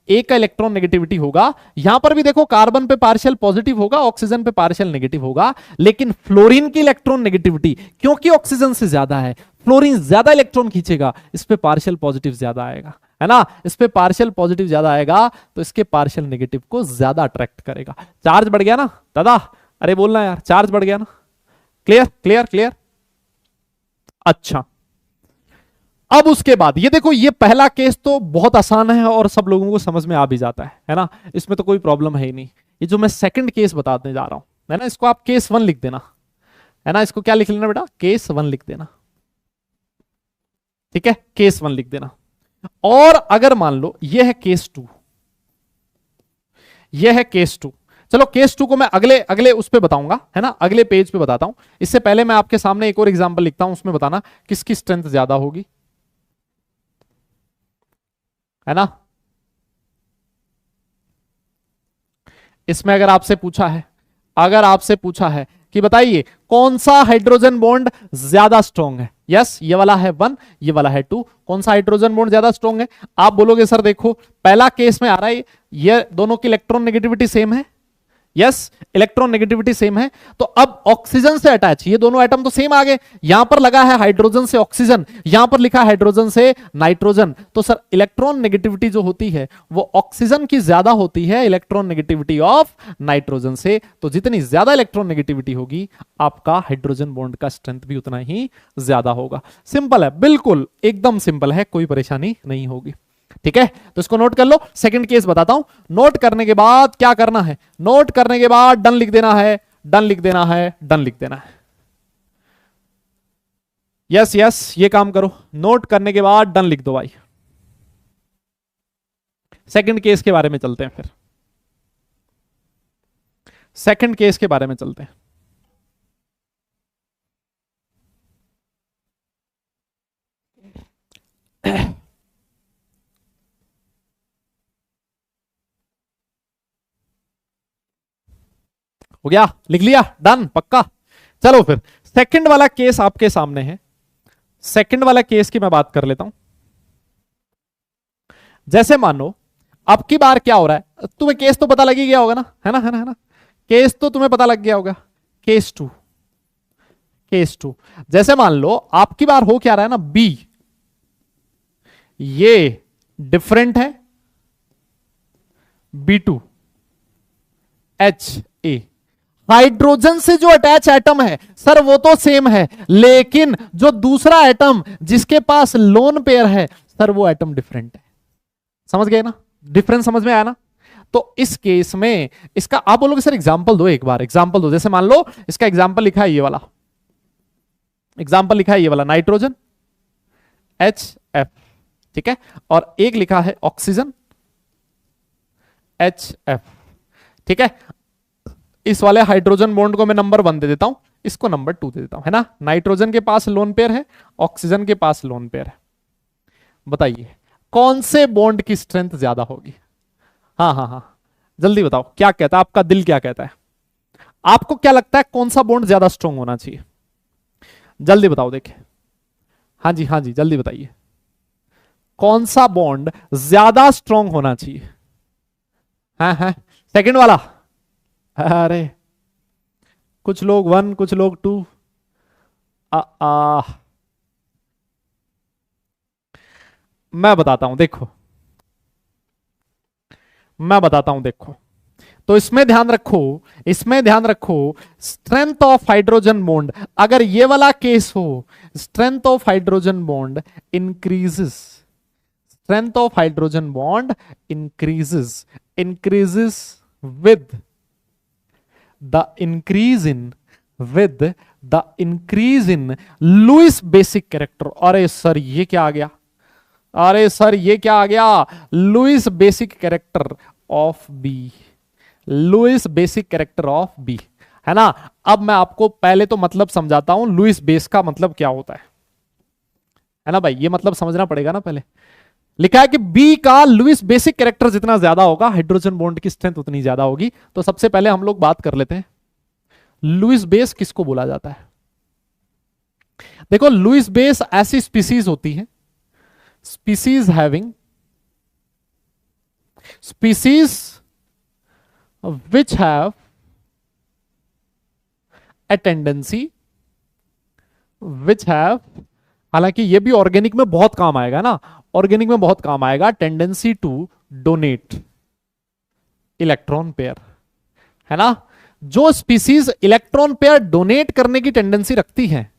ए का इलेक्ट्रॉन नेगेटिविटी होगा, यहां पर भी देखो कार्बन पे पार्शियल पॉजिटिव होगा, ऑक्सीजन पे पार्शियल नेगेटिव होगा, लेकिन फ्लोरीन की इलेक्ट्रॉन नेगेटिविटी क्योंकि ऑक्सीजन से ज्यादा है, फ्लोरीन ज्यादा इलेक्ट्रॉन खींचेगा, इस पे पार्शियल पॉजिटिव ज्यादा आएगा, है ना? इस पे पार्शियल पॉजिटिव ज्यादा आएगा तो इसके पार्शियल नेगेटिव को ज्यादा अट्रैक्ट करेगा। चार्ज बढ़ गया ना दादा? अरे बोलना यार, चार्ज बढ़ गया ना? Clear clear clear. अच्छा, अब उसके बाद ये देखो, ये पहला केस तो बहुत आसान है और सब लोगों को समझ में आ भी जाता है ना? इसमें तो कोई प्रॉब्लम है ही नहीं। ये जो मैं सेकंड केस बताने जा रहा हूं, है ना, इसको आप केस 1 लिख देना, है ना? इसको क्या लिख लेना बेटा? केस 1 लिख देना, ठीक है? केस 1 लिख देना। और अगर मान लो ये है केस 2, ये है केस 2। चलो केस 2 को मैं अगले उस पे बताऊंगा, है ना? अगले पेज पे बताता हूं। इससे पहले मैं आपके सामने एक और एग्जांपल लिखता हूं, उसमें बताना किसकी स्ट्रेंथ ज्यादा होगी, है ना? इसमें अगर आपसे पूछा है कि बताइए कौन सा हाइड्रोजन बॉन्ड ज्यादा स्ट्रॉन्ग है, यस, ये वाला है 1, ये वाला है 2, कौन सा हाइड्रोजन बॉन्ड ज्यादा स्ट्रॉन्ग है? आप बोलोगे सर देखो पहला केस में आ रहा है ये दोनों की इलेक्ट्रॉन नेगेटिविटी सेम है, यस, इलेक्ट्रॉन नेगेटिविटी सेम है। तो अब ऑक्सीजन से अटैच ये दोनों एटम तो सेम आ गए, यहां पर लगा है हाइड्रोजन से ऑक्सीजन, यहां पर लिखा है हाइड्रोजन से नाइट्रोजन, तो सर इलेक्ट्रॉन नेगेटिविटी जो होती है वो ऑक्सीजन की ज्यादा होती है इलेक्ट्रॉन नेगेटिविटी ऑफ नाइट्रोजन से। तो जितनी ज्यादा इलेक्ट्रॉन नेगेटिविटी होगी, आपका हाइड्रोजन बॉन्ड का स्ट्रेंथ भी उतना ही ज्यादा होगा। सिंपल है, बिल्कुल एकदम सिंपल है, कोई परेशानी नहीं होगी, ठीक है? तो इसको नोट कर लो। सेकंड केस बताता हूं। नोट करने के बाद क्या करना है? नोट करने के बाद डन लिख देना है, डन लिख देना है, डन लिख देना है। यस यस, ये काम करो, नोट करने के बाद डन लिख दो भाई। सेकंड केस के बारे में चलते हैं, फिर सेकंड केस के बारे में चलते हैं। हो गया? लिख लिया? डन? पक्का? चलो फिर सेकंड वाला केस आपके सामने है। सेकंड वाला केस की मैं बात कर लेता हूं। जैसे मानो अब की बार क्या हो रहा है, तुम्हें केस तो पता लग ही गया होगा ना, है ना, है ना, है ना? केस तो तुम्हें पता लग गया होगा। केस 2, केस 2 जैसे मान लो आपकी बार हो क्या रहा है ना, बी ये डिफरेंट है, B2 HA, हाइड्रोजन से जो अटैच एटम है सर वो तो सेम है, लेकिन जो दूसरा एटम जिसके पास लोन पेयर है सर वो एटम डिफरेंट है। समझ गए ना? डिफरेंस समझ में आया ना? तो इस केस में इसका आप बोलोगे सर एग्जांपल दो, एक बार एग्जांपल दो। जैसे मान लो इसका एग्जांपल लिखा है ये वाला, एग्जांपल लिखा है ये वाला नाइट्रोजन HF, ठीक है, और एक लिखा है ऑक्सीजन HF, ठीक है। इस वाले हाइड्रोजन बॉन्ड को मैं नंबर 1 दे देता हूं, इसको नंबर 2 दे देता हूं, है ना। नाइट्रोजन के पास लोन पेयर है, ऑक्सीजन के पास लोन पेयर है। बताइए कौन से बॉन्ड की स्ट्रेंथ ज्यादा होगी? हाँ हाँ हाँ, जल्दी बताओ, क्या कहता है आपका दिल, क्या कहता है? आपको क्या लगता है कौन सा बॉन्ड ज्यादा स्ट्रांग होना चाहिए? जल्दी बताओ, देखे। हाँ जी जल्दी बताइए, कौन सा बॉन्ड ज्यादा स्ट्रांग होना चाहिए? हाँ, सेकंड वाला। अरे कुछ लोग 1, कुछ लोग 2। मैं बताता हूं, देखो मैं बताता हूं, देखो। तो इसमें ध्यान रखो, इसमें ध्यान रखो, स्ट्रेंथ ऑफ हाइड्रोजन बॉन्ड, अगर ये वाला केस हो, strength of hydrogen bond increases, strength of hydrogen bond increases, increases with the increase in, with the increase in Lewis basic character. अरे सर ये क्या आ गया, अरे सर ये क्या आ गया? Lewis basic character of B, Lewis basic character of B, है ना। अब मैं आपको पहले तो मतलब समझाता हूं, लुईस बेस का मतलब क्या होता है ना भाई, ये मतलब समझना पड़ेगा ना पहले। लिखा है कि बी का लुईस बेसिक कैरेक्टर जितना ज्यादा होगा, हाइड्रोजन बॉन्ड की स्ट्रेंथ उतनी ज्यादा होगी। तो सबसे पहले हम लोग बात कर लेते हैं, लुईस बेस किसको बोला जाता है? देखो लुईस बेस ऐसी स्पीसीज होती है, species having, species which have a tendency, which have, हालांकि ये भी ऑर्गेनिक में बहुत काम आएगा ना, ऑर्गेनिक में बहुत काम आएगा, tendency to donate electron pair, है ना। जो स्पीसीज इलेक्ट्रॉन पेयर डोनेट करने की टेंडेंसी रखती है,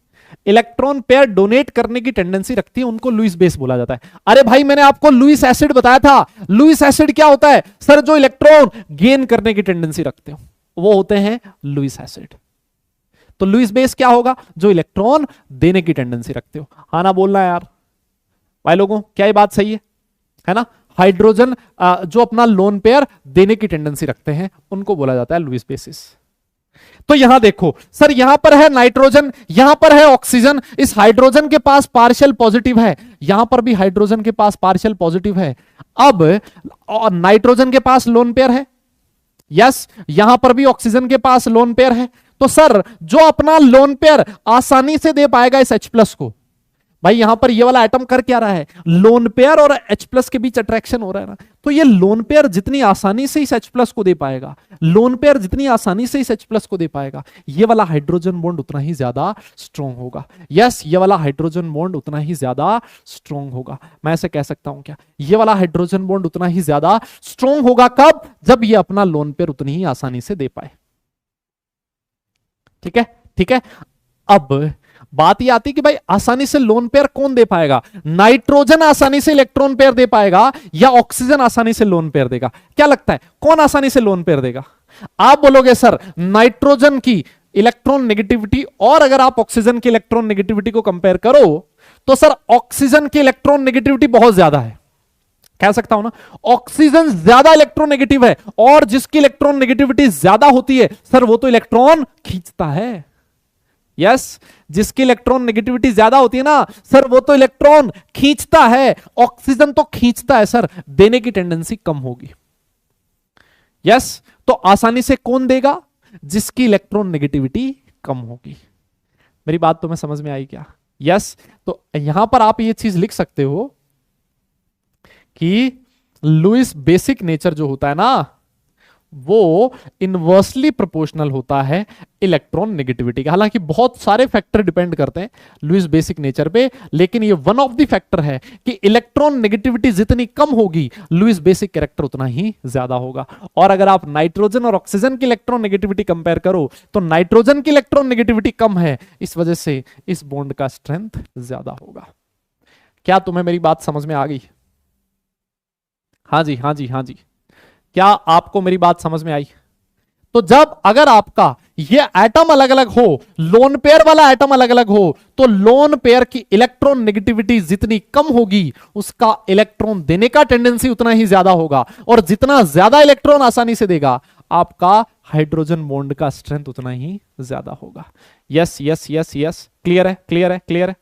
इलेक्ट्रॉन पेयर डोनेट करने की टेंडेंसी रखती है, उनको लुईस बेस बोला जाता है। अरे भाई मैंने आपको लुईस एसिड बताया था, लुईस एसिड क्या होता है? सर जो इलेक्ट्रॉन गेन करने की टेंडेंसी रखते हो वो होते हैं लुईस एसिड। तो लुईस बेस क्या होगा? जो इलेक्ट्रॉन देने की टेंडेंसी रखते हो। हाँ ना बोलना है यार भाई लोगों, क्या ये बात सही है ना। हाइड्रोजन जो अपना लोन पेयर देने की टेंडेंसी रखते हैं उनको बोला जाता है लुईस बेसिस। तो यहां देखो सर, यहां पर है नाइट्रोजन, यहां पर है ऑक्सीजन, इस हाइड्रोजन के पास पार्शियल पॉजिटिव है, यहां पर भी हाइड्रोजन के पास पार्शियल पॉजिटिव है। अब नाइट्रोजन के पास लोन पेयर है, यस, यहां पर भी ऑक्सीजन के पास लोन पेयर है। तो सर जो अपना लोन पेयर आसानी से दे पाएगा इस H+ को, भाई यहां पर ये वाला एटम कर क्या रहा है? लोन पेयर और H+ के बीच अट्रैक्शन हो रहा है ना। तो ये लोन पेयर जितनी आसानी से इस H+ को दे पाएगा, लोन पेयर जितनी आसानी से इस H+ को दे पाएगा, ये वाला हाइड्रोजन बॉन्ड उतना ही ज्यादा स्ट्रॉन्ग होगा। यस, ये वाला हाइड्रोजन बॉन्ड उतना ही ज्यादा स्ट्रॉन्ग होगा। मैं ऐसे कह सकता हूं क्या? ये वाला हाइड्रोजन बॉन्ड उतना ही ज्यादा स्ट्रॉन्ग होगा कब? जब ये अपना लोन पेयर उतनी ही आसानी से दे पाए। ठीक है, ठीक है। अब बात ये आती कि भाई आसानी से लोन पेयर कौन दे पाएगा? नाइट्रोजन आसानी से इलेक्ट्रॉन पेयर दे पाएगा या ऑक्सीजन आसानी से लोन पेयर देगा? क्या लगता है कौन आसानी से लोन पेयर देगा? आप बोलोगे सर नाइट्रोजन की इलेक्ट्रॉन नेगेटिविटी, और अगर आप ऑक्सीजन की इलेक्ट्रॉन नेगेटिविटी को कंपेयर करो तो सर ऑक्सीजन की इलेक्ट्रॉन नेगेटिविटी बहुत ज्यादा है। कह सकता हूं ना, ऑक्सीजन ज्यादा इलेक्ट्रॉन नेगेटिव है, और जिसकी इलेक्ट्रॉन नेगेटिविटी ज्यादा होती है सर वो तो इलेक्ट्रॉन खींचता है। यस, जिसकी इलेक्ट्रॉन नेगेटिविटी ज्यादा होती है ना सर वो तो इलेक्ट्रॉन खींचता है। ऑक्सीजन तो खींचता है सर, देने की टेंडेंसी कम होगी। यस, तो आसानी से कौन देगा? जिसकी इलेक्ट्रॉन नेगेटिविटी कम होगी। मेरी बात तुम्हें समझ में आई क्या? यस, तो यहां पर आप ये चीज लिख सकते हो कि लुईस बेसिक नेचर जो होता है ना वो इनवर्सली प्रोपोर्शनल होता है इलेक्ट्रॉन नेगेटिविटी का। हालांकि बहुत सारे फैक्टर डिपेंड करते हैं लुईस बेसिक नेचर पे, लेकिन ये वन ऑफ द फैक्टर है कि इलेक्ट्रॉन नेगेटिविटी जितनी कम होगी लुईस बेसिक कैरेक्टर उतना ही ज्यादा होगा। और अगर आप नाइट्रोजन और ऑक्सीजन की इलेक्ट्रॉन नेगेटिविटी कंपेयर करो तो नाइट्रोजन की इलेक्ट्रॉन नेगेटिविटी कम है, इस वजह से इस बॉन्ड का स्ट्रेंथ ज्यादा होगा। क्या तुम्हें मेरी बात समझ में आ गई? हाँ जी, हाँ जी, हाँ जी, क्या आपको मेरी बात समझ में आई? तो जब अगर आपका ये एटम अलग अलग हो, लोन पेयर वाला एटम अलग अलग हो, तो लोन पेयर की इलेक्ट्रॉन नेगेटिविटी जितनी कम होगी उसका इलेक्ट्रॉन देने का टेंडेंसी उतना ही ज्यादा होगा, और जितना ज्यादा इलेक्ट्रॉन आसानी से देगा आपका हाइड्रोजन बॉन्ड का स्ट्रेंथ उतना ही ज्यादा होगा। Yes yes yes yes, clear है क्लियर है क्लियर है।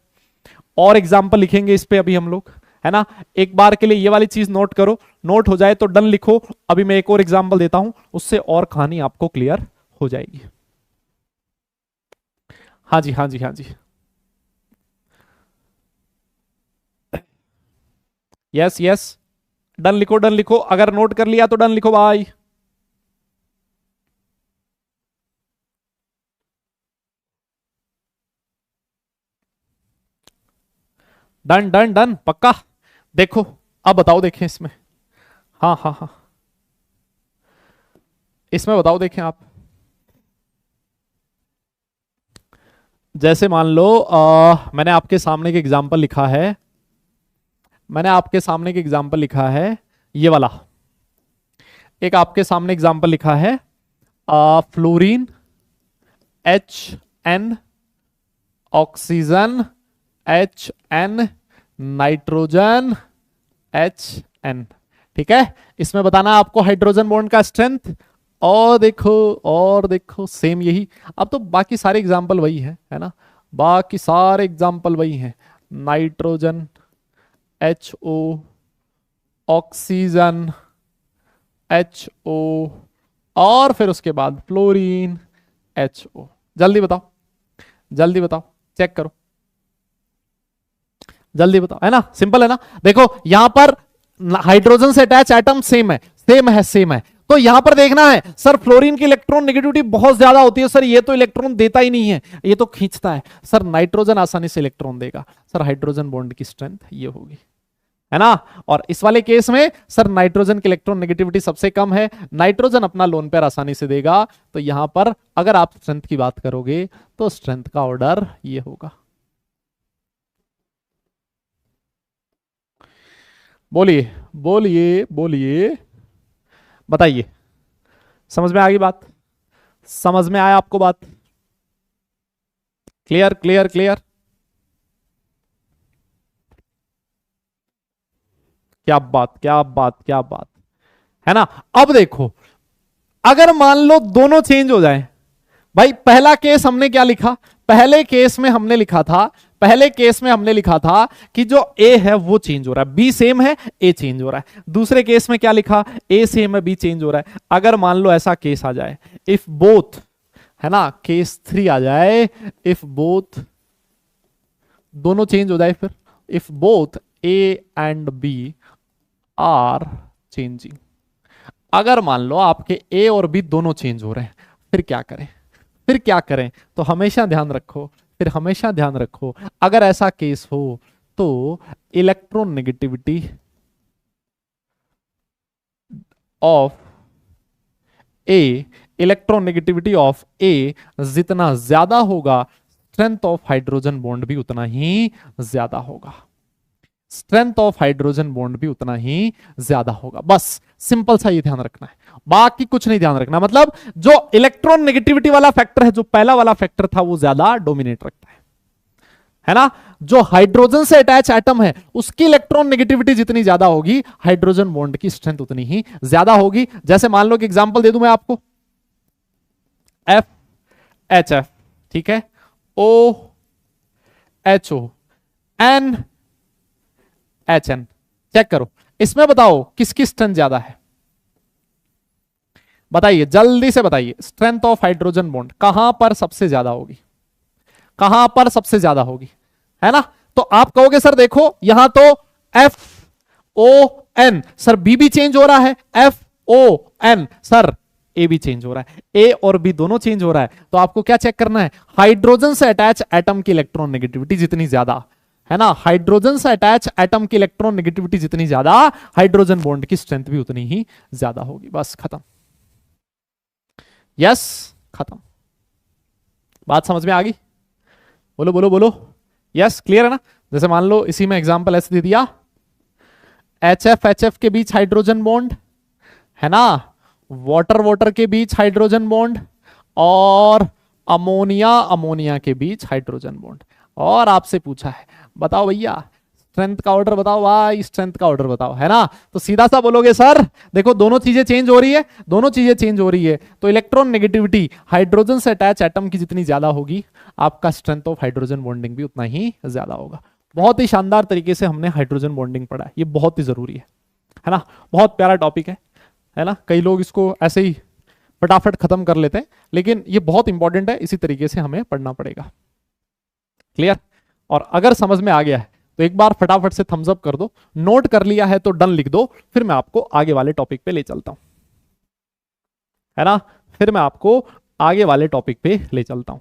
और एग्जाम्पल लिखेंगे इस पे अभी हम लोग, है ना। एक बार के लिए ये वाली चीज नोट करो, नोट हो जाए तो डन लिखो। अभी मैं एक और एग्जाम्पल देता हूं, उससे और कहानी आपको क्लियर हो जाएगी। हाँ जी हाँ जी हाँ जी, यस यस, डन लिखो डन लिखो, अगर नोट कर लिया तो डन लिखो भाई। डन डन डन पक्का। देखो अब बताओ, देखें इसमें, हाँ हाँ हाँ, इसमें बताओ देखें आप। जैसे मान लो मैंने आपके सामने एक एग्जांपल लिखा है, मैंने आपके सामने एक एग्जांपल लिखा है, ये वाला एक आपके सामने एग्जांपल लिखा है, fluorine HN, oxygen HN, nitrogen HN। ठीक है, इसमें बताना आपको हाइड्रोजन बॉन्ड का स्ट्रेंथ। और देखो सेम यही। अब तो बाकी सारे एग्जाम्पल वही है ना, बाकी सारे एग्जाम्पल वही हैं। नाइट्रोजन HO, ऑक्सीजन HO, और फिर उसके बाद फ्लोरीन HO। जल्दी बताओ जल्दी बताओ, चेक करो, जल्दी बताओ, है ना, सिंपल है ना। देखो यहां पर हाइड्रोजन से अटैच एटम सेम है सेम है सेम है, तो यहां पर देखना है सर फ्लोरीन की इलेक्ट्रॉन नेगेटिविटी बहुत ज्यादा होती है सर, ये तो इलेक्ट्रॉन देता ही नहीं है, ये तो खींचता है। सर नाइट्रोजन आसानी से इलेक्ट्रॉन देगा, सर हाइड्रोजन बॉन्ड की स्ट्रेंथ ये होगी, है ना। और इस वाले केस में सर नाइट्रोजन की इलेक्ट्रॉन नेगेटिविटी सबसे कम है, नाइट्रोजन अपना लोन पेयर आसानी से देगा, तो यहां पर अगर आप स्ट्रेंथ की बात करोगे तो स्ट्रेंथ का ऑर्डर ये होगा। बोलिए बोलिए बोलिए, बताइए, समझ में आ गई बात, समझ में आया आपको बात, क्लियर क्लियर क्लियर। क्या बात क्या बात क्या बात, है ना। अब देखो अगर मान लो दोनों चेंज हो जाए, भाई पहला केस हमने क्या लिखा, पहले केस में हमने लिखा था, पहले केस में हमने लिखा था कि जो ए है वो चेंज हो रहा है, बी सेम है ए चेंज हो रहा है। दूसरे केस में क्या लिखा, ए सेम है बी चेंज हो रहा है। अगर मान लो ऐसा केस आ जाए, इफ बोथ, है ना, केस 3 आ जाए, इफ बोथ दोनों चेंज हो जाए, फिर if both A and B are changing, अगर मान लो आपके ए और बी दोनों चेंज हो रहे हैं, फिर क्या करें, फिर क्या करें। तो हमेशा ध्यान रखो, फिर हमेशा ध्यान रखो, अगर ऐसा केस हो तो electron negativity of a, electron negativity of a जितना ज्यादा होगा, स्ट्रेंथ ऑफ हाइड्रोजन बॉन्ड भी उतना ही ज्यादा होगा, स्ट्रेंथ ऑफ हाइड्रोजन बॉन्ड भी उतना ही ज्यादा होगा। बस सिंपल सा ये ध्यान रखना है, बाकी कुछ नहीं ध्यान रखना। मतलब जो इलेक्ट्रॉन नेगेटिविटी वाला फैक्टर है, जो पहला वाला फैक्टर था, वो ज्यादा डोमिनेट रखता है ना। जो हाइड्रोजन से अटैच एटम है उसकी इलेक्ट्रॉन नेगेटिविटी जितनी ज्यादा होगी, हाइड्रोजन बॉन्ड की स्ट्रेंथ उतनी ही ज्यादा होगी। जैसे मान लो कि एग्जांपल दे दूं मैं आपको, FHF, ठीक है, OHO, NHN, चेक करो इसमें, बताओ किसकी स्ट्रेंथ ज्यादा है, बताइए जल्दी से बताइए। स्ट्रेंथ ऑफ हाइड्रोजन बॉन्ड कहां पर सबसे ज्यादा होगी, कहां पर सबसे ज्यादा होगी, है ना। तो आप कहोगे सर देखो यहां तो FON, सर बी भी चेंज हो रहा है, FON, सर ए भी चेंज हो रहा है, ए और बी दोनों चेंज हो रहा है। तो आपको क्या चेक करना है, हाइड्रोजन से अटैच एटम की इलेक्ट्रॉन नेगेटिविटी जितनी ज्यादा, है ना, हाइड्रोजन से अटैच एटम की इलेक्ट्रॉन नेगेटिविटी जितनी ज्यादा, हाइड्रोजन बॉन्ड की स्ट्रेंथ भी उतनी ही ज्यादा होगी। बस खत्म, यस खत्म, बात समझ में आ गई, बोलो बोलो बोलो, यस क्लियर है ना। जैसे मान लो इसी में एग्जांपल ऐसे दे दिया, HF के बीच हाइड्रोजन बॉन्ड, है ना, वाटर के बीच हाइड्रोजन बॉन्ड, और अमोनिया के बीच हाइड्रोजन बॉन्ड। और आपसे पूछा है बताओ भैया स्ट्रेंथ का ऑर्डर बताओ भाई, स्ट्रेंथ का ऑर्डर बताओ, है ना। तो सीधा सा बोलोगे सर देखो दोनों चीजें चेंज हो रही है, दोनों चीजें चेंज हो रही है, तो इलेक्ट्रॉन नेगेटिविटी हाइड्रोजन से अटैच एटम की जितनी ज्यादा होगी, आपका स्ट्रेंथ ऑफ हाइड्रोजन बॉन्डिंग भी उतना ही ज्यादा होगा। बहुत ही शानदार तरीके से हमने हाइड्रोजन बॉन्डिंग पढ़ा है, ये बहुत ही जरूरी है ना। बहुत प्यारा टॉपिक है ना। कई लोग इसको ऐसे ही फटाफट खत्म कर लेते हैं, लेकिन ये बहुत इंपॉर्टेंट है, इसी तरीके से हमें पढ़ना पड़ेगा। क्लियर। और अगर समझ में आ गया है तो एक बार फटाफट से थम्स अप कर दो, नोट कर लिया है तो डन लिख दो, फिर मैं आपको आगे वाले टॉपिक पे ले चलता हूं, है ना। फिर मैं आपको आगे वाले टॉपिक पे ले चलता हूं।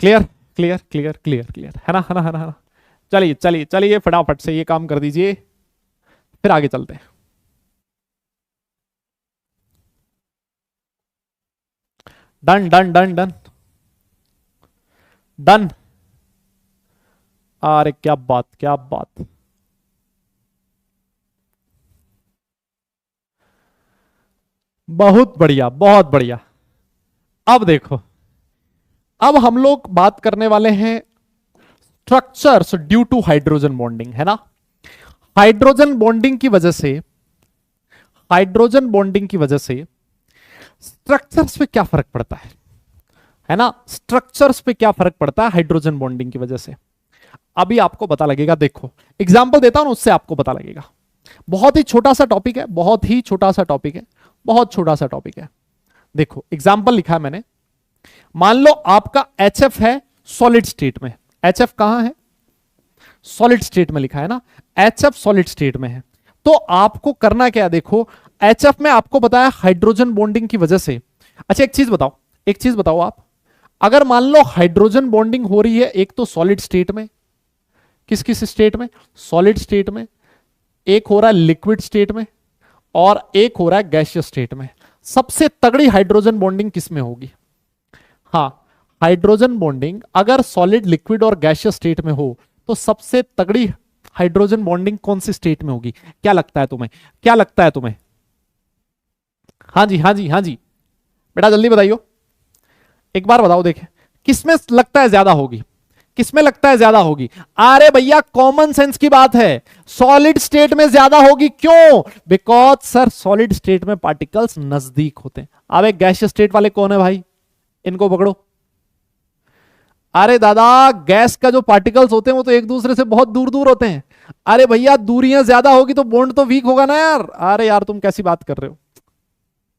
Clear clear clear clear clear, है ना है ना है ना है ना। चलिए चलिए चलिए फटाफट से ये काम कर दीजिए, फिर आगे चलते हैं। Done done done done done. अरे क्या बात क्या बात। बहुत बढ़िया बहुत बढ़िया। अब देखो, अब हम लोग बात करने वाले हैं structures due to hydrogen bonding, है ना। हाइड्रोजन बॉन्डिंग की वजह से, हाइड्रोजन बॉन्डिंग की वजह से स्ट्रक्चर्स पे क्या फर्क पड़ता है ना। स्ट्रक्चर्स पे क्या फर्क पड़ता है हाइड्रोजन बॉन्डिंग की वजह से, अभी आपको पता लगेगा। देखो एग्जांपल देता हूं, उससे आपको पता लगेगा। बहुत ही छोटा सा टॉपिक है, बहुत ही छोटा सा टॉपिक है, बहुत छोटा सा टॉपिक है। देखो एग्जांपल लिखा है मैंने, मान लो आपका HF है सॉलिड स्टेट में। HF कहां है, सॉलिड स्टेट में लिखा है ना। HF सॉलिड स्टेट में है, तो आपको करना क्या है, देखो HF में आपको बताया हाइड्रोजन बॉन्डिंग की वजह से। अच्छा एक चीज बताओ, एक चीज बताओ आप, अगर मान लो हाइड्रोजन बॉन्डिंग हो रही है एक तो सॉलिड स्टेट में, किस किस स्टेट में, सॉलिड स्टेट में, एक हो रहा है लिक्विड स्टेट में, और एक हो रहा है गैसियस स्टेट में, सबसे तगड़ी हाइड्रोजन बॉन्डिंग किस में होगी। हाँ, हाइड्रोजन बॉन्डिंग अगर सॉलिड लिक्विड और गैसियस स्टेट में हो तो सबसे तगड़ी हाइड्रोजन बॉन्डिंग कौन सी स्टेट में होगी, क्या लगता है तुम्हें, क्या लगता है तुम्हें। हाँ जी हाँ जी हाँ जी, बेटा जल्दी बताइयो, एक बार बताओ देखें किसमें लगता है ज्यादा होगी, किसमें लगता है ज्यादा होगी। अरे भैया कॉमन सेंस की बात है, सॉलिड स्टेट में ज्यादा होगी। क्यों, बिकॉज सर सॉलिड स्टेट में पार्टिकल्स नजदीक होते हैं। अब एक गैसियस स्टेट वाले कौन है भाई, इनको पकड़ो। अरे दादा गैस का जो पार्टिकल्स होते हैं वो तो एक दूसरे से बहुत दूर दूर होते हैं। अरे भैया दूरियां ज्यादा होगी तो बॉन्ड तो वीक होगा ना यार। अरे यार तुम कैसी बात कर रहे हो,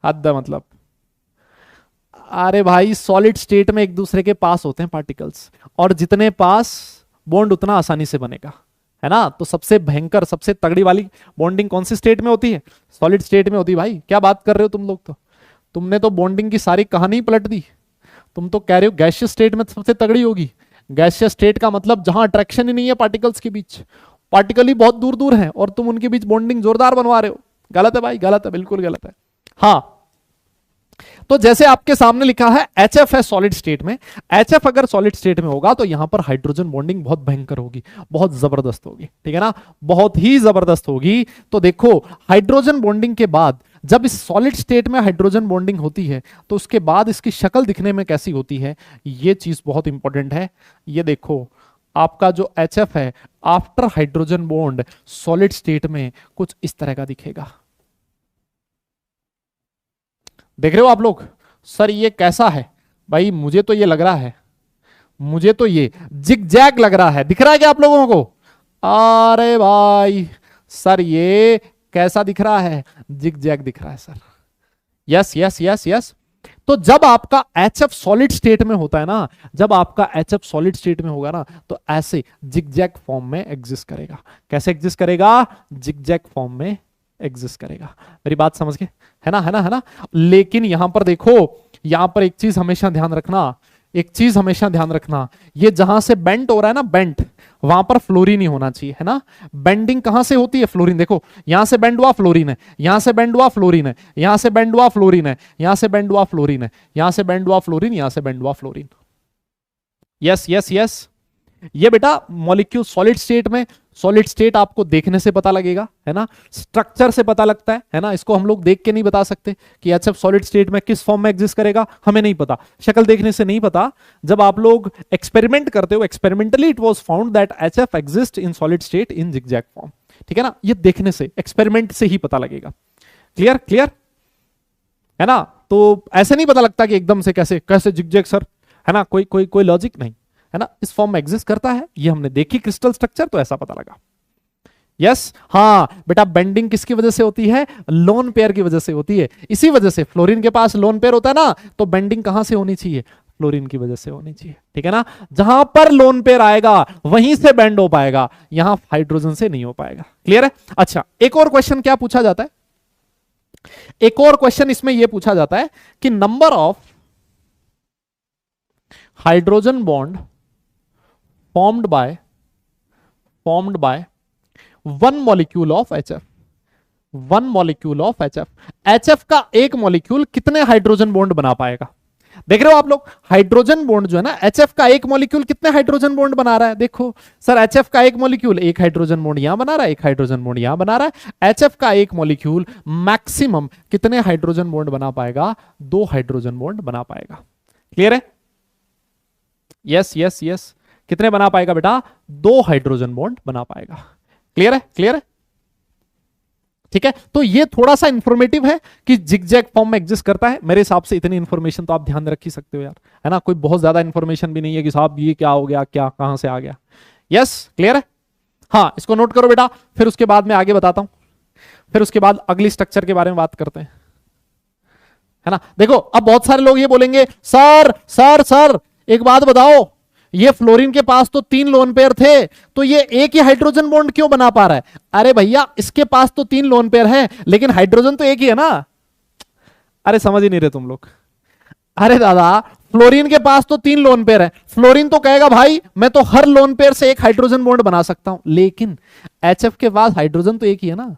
हद है मतलब। अरे भाई सॉलिड स्टेट में एक दूसरे के पास होते हैं पार्टिकल्स, और जितने पास बॉन्ड उतना आसानी से बनेगा, है ना। तो सबसे भयंकर सबसे तगड़ी वाली बॉन्डिंग कौन सी स्टेट में होती है, सॉलिड स्टेट में होती है भाई। क्या बात कर रहे हो तुम लोग, तो तुमने तो बॉन्डिंग की सारी कहानी पलट दी। तुम तो कह रहे हो गैसियस स्टेट में सबसे तगड़ी होगी। गैसियस स्टेट का मतलब जहां अट्रैक्शन ही नहीं है पार्टिकल्स के बीच, पार्टिकल ही बहुत दूर दूर हैं और तुम उनके बीच बॉन्डिंग जोरदार बनवा रहे हो। गलत है भाई, गलत है, बिल्कुल गलत है। हाँ, तो जैसे आपके सामने लिखा है HF है सॉलिड स्टेट में, HF अगर सॉलिड स्टेट में होगा तो यहां पर हाइड्रोजन बॉन्डिंग बहुत भयंकर होगी, बहुत जबरदस्त होगी, ठीक है ना, बहुत ही जबरदस्त होगी। तो देखो हाइड्रोजन बॉन्डिंग के बाद जब इस सॉलिड स्टेट में हाइड्रोजन बॉन्डिंग होती है तो उसके बाद इसकी शक्ल दिखने में कैसी होती है, ये चीज बहुत इंपॉर्टेंट है। ये देखो आपका जो HF है after hydrogen bond solid state में कुछ इस तरह का दिखेगा। देख रहे हो आप लोग, सर ये कैसा है भाई, मुझे तो ये लग रहा है, मुझे तो ये जिग-जैग लग रहा है। दिख रहा है क्या आप लोगों को, अरे भाई सर ये कैसा दिख रहा है, जिग-जैग दिख रहा है sir. Yes yes yes yes. तो जब आपका HF सॉलिड स्टेट में होता है ना, जब आपका HF सॉलिड स्टेट में होगा ना तो ऐसे जिग-जैग फॉर्म में एग्जिस्ट करेगा। कैसे एग्जिस्ट करेगा, जिग-जैग फॉर्म में एग्जिस्ट करेगा। मेरी बात समझ गए, है ना है ना है ना। लेकिन यहां पर देखो, यहां पर एक चीज हमेशा ध्यान रखना, एक चीज हमेशा ध्यान रखना, ये जहां से बेंट हो रहा है ना, बेंट, वहां पर फ्लोरीन ही होना चाहिए, है ना। बेंडिंग कहां से होती है, फ्लोरीन। देखो यहां से बेंड हुआ फ्लोरीन है, यहां से बेंड हुआ फ्लोरीन है, यहां से बेंड हुआ फ्लोरीन है, यहां से बेंड हुआ फ्लोरीन है, यहां से बेंड हुआ फ्लोरीन, यहां से बेंड हुआ फ्लोरीन। Yes yes yes. ये बेटा मॉलिक्यूल सॉलिड स्टेट में सॉलिड स्टेट आपको देखने से पता लगेगा, है ना, स्ट्रक्चर से पता लगता है ना, इसको हम लोग देख के नहीं बता सकते कि HF सॉलिड स्टेट में किस फॉर्म में एग्जिस्ट करेगा, हमें नहीं पता, शक्ल देखने से नहीं पता। जब आप लोग एक्सपेरिमेंट करते हो, experimentally it was found that HF exist in solid state in zigzag form, ठीक है ना, ये देखने से, एक्सपेरिमेंट से ही पता लगेगा। क्लियर क्लियर है ना, तो ऐसे नहीं पता लगता कि एकदम से कैसे कैसे जिगजैग सर, है ना, कोई लॉजिक नहीं, है ना, इस फॉर्म में एग्जिस्ट करता है, ये हमने देखी क्रिस्टल स्ट्रक्चर, तो ऐसा पता लगा। यस हाँ बेटा, बेंडिंग किसकी वजह से होती है, लोन पेयर की वजह से होती है, इसी वजह से फ्लोरीन के पास लोन पेयर होता है ना, तो बेंडिंग कहां से होनी चाहिए, फ्लोरीन की वजह से होनी चाहिए, ठीक है ना, जहां पर लोन पेयर आएगा वहीं से बेंड हो पाएगा, यहां हाइड्रोजन से नहीं हो पाएगा। क्लियर है। अच्छा, एक और क्वेश्चन क्या पूछा जाता है, एक और क्वेश्चन इसमें यह पूछा जाता है कि number of hydrogen bond formed by one molecule of HF, one molecule of HF का एक मॉलिक्यूल कितने हाइड्रोजन बॉन्ड बना पाएगा। देख रहे हो आप लोग, हाइड्रोजन बॉन्ड जो है ना, HF का एक मॉलिक्यूल कितने हाइड्रोजन बॉन्ड बना रहा है, देखो सर HF का एक मॉलिक्यूल एक हाइड्रोजन बॉन्ड यहां बना रहा है, एक हाइड्रोजन बॉन्ड यहां बना रहा है, HF का एक मॉलिक्यूल मैक्सिमम कितने हाइड्रोजन बॉन्ड बना पाएगा, 2 हाइड्रोजन बॉन्ड बना पाएगा। क्लियर है। यस यस यस, कितने बना पाएगा बेटा, 2 हाइड्रोजन बॉन्ड बना पाएगा। क्लियर है, क्लियर है, ठीक है। तो ये थोड़ा सा इंफॉर्मेटिव है कि जिगजैग फॉर्म में एग्जिस्ट करता है। मेरे हिसाब से इतनी इंफॉर्मेशन तो आप ध्यान रख ही सकते हो यार, है ना, कोई बहुत ज्यादा इंफॉर्मेशन भी नहीं है कि साहब ये क्या हो गया, क्या कहां से आ गया। यस क्लियर है। हाँ, इसको नोट करो बेटा, फिर उसके बाद मैं आगे बताता हूं, फिर उसके बाद अगली स्ट्रक्चर के बारे में बात करते हैं, है ना। देखो अब बहुत सारे लोग ये बोलेंगे, सर सर सर एक बात बताओ, ये फ्लोरीन के पास तो 3 लोन पेयर थे, तो ये एक ही हाइड्रोजन बॉन्ड क्यों बना पा रहा है। अरे भैया, इसके पास तो 3 लोन पेयर हैं, लेकिन हाइड्रोजन तो एक ही है ना। अरे समझ ही नहीं रहे तुम लोग। अरे दादा, फ्लोरीन के पास तो 3 लोन पेयर है, फ्लोरीन तो कहेगा भाई मैं तो हर लोन पेयर से एक हाइड्रोजन बॉन्ड बना सकता हूं, लेकिन HF के पास हाइड्रोजन तो एक ही है ना,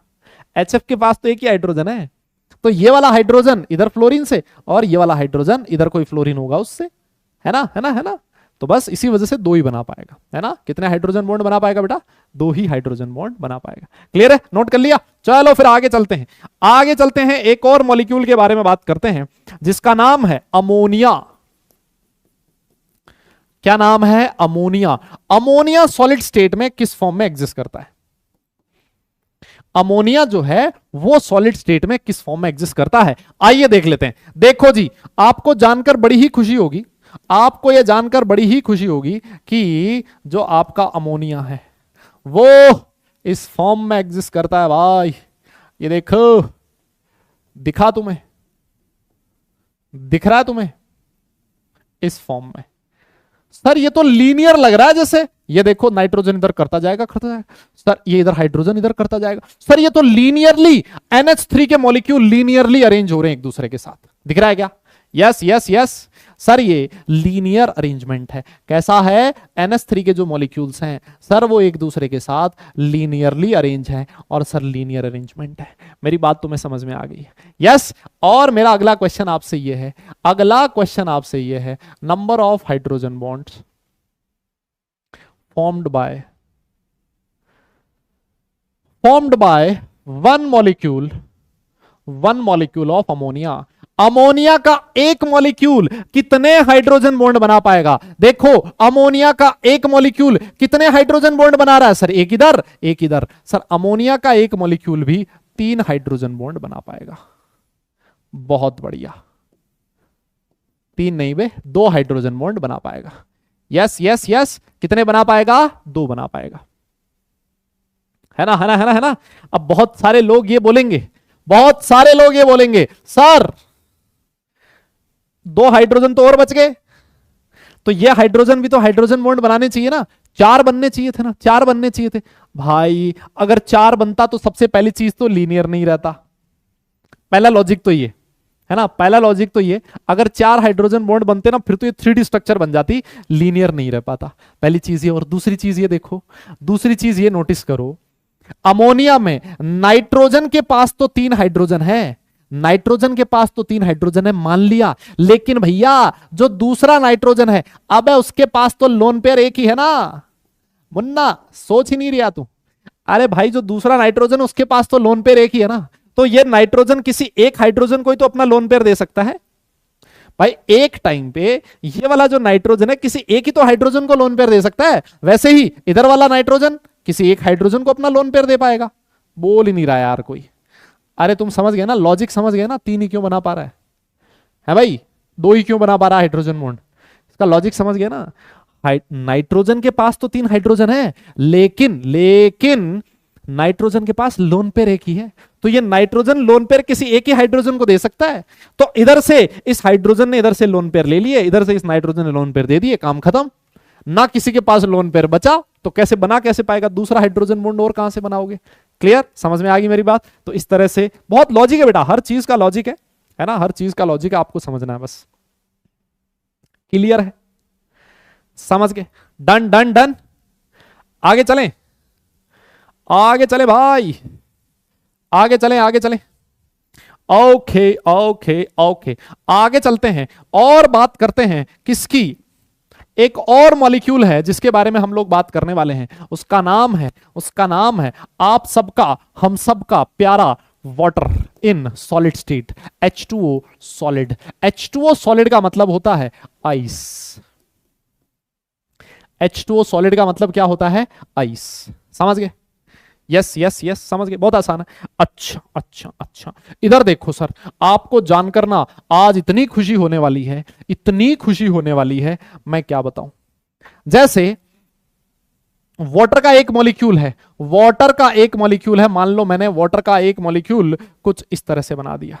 HF के पास तो एक ही हाइड्रोजन है, तो ये वाला हाइड्रोजन इधर फ्लोरीन से और ये वाला हाइड्रोजन इधर कोई फ्लोरीन होगा उससे, है ना, है ना, है ना। तो बस इसी वजह से 2 ही बना पाएगा, है ना। कितने हाइड्रोजन बॉन्ड बना पाएगा बेटा, 2 ही हाइड्रोजन बॉन्ड बना पाएगा। क्लियर है, नोट कर लिया। चलो फिर आगे चलते हैं, आगे चलते हैं, एक और मॉलिक्यूल के बारे में बात करते हैं जिसका नाम है अमोनिया। क्या नाम है, अमोनिया। अमोनिया सॉलिड स्टेट में किस फॉर्म में एग्जिस्ट करता है, अमोनिया जो है वो सॉलिड स्टेट में किस फॉर्म में एग्जिस्ट करता है, आइए देख लेते हैं। देखो जी, आपको जानकर बड़ी ही खुशी होगी, आपको यह जानकर बड़ी ही खुशी होगी कि जो आपका अमोनिया है वो इस फॉर्म में एग्जिस्ट करता है भाई। ये देखो, दिखा तुम्हें, दिख रहा है तुम्हें, इस फॉर्म में। सर ये तो लीनियर लग रहा है जैसे, ये देखो नाइट्रोजन इधर करता जाएगा, करता जाएगा, सर ये इधर हाइड्रोजन इधर करता जाएगा, सर ये तो लीनियरली NH3 के मॉलिक्यूल लीनियरली अरेंज हो रहे हैं एक दूसरे के साथ, दिख रहा है क्या। यस यस यस सर, ये लीनियर अरेंजमेंट है। कैसा है, NH3 के जो मॉलिक्यूल्स हैं सर वो एक दूसरे के साथ लीनियरली अरेंज हैं, और सर लीनियर अरेंजमेंट है। मेरी बात तुम्हें समझ में आ गई है। यस, और मेरा अगला क्वेश्चन आपसे ये है, अगला क्वेश्चन आपसे ये है, number of hydrogen bonds formed by one molecule of ammonia। Ammonia का एक मॉलिक्यूल कितने हाइड्रोजन बॉन्ड बना पाएगा। देखो अमोनिया का एक मॉलिक्यूल कितने हाइड्रोजन बॉन्ड बना रहा है, सर एक इधर एक इधर, सर अमोनिया का एक मॉलिक्यूल भी 3 हाइड्रोजन बॉन्ड बना पाएगा। बहुत बढ़िया, 3 नहीं बे, 2 हाइड्रोजन बॉन्ड बना पाएगा। यस यस यस, कितने बना पाएगा, 2 बना पाएगा, है ना, है ना, है ना, है ना। अब बहुत सारे लोग ये बोलेंगे, बहुत सारे लोग ये बोलेंगे, सर 2 हाइड्रोजन तो और बच गए, तो ये हाइड्रोजन भी तो हाइड्रोजन बॉन्ड बनाने चाहिए ना, 4 बनने चाहिए थे ना, 4 बनने चाहिए थे। भाई अगर 4 बनता तो सबसे पहली चीज तो लीनियर नहीं रहता, पहला लॉजिक तो ये है ना, पहला लॉजिक तो ये, अगर 4 हाइड्रोजन बॉन्ड बनते ना फिर तो ये 3D स्ट्रक्चर बन जाती, लीनियर नहीं रह पाता, पहली चीज ये। और दूसरी चीज ये देखो, दूसरी चीज ये नोटिस करो, अमोनिया में नाइट्रोजन के पास तो 3 हाइड्रोजन है, नाइट्रोजन के पास तो 3 हाइड्रोजन है मान लिया, लेकिन भैया जो दूसरा नाइट्रोजन है, अब उसके पास तो लोन पेयर एक ही है ना। मुन्ना सोच ही नहीं रहा तू, अरे भाई जो दूसरा नाइट्रोजन उसके पास तो लोन पेयर एक ही है ना, तो ये नाइट्रोजन किसी एक हाइड्रोजन को ही तो अपना लोन पेयर दे सकता है भाई। एक टाइम पे ये वाला जो नाइट्रोजन है किसी एक ही तो हाइड्रोजन को लोन पेयर दे सकता है, वैसे ही इधर वाला नाइट्रोजन किसी एक हाइड्रोजन को अपना लोन पेयर दे पाएगा। बोल ही नहीं रहा यार कोई। अरे तुम समझ गए ना, लॉजिक समझ गए ना, 3 ही क्यों बना पा रहा है भाई, 2 ही क्यों बना पा रहा है हाइड्रोजन बॉन्ड, इसका लॉजिक समझ गए ना। नाइट्रोजन के पास तो 3 हाइड्रोजन है, लेकिन नाइट्रोजन के पास लोन पेयर एक ही है, तो ये नाइट्रोजन लोन पेयर किसी एक ही हाइड्रोजन को दे सकता है। तो इधर से इस हाइड्रोजन ने इधर से लोन पेयर ले लिए, इधर से इस नाइट्रोजन ने लोन पेयर दे दिए, काम खत्म। ना किसी के पास लोन पेयर बचा, तो कैसे पाएगा दूसरा हाइड्रोजन बॉन्ड, और कहां से बनाओगे। क्लियर, समझ में आ गई मेरी बात। तो इस तरह से बहुत लॉजिक है बेटा, हर चीज का लॉजिक है ना, हर चीज का लॉजिक है, आपको समझना है बस। क्लियर है, समझ गए। डन डन डन, आगे चलें, आगे चले भाई, आगे चलें। ओके ओके ओके, आगे चलते हैं और बात करते हैं किसकी। एक और मॉलिक्यूल है जिसके बारे में हम लोग बात करने वाले हैं, उसका नाम है आप सबका, हम सबका प्यारा water in solid state, H2O solid. H2O solid का मतलब होता है आइस। H2O सॉलिड का मतलब क्या होता है, आइस। समझ गए, यस यस यस, समझ गए, बहुत आसान है। अच्छा अच्छा अच्छा, इधर देखो सर, आपको जानकर ना आज इतनी खुशी होने वाली है, इतनी खुशी होने वाली है, मैं क्या बताऊं। जैसे वाटर का एक मॉलिक्यूल है, मान लो मैंने वाटर का एक मॉलिक्यूल कुछ इस तरह से बना दिया,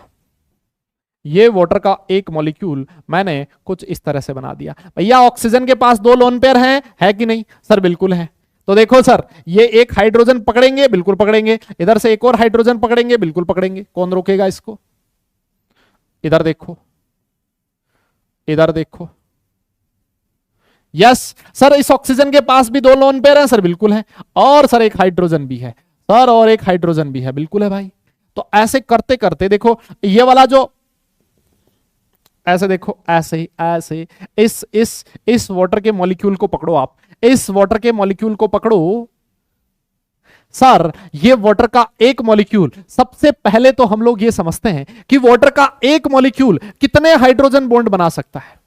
ये वाटर का एक मॉलिक्यूल मैंने कुछ इस तरह से बना दिया। भैया ऑक्सीजन के पास 2 लोन पेयर हैं, है कि नहीं सर, बिल्कुल है। तो देखो सर, ये एक हाइड्रोजन पकड़ेंगे, बिल्कुल पकड़ेंगे, इधर से एक और हाइड्रोजन पकड़ेंगे, बिल्कुल पकड़ेंगे, कौन रोकेगा इसको। इधर देखो, इधर देखो, यस सर, इस ऑक्सीजन के पास भी 2 लोन पेयर हैं सर, बिल्कुल है, और सर एक हाइड्रोजन भी है सर, और एक हाइड्रोजन भी है, बिल्कुल है भाई। तो ऐसे करते करते देखो, ये वाला जो ऐसे देखो, ऐसे ही ऐसे इस वाटर के मॉलिक्यूल को पकड़ो, आप इस वाटर के मॉलिक्यूल को पकड़ो सर, ये वाटर का एक मॉलिक्यूल, सबसे पहले तो हम लोग ये समझते हैं कि वाटर का एक मॉलिक्यूल कितने हाइड्रोजन बॉन्ड बना सकता है।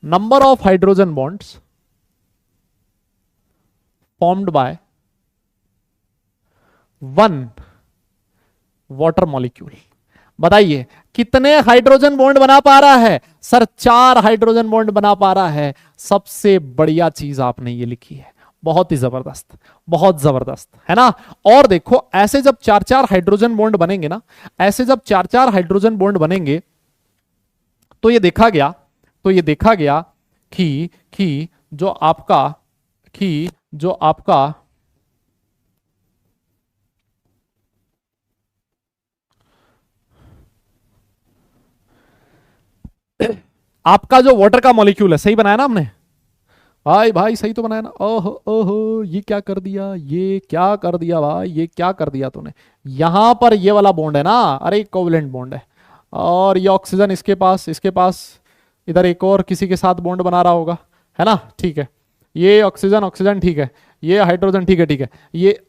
Number of hydrogen bonds formed by 1 water molecule. बताइए कितने हाइड्रोजन बॉन्ड बना पा रहा है सर, 4 हाइड्रोजन बॉन्ड बना पा रहा है। सबसे बढ़िया चीज आपने ये लिखी है, बहुत ही जबरदस्त, बहुत जबरदस्त है ना। और देखो ऐसे जब 4-4 हाइड्रोजन बॉन्ड बनेंगे ना, ऐसे जब 4-4 हाइड्रोजन बॉन्ड बनेंगे, तो ये देखा गया कि जो आपका आपका जो वाटर का मॉलिक्यूल है, सही बनाया ना हमने भाई सही तो बनाया ना। ओहो ओहो, ये क्या कर दिया भाई, ये क्या कर दिया तूने। यहां पर ये वाला बॉन्ड है ना, अरे कोवलेंट बॉन्ड है, और ये ऑक्सीजन इसके पास इधर एक और किसी के साथ बॉन्ड बना रहा होगा, है ना, ठीक है। ये ऑक्सीजन ठीक है, ये हाइड्रोजन ठीक है, ये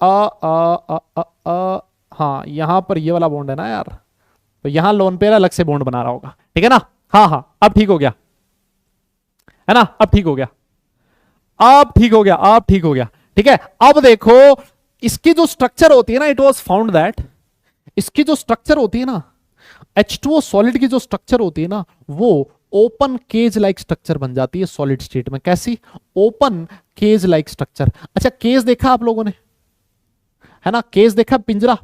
हाँ, यहां पर ये वाला बॉन्ड है ना यार, तो यहां लोन पेयर अलग से बॉन्ड बना रहा होगा, ठीक है ना। हाँ, अब ठीक हो गया, है ना, अब ठीक हो गया, ठीक है। अब देखो इसकी जो स्ट्रक्चर होती है ना, इट वॉज फाउंड दैट, इसकी जो स्ट्रक्चर होती है ना, H2O सॉलिड की जो स्ट्रक्चर होती है ना, वो ओपन केज लाइक स्ट्रक्चर बन जाती है सॉलिड स्टेट में। कैसी, ओपन केज लाइक स्ट्रक्चर। अच्छा, केज देखा आप लोगों ने, है ना, केज देखा, पिंजरा।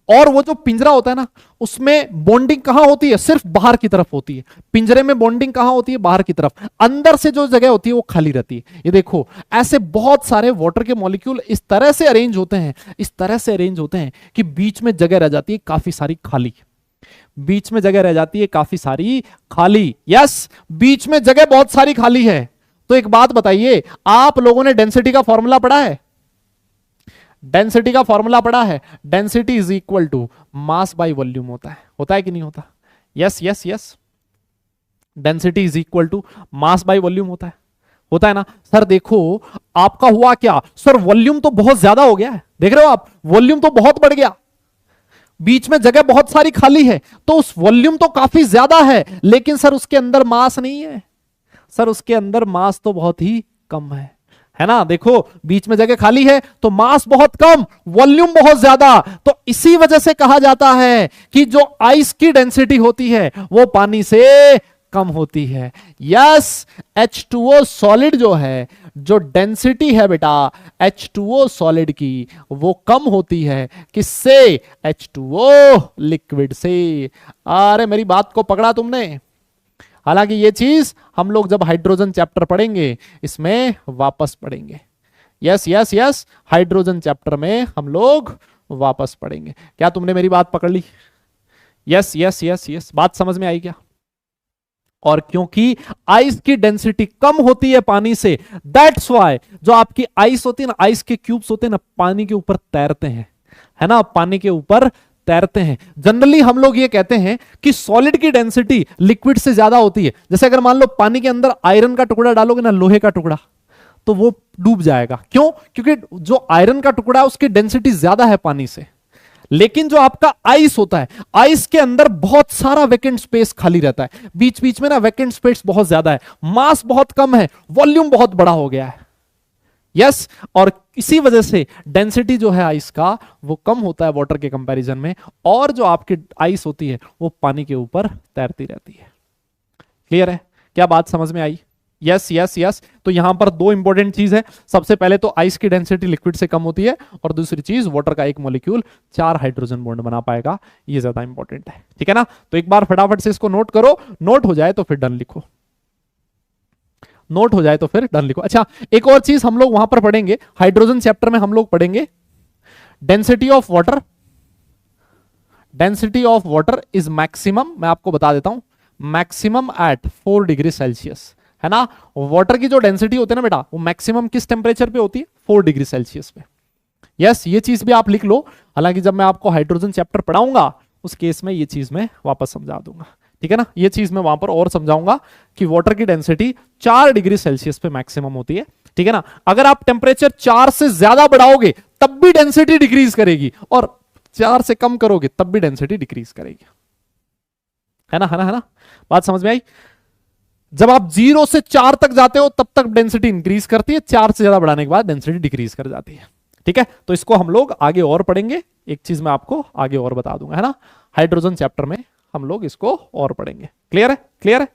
और वो जो पिंजरा होता है ना, उसमें बॉन्डिंग कहां होती है, सिर्फ बाहर की तरफ होती है। पिंजरे में बॉन्डिंग कहां होती है, बाहर की तरफ। अंदर से जो जगह होती है वो खाली रहती है। ये देखो, ऐसे बहुत सारे वाटर के मॉलिक्यूल इस तरह से अरेंज होते हैं कि बीच में जगह रह जाती है काफी सारी खाली, बीच में जगह रह जाती है काफी सारी खाली। यस, बीच में जगह बहुत सारी खाली है। तो एक बात बताइए, आप लोगों ने डेंसिटी का फॉर्मूला पढ़ा है, density is equal to mass by volume होता है कि नहीं होता। Yes, density is equal to mass by volume होता है। होता है ना सर। देखो आपका हुआ क्या सर, वॉल्यूम तो बहुत ज्यादा हो गया है, देख रहे हो आप, वॉल्यूम तो बहुत बढ़ गया, बीच में जगह बहुत सारी खाली है, तो उस वॉल्यूम तो काफी ज्यादा है, लेकिन सर उसके अंदर मास नहीं है। सर उसके अंदर मास तो बहुत ही कम है ना। देखो बीच में जगह खाली है तो मास बहुत कम, वॉल्यूम बहुत ज्यादा, तो इसी वजह से कहा जाता है कि जो आइस की डेंसिटी होती है वो पानी से कम होती है। यस, H2O सॉलिड जो है, जो डेंसिटी है बेटा H2O सॉलिड की, वो कम होती है किससे? H2O लिक्विड से। अरे मेरी बात को पकड़ा तुमने। हालांकि ये चीज हम लोग जब हाइड्रोजन चैप्टर पढ़ेंगे इसमें वापस पढ़ेंगे। Yes yes yes, hydrogen chapter में हम लोग वापस पढ़ेंगे। क्या तुमने मेरी बात पकड़ ली? यस यस यस यस, बात समझ में आई क्या? और क्योंकि आइस की डेंसिटी कम होती है पानी से, दैट्स वाई जो आपकी आइस होती है ना, आइस के क्यूब्स होते हैं ना, पानी के ऊपर तैरते हैं, है ना, पानी के ऊपर तैरते हैं। जनरली हम लोग ये कहते हैं कि सॉलिड की डेंसिटी लिक्विड से ज्यादा होती है। जैसे अगर मान लो पानी के अंदर आयरन का टुकड़ा डालोगे ना, लोहे का टुकड़ा, तो वो डूब जाएगा। क्यों? क्योंकि जो आयरन का टुकड़ा है उसकी डेंसिटी ज्यादा है पानी से। लेकिन जो आपका आइस होता है, आइस के अंदर बहुत सारा वैकेंट स्पेस खाली रहता है, बीच बीच में ना वैकेंट स्पेस बहुत ज्यादा है, मास बहुत कम है, वॉल्यूम बहुत बड़ा हो गया है। यस, और इसी वजह से डेंसिटी जो है आइस का वो कम होता है वाटर के कंपैरिजन में, और जो आपकी आइस होती है वो पानी के ऊपर तैरती रहती है। क्लियर है? क्या बात समझ में आई? Yes yes yes. तो यहां पर दो इंपॉर्टेंट चीज है। सबसे पहले तो आइस की डेंसिटी लिक्विड से कम होती है, और दूसरी चीज वाटर का एक मॉलिक्यूल 4 हाइड्रोजन बॉन्ड बना पाएगा, ये ज्यादा इंपॉर्टेंट है। ठीक है ना? तो एक बार फटाफट से इसको नोट करो, नोट हो जाए तो फिर डन लिखो, नोट हो जाए तो फिर डन लिखो। अच्छा, एक और चीज हम लोग वहां पर पढ़ेंगे, हाइड्रोजन चैप्टर में हम लोग पढ़ेंगे density of water. Density of water is maximum, मैं आपको बता देता हूं, मैक्सिमम एट 4 डिग्री सेल्सियस, है ना। वाटर की जो डेंसिटी होती है ना बेटा, वो मैक्सिमम किस टेम्परेचर पे होती है? 4 डिग्री सेल्सियस पे। यस, ये चीज भी आप लिख लो। हालांकि जब मैं आपको हाइड्रोजन चैप्टर पढ़ाऊंगा उस केस में ये चीज मैं वापस समझा दूंगा। ठीक है ना? ये चीज मैं वहां पर और समझाऊंगा कि वाटर की डेंसिटी 4 डिग्री सेल्सियस पे मैक्सिमम होती है। ठीक है ना? अगर आप टेम्परेचर 4 से ज्यादा बढ़ाओगे तब भी डेंसिटी डिक्रीज करेगी, और 4 से कम करोगे तब भी डेंसिटी डिक्रीज करेगी। है ना, है ना, है ना? बात समझ में आई? जब आप 0 से 4 तक जाते हो तब तक डेंसिटी इंक्रीज करती है, 4 से ज्यादा बढ़ाने के बाद डेंसिटी डिक्रीज कर जाती है। ठीक है? तो इसको हम लोग आगे और पढ़ेंगे, एक चीज मैं आपको आगे और बता दूंगा, है ना। हाइड्रोजन चैप्टर में हम लोग इसको और पढ़ेंगे। क्लियर है? क्लियर है?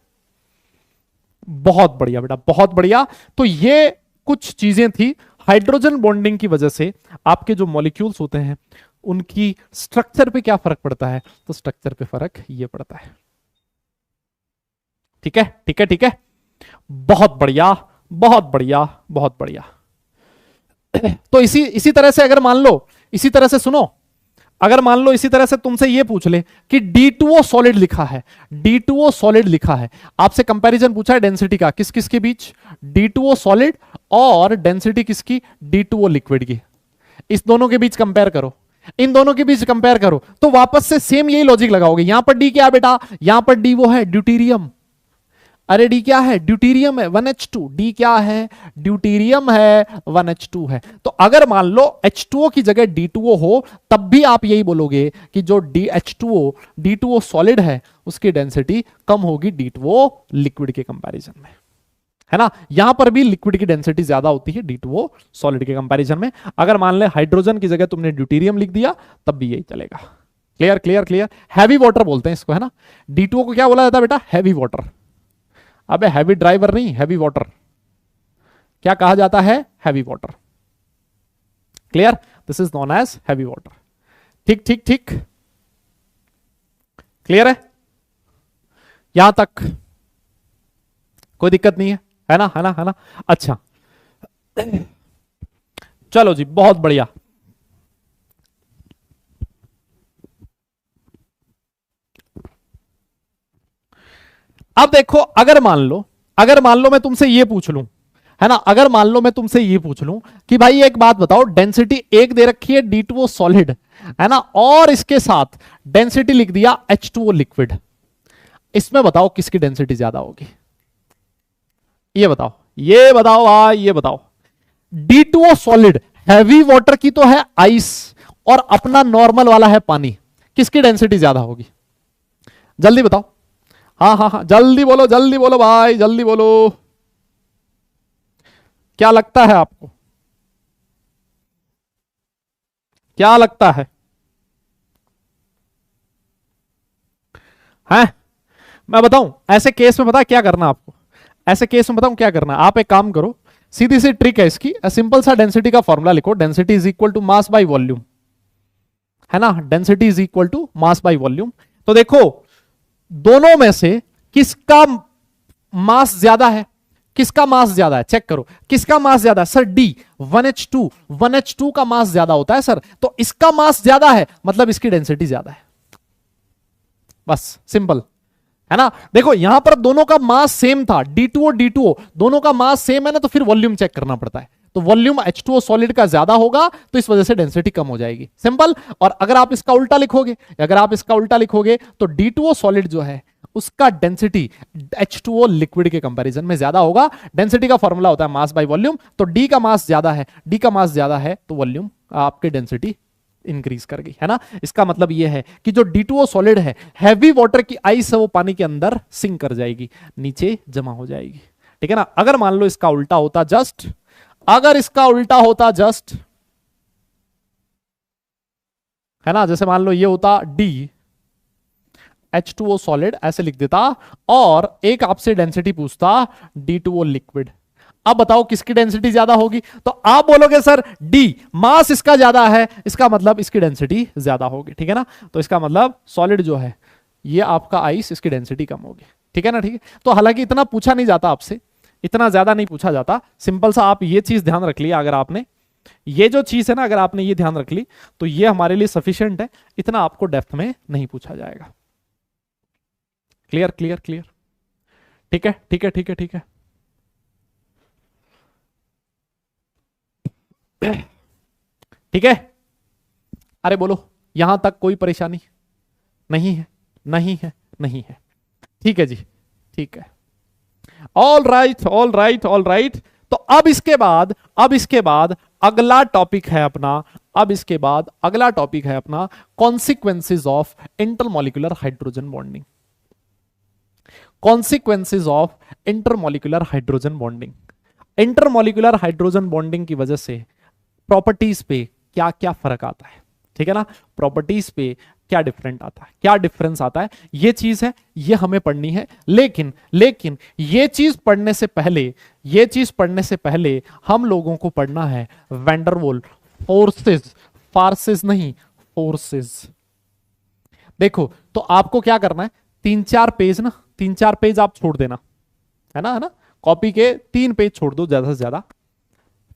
बहुत बढ़िया बेटा, बहुत बढ़िया। तो ये कुछ चीजें थी। हाइड्रोजन बॉन्डिंग की वजह से आपके जो मॉलिक्यूल्स होते हैं उनकी स्ट्रक्चर पे क्या फर्क पड़ता है? तो स्ट्रक्चर पे फर्क ये पड़ता है। ठीक है, ठीक है, ठीक है, बहुत बढ़िया, बहुत बढ़िया, बहुत बढ़िया। तो इसी तरह से अगर मान लो, इसी तरह से सुनो, अगर मान लो इसी तरह से तुमसे ये पूछ ले कि D2O सॉलिड लिखा है, D2O सॉलिड लिखा है, आपसे कंपैरिजन पूछा है डेंसिटी का, किस किस के बीच? D2O सॉलिड और डेंसिटी किसकी? D2O लिक्विड की। इस दोनों के बीच कंपेयर करो, इन दोनों के बीच कंपेयर करो, तो वापस से सेम यही लॉजिक लगाओगे। यहां पर D क्या बेटा? यहां पर D वो है ड्यूटीरियम। अरे डी क्या है? ड्यूटीरियम है, 1H2। डी क्या है? ड्यूटीरियम है, 1H2 है। तो अगर मान लो H2O की जगह D2O हो तब भी आप यही बोलोगे कि जो D2O सॉलिड है उसकी डेंसिटी कम होगी D2O लिक्विड के कंपैरिजन में, है ना। यहां पर भी लिक्विड की डेंसिटी ज्यादा होती है D2O सॉलिड के कंपैरिजन में। अगर मान ले हाइड्रोजन की जगह तुमने ड्यूटीरियम लिख दिया तब भी यही चलेगा। Clear, clear, clear. Heavy water बोलते हैं इसको, है ना। D2O को क्या बोला जाता है बेटा? Heavy water. अबे हैवी ड्राइवर नहीं, हैवी वाटर। क्या कहा जाता है? Heavy water. Clear? This is known as heavy water. ठीक ठीक ठीक, क्लियर है? यहां तक कोई दिक्कत नहीं है, है ना, है ना, है ना। अच्छा चलो जी, बहुत बढ़िया। अब देखो, अगर मान लो मैं तुमसे ये पूछ लूं, है ना, अगर मान लो मैं तुमसे ये पूछ लूं कि भाई एक बात बताओ, डेंसिटी एक दे रखी है D2O सॉलिड, है ना, और इसके साथ डेंसिटी लिख दिया H2O लिक्विड, इसमें बताओ किसकी डेंसिटी ज्यादा होगी? ये बताओ, ये बताओ भाई, ये बताओ, D2O सॉलिड, हैवी वाटर की तो है आइस, और अपना नॉर्मल वाला है पानी, किसकी डेंसिटी ज्यादा होगी? जल्दी बताओ। हाँ हाँ हाँ, जल्दी बोलो भाई, जल्दी बोलो। क्या लगता है आपको? क्या लगता है? हैं? मैं बताऊं ऐसे केस में, पता क्या करना आपको? ऐसे केस में बताऊं क्या करना? आप एक काम करो, सीधी सी ट्रिक है इसकी, सिंपल सा डेंसिटी का फॉर्मूला लिखो, density is equal to mass by volume, है ना? Density is equal to mass by volume. तो देखो दोनों में से किसका मास ज्यादा है? किसका मास ज्यादा है? चेक करो, किसका मास ज्यादा है? सर डी, 1H2, 1H2 का मास ज्यादा होता है सर, तो इसका मास ज्यादा है, मतलब इसकी डेंसिटी ज्यादा है। बस सिंपल, है ना? देखो यहां पर दोनों का मास सेम था, D2O दोनों का मास सेम है ना, तो फिर वॉल्यूम चेक करना पड़ता है, तो वॉल्यूम H2O सॉलिड का ज्यादा होगा, तो इस वजह से डेंसिटी कम हो जाएगी, सिंपल। और अगर आप इसका उल्टा लिखोगे, तो D2O सॉलिड जो है उसका डेंसिटी H2O लिक्विड के कंपैरिजन में ज्यादा होगा। डेंसिटी का फॉर्मूला होता है मास बाय वॉल्यूम, तो D का मास ज्यादा है, तो वॉल्यूम आपके डेंसिटी इंक्रीज कर गई, है ना? इसका मतलब यह है कि जो D2O सॉलिड है, हैवी वाटर की आइस है, वो पानी के अंदर सिंक कर जाएगी, नीचे जमा हो जाएगी, ठीक है ना? अगर मान लो इसका उल्टा होता जस्ट, है ना, जैसे मान लो ये होता D H2O सॉलिड, ऐसे लिख देता, और एक आपसे डेंसिटी पूछता D2O लिक्विड, अब बताओ किसकी डेंसिटी ज्यादा होगी? तो आप बोलोगे सर डी, मास इसका ज्यादा है, इसका मतलब इसकी डेंसिटी ज्यादा होगी, ठीक है ना? तो इसका मतलब सॉलिड जो है ये आपका आइस, इसकी डेंसिटी कम होगी, ठीक है ना? ठीक है, तो हालांकि इतना पूछा नहीं जाता आपसे, इतना ज्यादा नहीं पूछा जाता, सिंपल सा आप ये चीज ध्यान रख लिया, अगर आपने ये जो चीज है ना, अगर आपने ये ध्यान रख ली, तो ये हमारे लिए सफिशिएंट है, इतना आपको डेप्थ में नहीं पूछा जाएगा। क्लियर क्लियर क्लियर, ठीक है ठीक है ठीक है ठीक है। ठीक है, अरे बोलो, यहां तक कोई परेशानी नहीं है? नहीं है, नहीं है, ठीक है जी, ठीक है, all right all right all right. तो अब इसके बाद अगला टॉपिक है अपना, consequences of intermolecular hydrogen bonding. Consequences of intermolecular hydrogen bonding, intermolecular hydrogen bonding की वजह से प्रॉपर्टीज पे क्या क्या फर्क आता है, ठीक है ना? प्रॉपर्टीज पे क्या डिफरेंस आता है, ये चीज है, ये हमें पढ़नी है। लेकिन ये चीज पढ़ने से पहले हम लोगों को पढ़ना है वैंडरवॉल फोर्सेस, फार्सेस नहीं, फोर्सेस। देखो तो आपको क्या करना है, 3-4 पेज आप छोड़ देना, है ना? कॉपी के 3 पेज छोड़ दो ज्यादा से ज्यादा,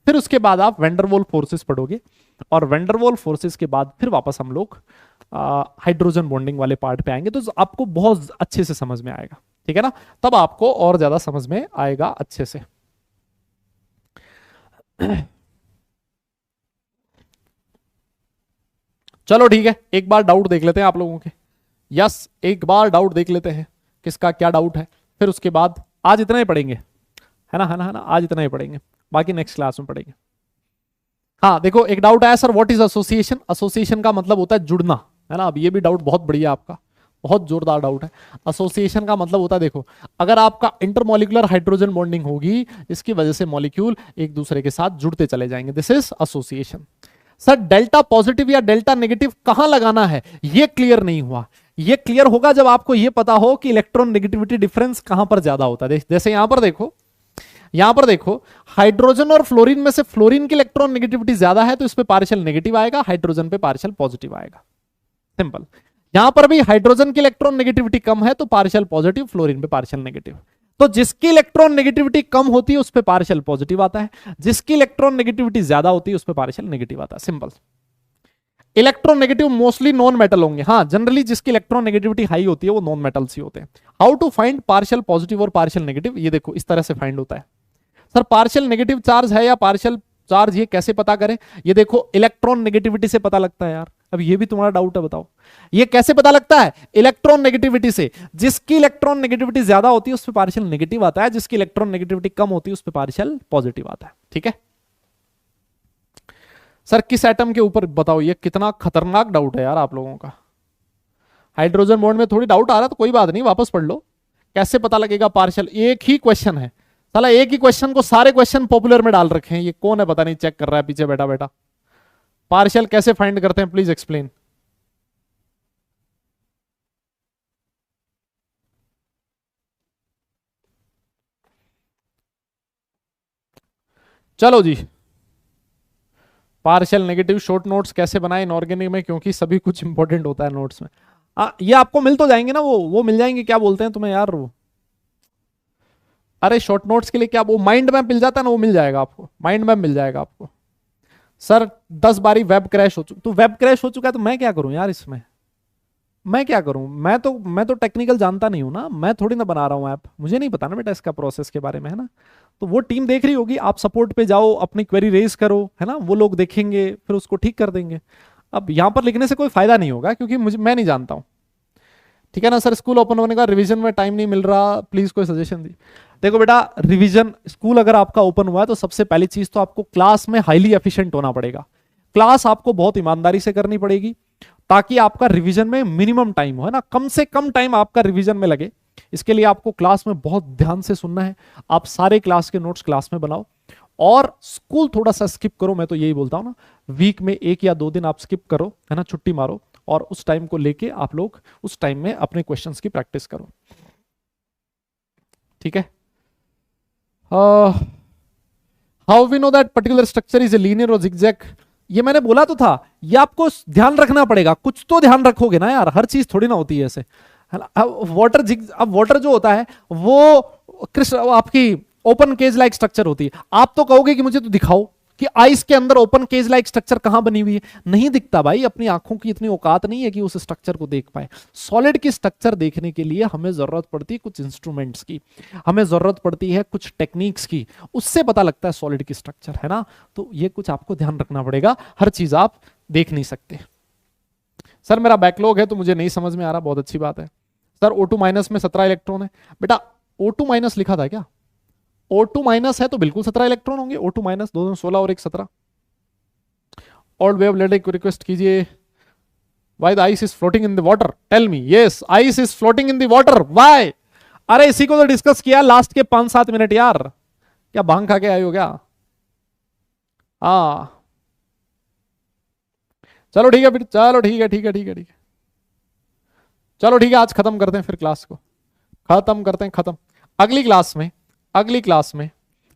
फिर उसके बाद आप वैंडरवॉल फोर्सेस पढ़ोगे, और वैंडरवॉल फोर्सेस के बाद फिर वापस हम लोग हाइड्रोजन बॉन्डिंग वाले पार्ट पे आएंगे, तो आपको बहुत अच्छे से समझ में आएगा, ठीक है ना? तब आपको और ज्यादा समझ में आएगा अच्छे से। चलो ठीक है, एक बार डाउट देख लेते हैं आप लोगों के। यस, एक बार डाउट देख लेते हैं किसका क्या डाउट है, फिर उसके बाद आज इतना ही पढ़ेंगे, है ना? आज इतना ही पढ़ेंगे, बाकी नेक्स्ट क्लास में पढ़ेंगे। हाँ देखो, एक डाउट आया sir, what is association? Association का मतलब होता है जुड़ना, है ना? अब ये भी डाउट बहुत बढ़िया आपका, बहुत जोरदार डाउट है। एसोसिएशन का मतलब होता है, देखो अगर आपका इंटरमॉलिक्यूलर हाइड्रोजन बॉन्डिंग होगी, इसकी वजह से मॉलिक्यूल एक दूसरे के साथ जुड़ते चले जाएंगे, this is association. Sir delta positive या डेल्टा नेगेटिव कहां लगाना है, ये क्लियर नहीं हुआ। ये क्लियर होगा जब आपको ये पता हो कि इलेक्ट्रॉन नेगेटिविटी डिफरेंस कहां पर ज्यादा होता है। जैसे यहां पर देखो हाइड्रोजन और फ्लोरीन में से फ्लोरीन की इलेक्ट्रॉन नेगेटिविटी ज्यादा है, तो इस पे पार्शियल नेगेटिव आएगा, हाइड्रोजन पे पार्शियल पॉजिटिव आएगा, सिंपल। यहां पर भी हाइड्रोजन की इलेक्ट्रॉन नेगेटिविटी कम है, तो पार्शियल पॉजिटिव, फ्लोरीन पे पार्शियल नेगेटिव। तो जिसकी इलेक्ट्रॉन नेगेटिविटी कम होती है उस पे पार्शियल पॉजिटिव आता है, जिसकी इलेक्ट्रॉन नेगेटिविटी ज्यादा होती है उस पे पार्शियल नेगेटिव आता है, simple. Electron negative mostly non metal होंगे, हाँ जनरली जिसकी इलेक्ट्रॉन नेगेटिविटी हाई होती है वो नॉन मेटल्स ही होते हैं। How to find partial positive और पार्शियल नेगेटिव, ये देखो इस तरह से फाइंड होता है। सर पार्शियल नेगेटिव चार्ज है या पार्शियल चार्ज, ये कैसे पता करें? ये देखो इलेक्ट्रॉन नेगेटिविटी से पता लगता है यार, अब ये भी तुम्हारा डाउट है, बताओ ये कैसे पता लगता है? इलेक्ट्रॉन नेगेटिविटी से। जिसकी इलेक्ट्रॉन नेगेटिविटी ज्यादा होती है उस पर पार्शियल नेगेटिव आता है, जिसकी इलेक्ट्रॉन नेगेटिविटी कम होती है उस पर पार्शियल पॉजिटिव आता है। ठीक है सर, किस एटम के ऊपर बताओ? ये कितना खतरनाक डाउट है यार आप लोगों का। हाइड्रोजन बॉन्ड में थोड़ी डाउट आ रहा है तो कोई बात नहीं, वापस पढ़ लो। कैसे पता लगेगा पार्शियल? एक ही क्वेश्चन है साला, एक ही क्वेश्चन को सारे क्वेश्चन पॉपुलर में डाल रखे हैं। ये कौन है पता नहीं, चेक कर रहा है पीछे बैठा बैठा। पार्शियल कैसे फाइंड करते हैं, प्लीज एक्सप्लेन। चलो जी, पार्शियल नेगेटिव शॉर्ट नोट्स कैसे बनाए इनऑर्गेनिक में, क्योंकि सभी कुछ इंपॉर्टेंट होता है नोट्स में। ये आपको मिल तो जाएंगे ना, वो मिल जाएंगे, क्या बोलते हैं तुम्हें यार वो, अरे शॉर्ट नोट्स के लिए क्या, वो माइंड मैप मिल जाता है ना, वो मिल जाएगा आपको, माइंड मैप मिल जाएगा आपको। सर 10 बारी वेब क्रैश हो चुका, तो वेब क्रैश हो चुका है तो मैं क्या करूं यार इसमें, मैं क्या करूं? मैं तो टेक्निकल जानता नहीं हूं ना, मैं थोड़ी ना बना रहा हूं ऐप, मुझे नहीं पता ना बेटा इसका प्रोसेस के बारे में, है ना। तो वो टीम देख रही होगी, आप सपोर्ट पे जाओ, अपनी क्वेरी रेज करो, है ना, वो लोग देखेंगे फिर उसको ठीक कर देंगे। अब यहां पर लिखने से कोई फायदा नहीं होगा क्योंकि मैं नहीं जानता हूं। ठीक है ना सर, स्कूल ओपन होने का रिवीजन में टाइम नहीं मिल रहा, प्लीज कोई सजेशन दी। देखो बेटा, रिवीजन स्कूल अगर आपका ओपन हुआ है तो सबसे पहली चीज तो आपको क्लास में हाईली एफिशिएंट होना पड़ेगा। क्लास आपको बहुत ईमानदारी से करनी पड़ेगी ताकि आपका रिवीजन में मिनिमम टाइम हो, है ना, कम से कम टाइम आपका रिवीजन में लगे। इसके लिए आपको क्लास में बहुत ध्यान से सुनना है। आप सारे क्लास के नोट्स क्लास में बनाओ और स्कूल थोड़ा सा स्किप करो, मैं तो यही बोलता हूं ना, वीक में 1 या 2 दिन आप स्किप करो, है ना, छुट्टी मारो, और उस टाइम को लेके आप लोग उस टाइम में अपने क्वेश्चंस की प्रैक्टिस करो। ठीक है, how we know that particular structure is a linear और जिगजैग? ये मैंने बोला तो था, ये आपको ध्यान रखना पड़ेगा, कुछ तो ध्यान रखोगे ना यार, हर चीज थोड़ी ना होती है ऐसे, है ना। अब वाटर जो होता है वो कृष्ण आपकी ओपन केज लाइक स्ट्रक्चर होती है। आप तो कहोगे कि मुझे तो दिखाओ कि आइस के अंदर ओपन केज लाइक स्ट्रक्चर कहां बनी हुई है, नहीं दिखता भाई, अपनी आंखों की इतनी औकात नहीं है कि उस स्ट्रक्चर को देख पाए। सॉलिड की स्ट्रक्चर देखने के लिए हमें जरूरत पड़ती है कुछ इंस्ट्रूमेंट्स की, हमें जरूरत पड़ती है कुछ टेक्निक्स की, उससे पता लगता है सॉलिड की स्ट्रक्चर, है ना। तो ये कुछ आपको ध्यान रखना पड़ेगा, हर चीज आप देख नहीं सकते। सर मेरा बैकलॉग है तो मुझे नहीं समझ में आ रहा, बहुत अच्छी बात है। सर O2 माइनस में 17 इलेक्ट्रॉन है बेटा, O2 माइनस लिखा था क्या? O2 माइनस है तो बिल्कुल 17 इलेक्ट्रॉन होंगे। O2 माइनस 2 16 और 1 17। ऑल्ड वेव लेटर को रिक्वेस्ट कीजिए। Why the ice is floating in the water? Tell me. Yes, ice is floating in the water. Why? अरे इसी को तो डिस्कस किया लास्ट के 5-7 मिनट यार, क्या भांग खा के आए हो क्या? हाँ चलो ठीक है फिर, चलो ठीक है ठीक है ठीक है ठीक है, चलो ठीक है, आज खत्म करते हैं फिर क्लास को, खत्म करते हैं, खत्म। अगली क्लास में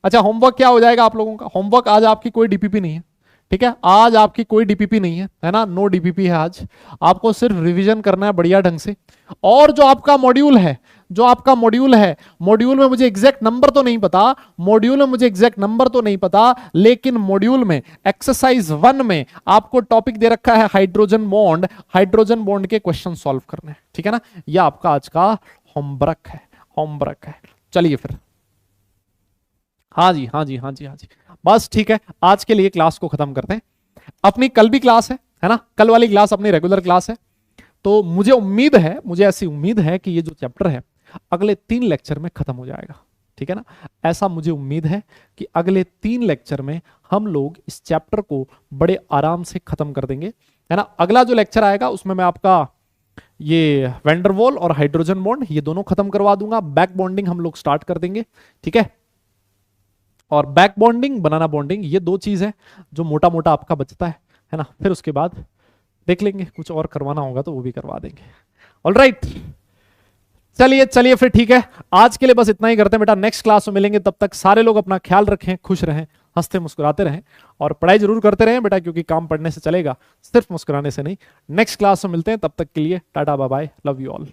अच्छा होमवर्क क्या हो जाएगा आप लोगों का? होमवर्क आज आपकी कोई डीपीपी नहीं है, ठीक है, आज आपकी कोई डीपीपी नहीं है ना, नो डीपीपी है आज। आपको सिर्फ रिवीजन करना है बढ़िया ढंग से। और जो आपका मॉड्यूल है, मॉड्यूल में मुझे एग्जैक्ट नंबर तो नहीं पता, लेकिन मॉड्यूल में एक्सरसाइज 1 में आपको टॉपिक दे रखा है हाइड्रोजन बॉन्ड के क्वेश्चन सॉल्व करने, ठीक है ना। यह आपका आज का होमवर्क है। चलिए फिर, हाँ जी, बस ठीक है, आज के लिए क्लास को खत्म करते हैं। अपनी कल भी क्लास है ना, कल वाली क्लास अपनी रेगुलर क्लास है। तो मुझे ऐसी उम्मीद है कि ये जो चैप्टर है अगले 3 लेक्चर में खत्म हो जाएगा, ठीक है ना। ऐसा मुझे उम्मीद है कि अगले 3 लेक्चर में हम लोग इस चैप्टर को बड़े आराम से खत्म कर देंगे, है ना। अगला जो लेक्चर आएगा उसमें मैं आपका ये वैंडरवॉल और हाइड्रोजन बॉन्ड ये दोनों खत्म करवा दूंगा, बैक बॉन्डिंग हम लोग स्टार्ट कर देंगे, ठीक है। और बैक बॉन्डिंग, बनाना बॉन्डिंग, ये 2 चीज है जो मोटा मोटा आपका बचता है ना। फिर उसके बाद देख लेंगे, कुछ और करवाना होगा तो वो भी करवा देंगे। ऑलराइट, चलिए फिर ठीक है, आज के लिए बस इतना ही करते हैं बेटा। नेक्स्ट क्लास में मिलेंगे, तब तक सारे लोग अपना ख्याल रखें, खुश रहें, हंसते मुस्कुराते रहें, और पढ़ाई जरूर करते रहें बेटा, क्योंकि काम पढ़ने से चलेगा, सिर्फ मुस्कुराने से नहीं। नेक्स्ट क्लास में मिलते हैं, तब तक के लिए tata bye bye, love you all.